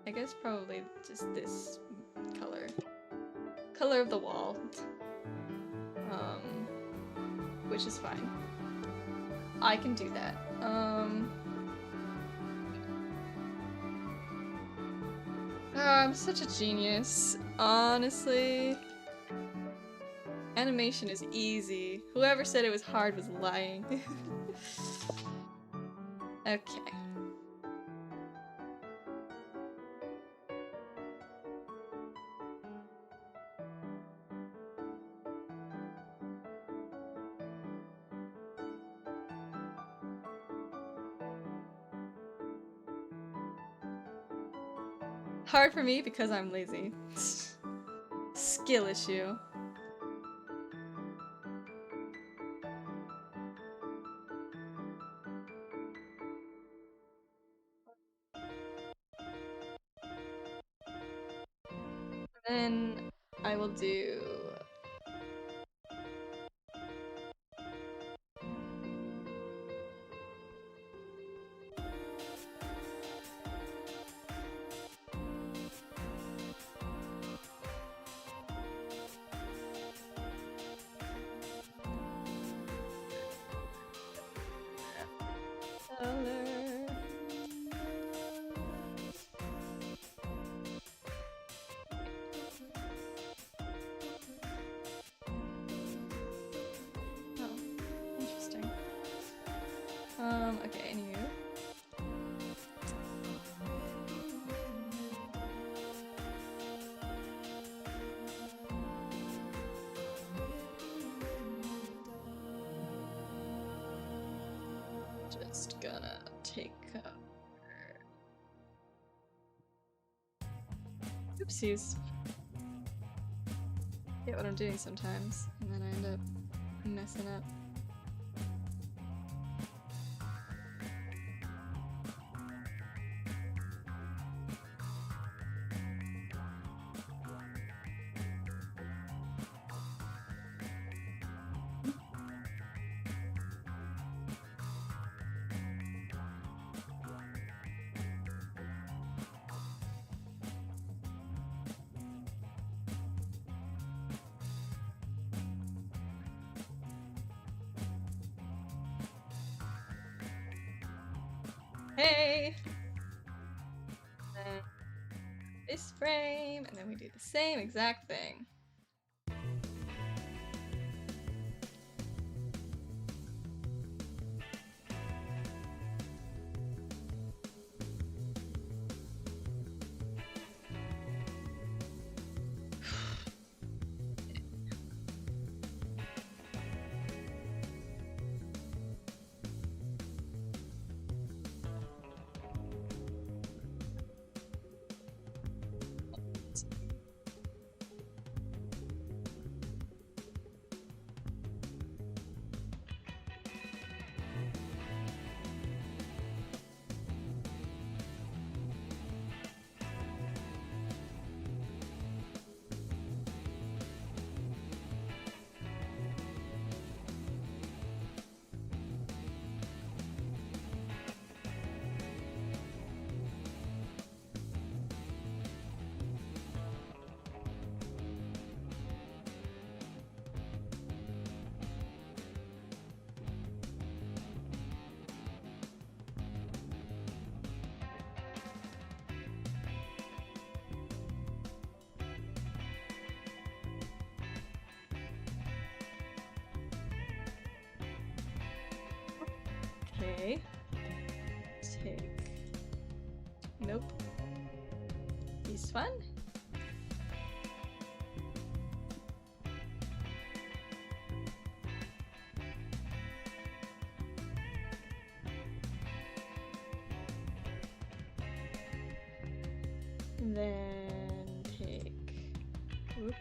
I guess probably just this color. Color of the wall. Which is fine. I can do that. I'm such a genius. Honestly. Animation is easy. Whoever said it was hard was lying. Okay. Hard for me because I'm lazy. Skill issue. Then I will do... color. Oh, interesting. Okay, anywho. Just gonna take oopsies. Get what I'm doing sometimes, and then I end up messing up. Hey! And this frame, and then we do the same exact thing. Okay. Take. Nope. This one. And then take. Whoop.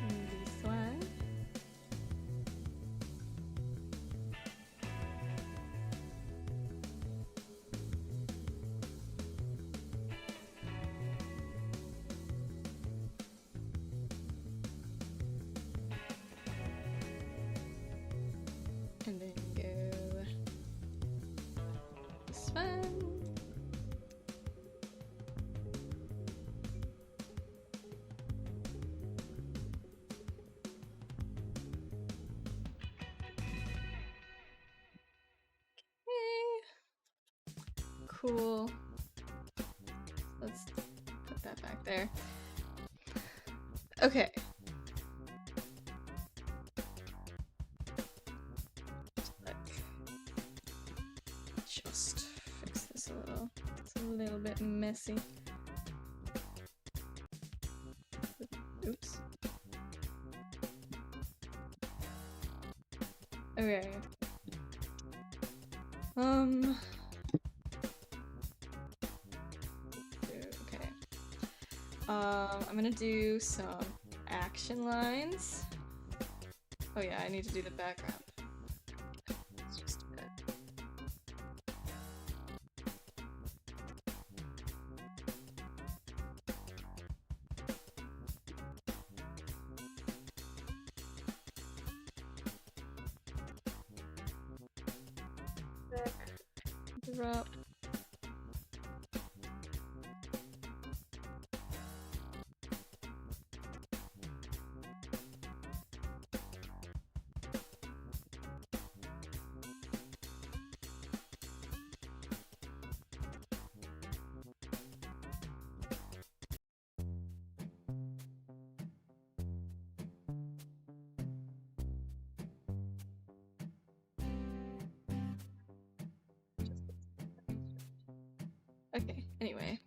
And this one. And then go this one. Cool. Let's put that back there. Okay. Just fix this a little. It's a little bit messy. Oops. Okay. Okay. I'm gonna do some action lines. Oh yeah, I need to do the background. Let's just do that. Drop. Okay, anyway.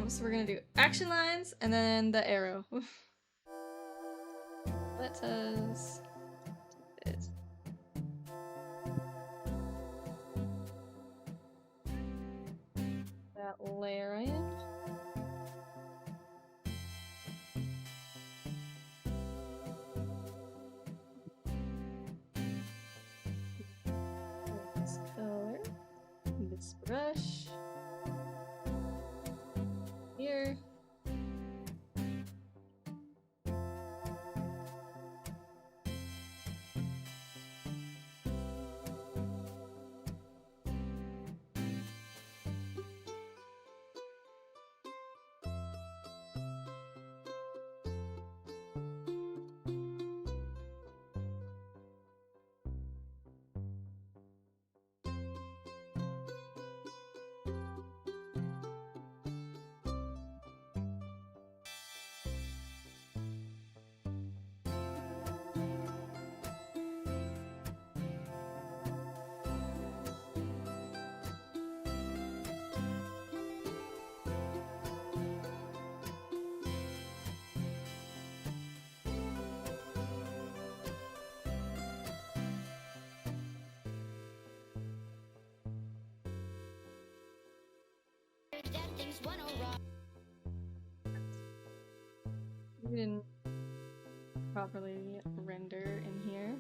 So we're gonna do action lines and then the arrow. Let us do this. That layer in. This color. This brush. Here. We didn't properly render in here.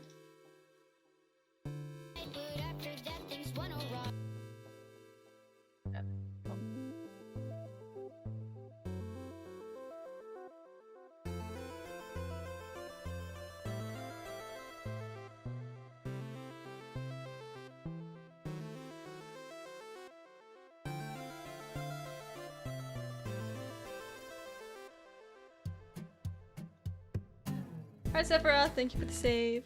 Hi Sephiroth, thank you for the save.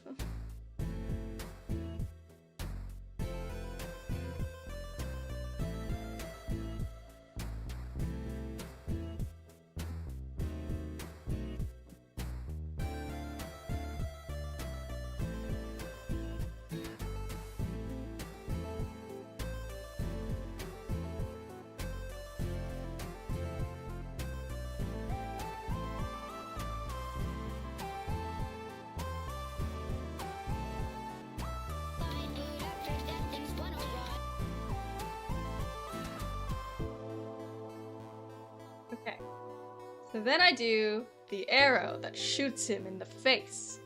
Then I do the arrow that shoots him in the face.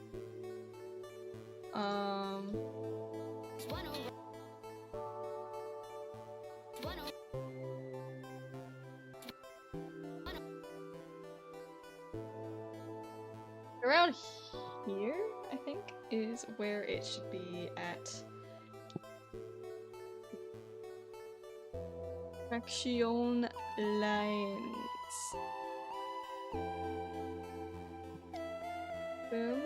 Around here, I think, is where it should be at. Action lines. Boom.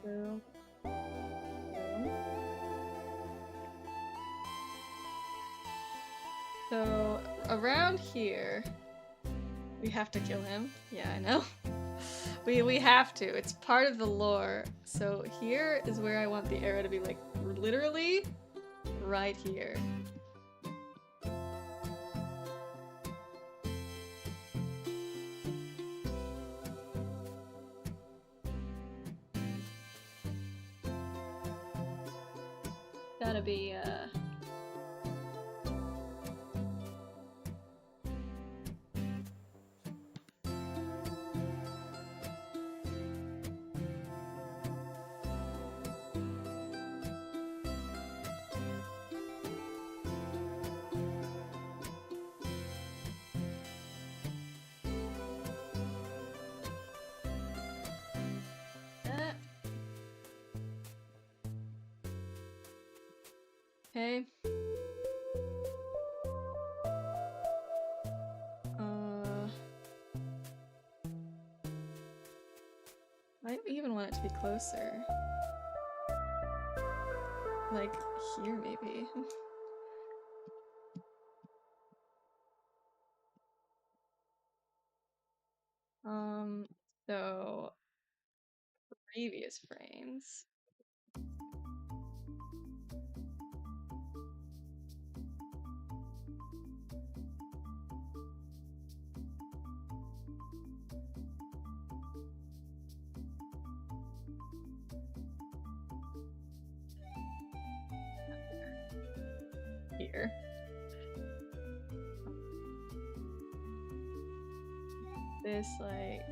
Boom. Boom. So around here, we have to kill him. Yeah, I know. We have to. It's part of the lore. So here is where I want the arrow to be, like, literally right here. Gotta be, okay. I even want it to be closer. Like here, maybe. So previous frames. Here. This, like...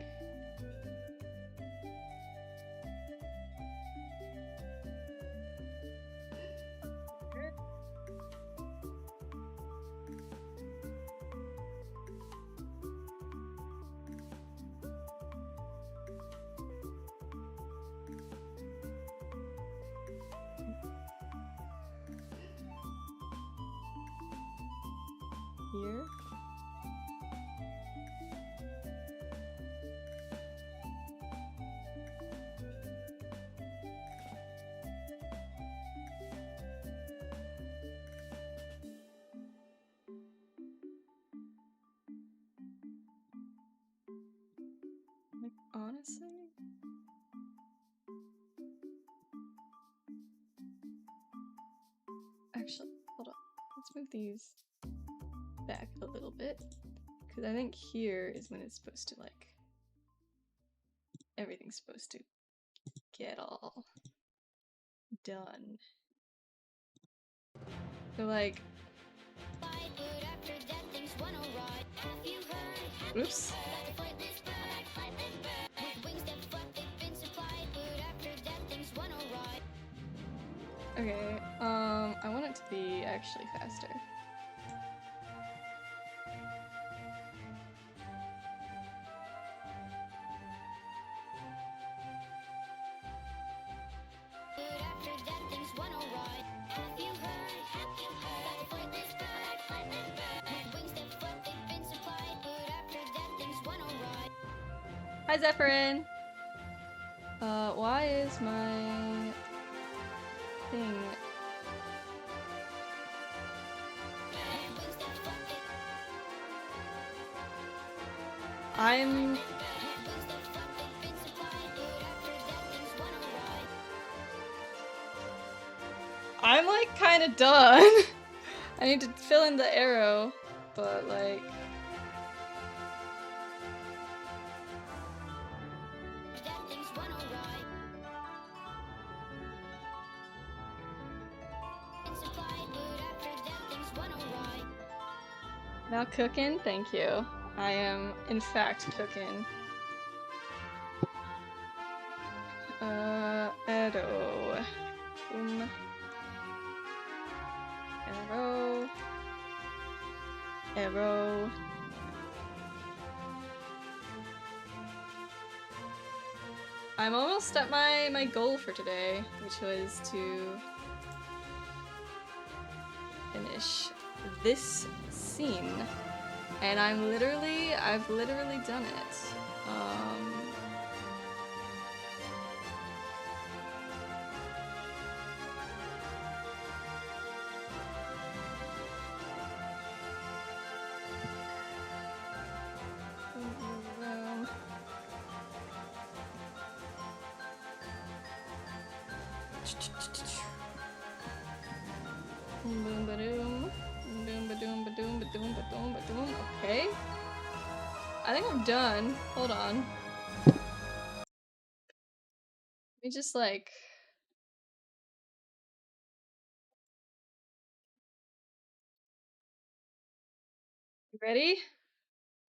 Here. Like, honestly? Actually, hold on. Let's move these back a little bit. Because I think here is when it's supposed to, like, everything's supposed to get all done. So, like, oops. Okay, I want it to be actually faster. Hi, Zephyrin! Why is my thing... I'm like kinda done. I need to fill in the arrow, but like... Now cooking? Thank you. I am, in fact, cooking. Arrow. Boom. Arrow. Arrow. I'm almost at my goal for today, which was to finish this scene. And I've literally done it. Boom ba doom. Doom ba doom ba doom ba doom ba doom ba doom. Okay. I think I'm done. Hold on. Let me just like. You ready?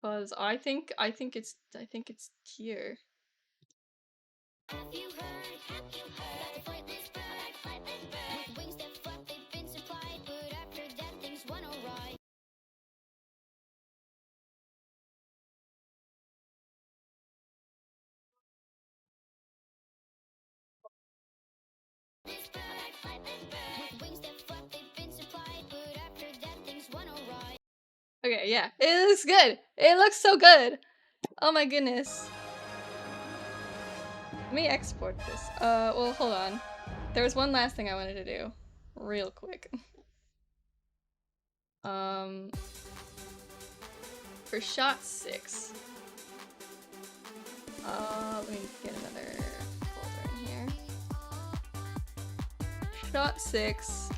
Cause I think it's here. Have you heard about the flightless bird? With wings that flap, they've been supplied, but after that things went awry. This bird, with wings that flap, they've been supplied, but after that things went awry. Okay, yeah. It looks good. It looks so good. Oh my goodness. Let me export this. Well, hold on. There was one last thing I wanted to do. Real quick. For shot 6. Let me get another folder in here. Shot 6.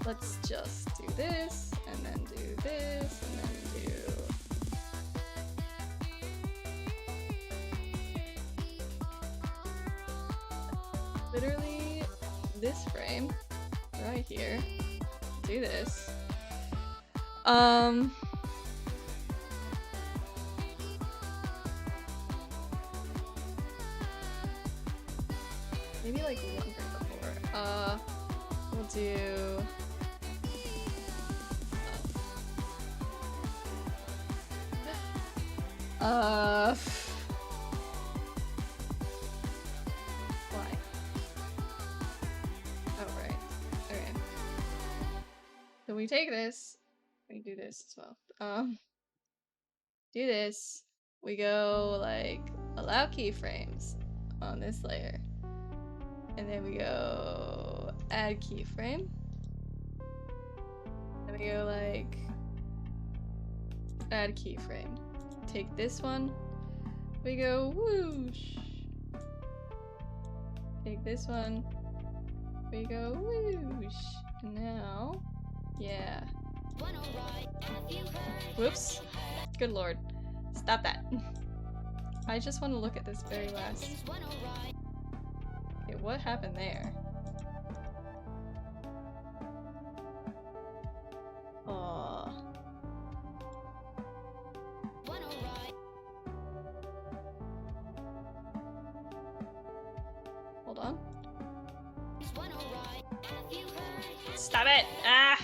Let's just do this, and then do this, and then do... literally this frame right here. Do this. Maybe like one frame before. We'll do... why? Oh, right. Okay. So we take this, we do this as well. Do this, we go like allow keyframes on this layer, and then we go add keyframe, then we go like add keyframe. Take this one, we go whoosh. Take this one, we go whoosh. And now, yeah. Whoops. Good lord. Stop that. I just want to look at this very last. Okay, what happened there? Aww. Hold on. Stop it! Ah!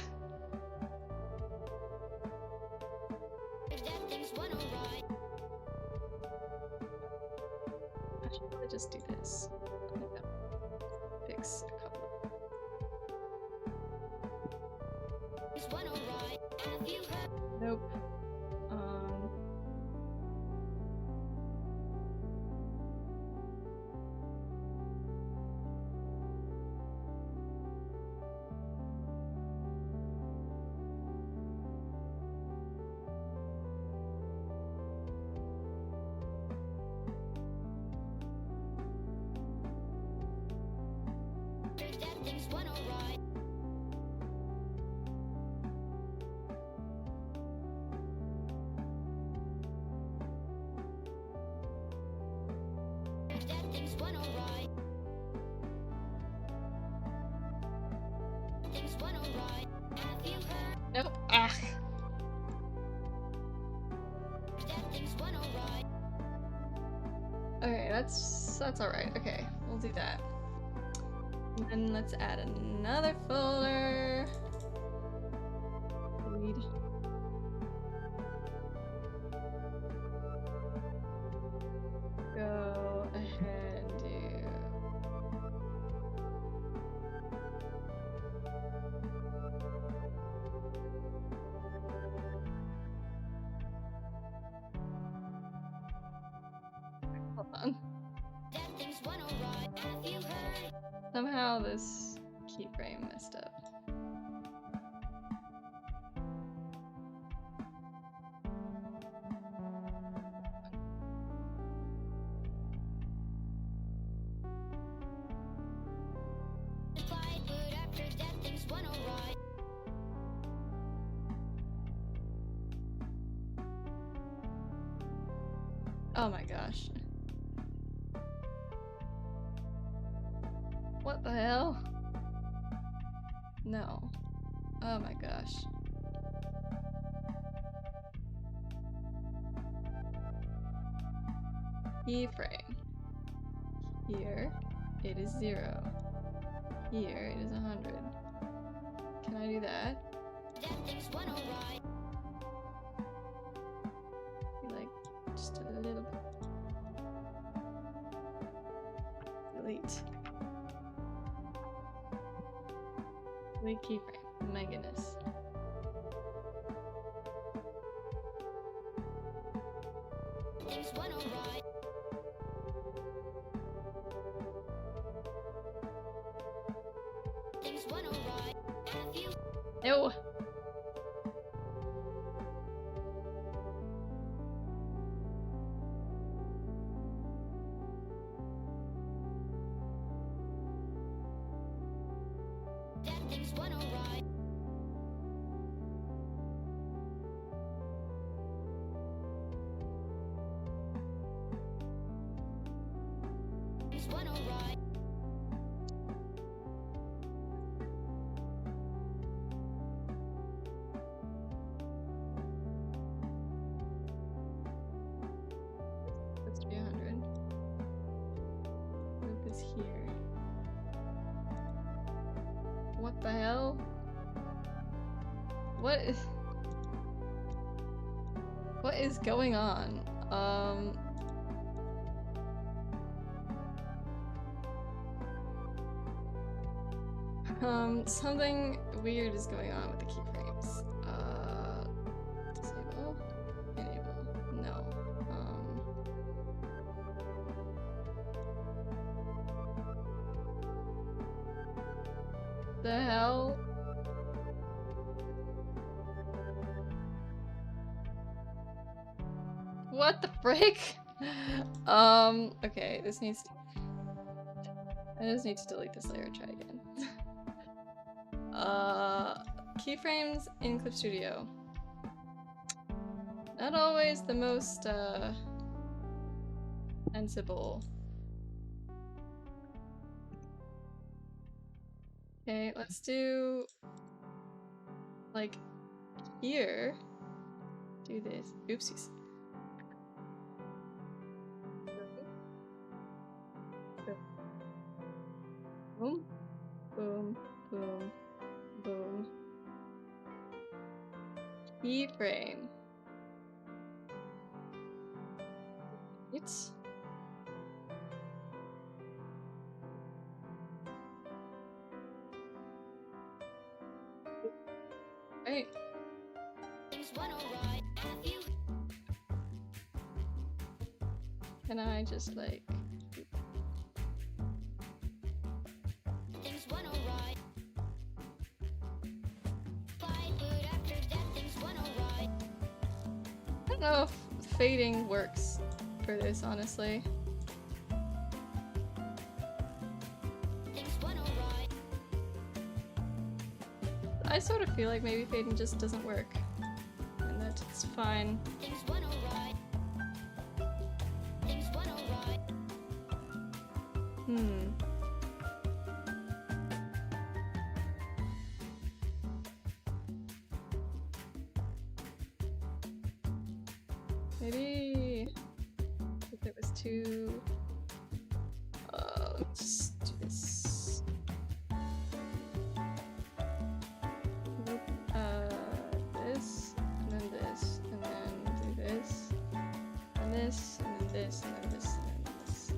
Actually, let me just do this. I think that'll fix a couple. Nope. Things went awry. Things went awry. alright. Have you heard Nope. Ah. that things went alright? Okay, that's alright. Okay, we'll do that. And then let's add another folder. Read. Go ahead and do. Hold on. That things went alright. Have you heard Somehow this keyframe messed up. goodbye, but after that things went alright. Oh my gosh. What the hell? No. Oh my gosh. Keyframe. Here it is 0. Here it is 100. Can I do that? That things went alright. Like, just a little bit. Delete. Delete keyframe. My goodness. Things went alright. Things went alright. Have you No. that things went alright. Things went alright. Let's do 100. Move this here. What the hell? What is going on? Something weird is going on with the keyframes. Disable, enable, no. The hell? What the frick? Okay, this needs to... I just need to delete this layer and try again. Keyframes in Clip Studio. Not always the most, sensible. Okay, let's do... like, here. Do this. Oopsies. Boom, boom, boom, boom. Keyframe. It's right. Things went alright. Have you Can I just like things went alright. Goodbye, but after that things went alright. I don't know if fading works for this, honestly. Things went alright. I sort of feel like maybe fading just doesn't work. And that's fine. Things went alright. Things went alright. Maybe if it was too. Let's do this. Nope. This, and then this, and then do this, and this, and then this, and then this, and then this.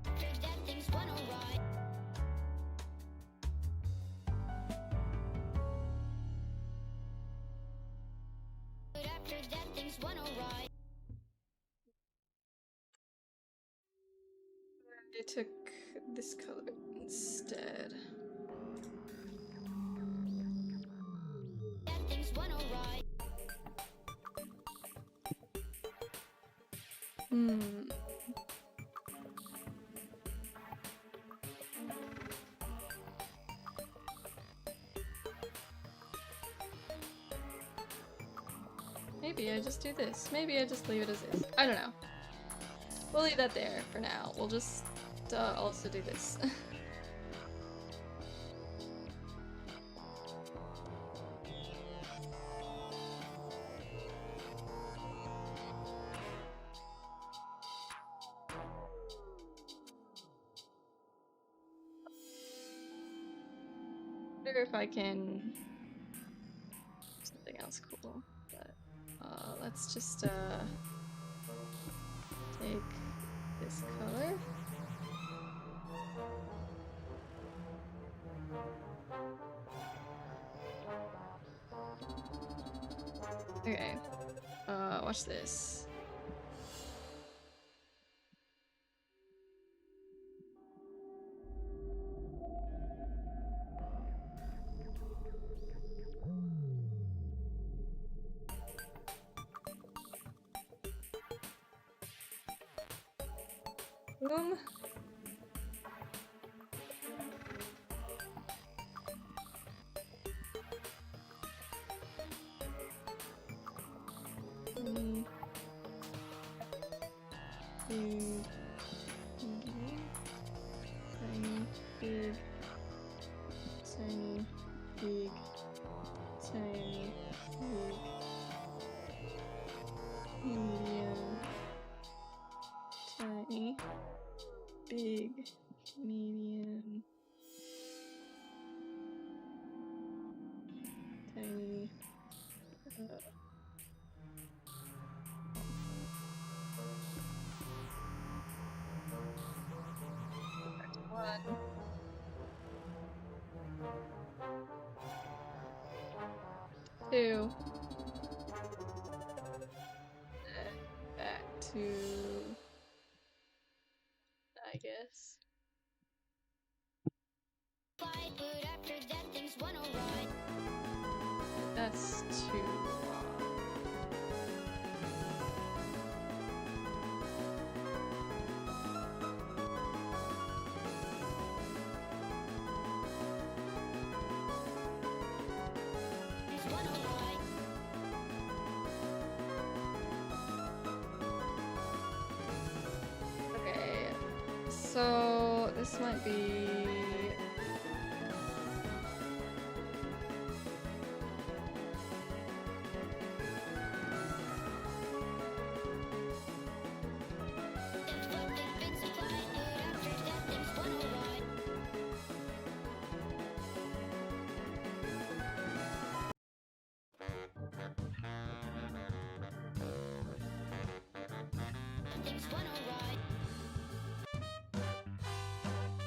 After that, things went alright. But after that, things went alright. I took this color instead. That things went alright. Maybe I just do this. Maybe I just leave it as is. I don't know. We'll leave that there for now. We'll just also do this. Wonder if I can something else cool, but let's just take this color. Okay, watch this. Boom. Tiny, big, tiny, big, tiny, big, tiny, big, medium, tiny, big, medium, tiny, one, two, back to, I guess. But after that, things went alright. That's too long. Things went alright. Okay, so this might be. That's what they've been supplied. But after that, things went alright. Things went alright.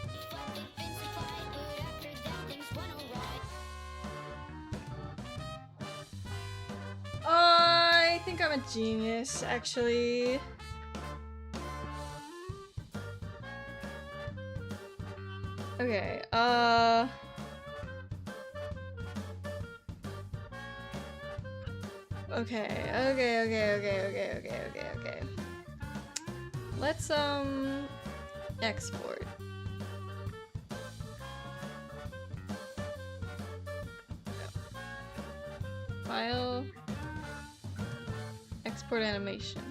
That's what they've been supplied. But after that, things went alright. I think I'm a genius, actually. Okay, Okay. Let's, export. File. Export animation.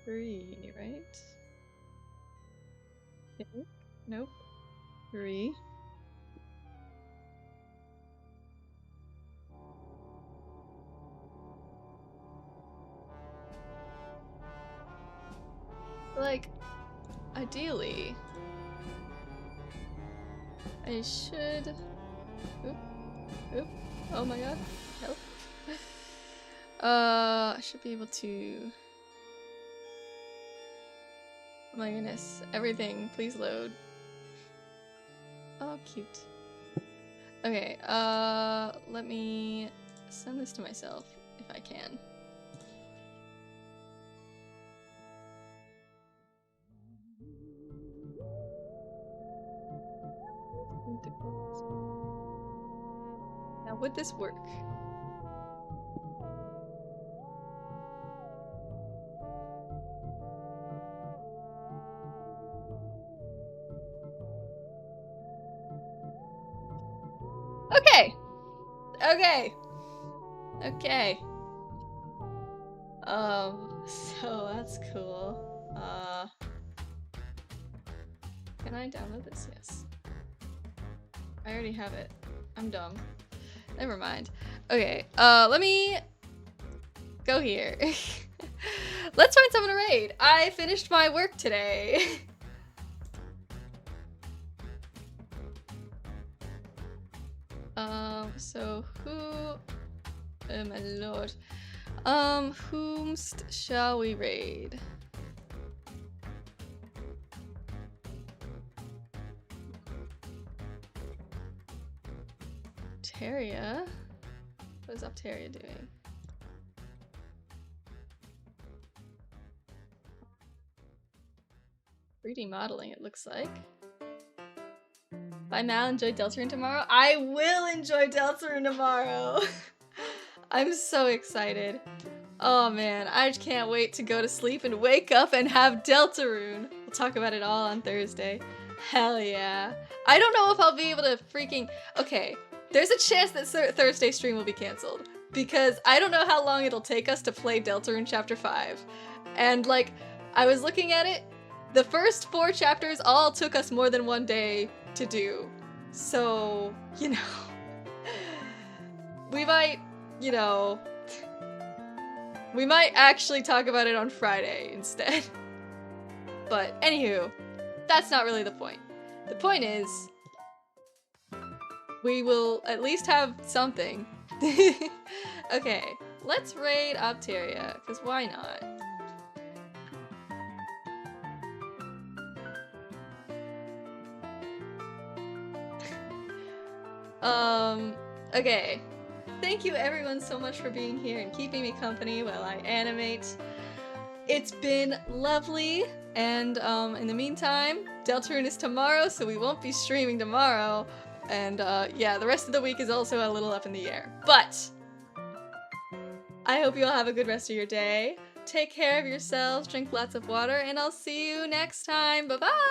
3, right? Okay. Nope. 3. Like, ideally, I should. Oop. Oop. Oh my god. Help. I should be able to. Oh my goodness. Everything, please load. Oh, cute. Okay, let me send this to myself if I can. Now, would this work? Okay. Okay. Okay. So that's cool. Can I download this? Yes. I already have it. I'm dumb. Never mind. Okay, let me go here. Let's find someone to raid. I finished my work today. So who, oh my lord. Whomst shall we raid? Apteria? What is Apteria doing? "3D modeling, it looks like. Bye Mal, enjoy Deltarune tomorrow. I will enjoy Deltarune tomorrow. I'm so excited. Oh man, I just can't wait to go to sleep and wake up and have Deltarune. We'll talk about it all on Thursday. Hell yeah. I don't know if I'll be able to freaking... Okay, there's a chance that Thursday stream will be canceled because I don't know how long it'll take us to play Deltarune Chapter 5. And like, I was looking at it, the first 4 chapters all took us more than 1 day to do. So, you know, we might, you know, we might actually talk about it on Friday instead. But anywho, that's not really the point. The point is, we will at least have something. Okay, let's raid Apteria, because why not? Okay. Thank you everyone so much for being here and keeping me company while I animate. It's been lovely, and in the meantime, Deltarune is tomorrow, so we won't be streaming tomorrow. And yeah, the rest of the week is also a little up in the air. But I hope you all have a good rest of your day. Take care of yourselves, drink lots of water, and I'll see you next time. Bye-bye!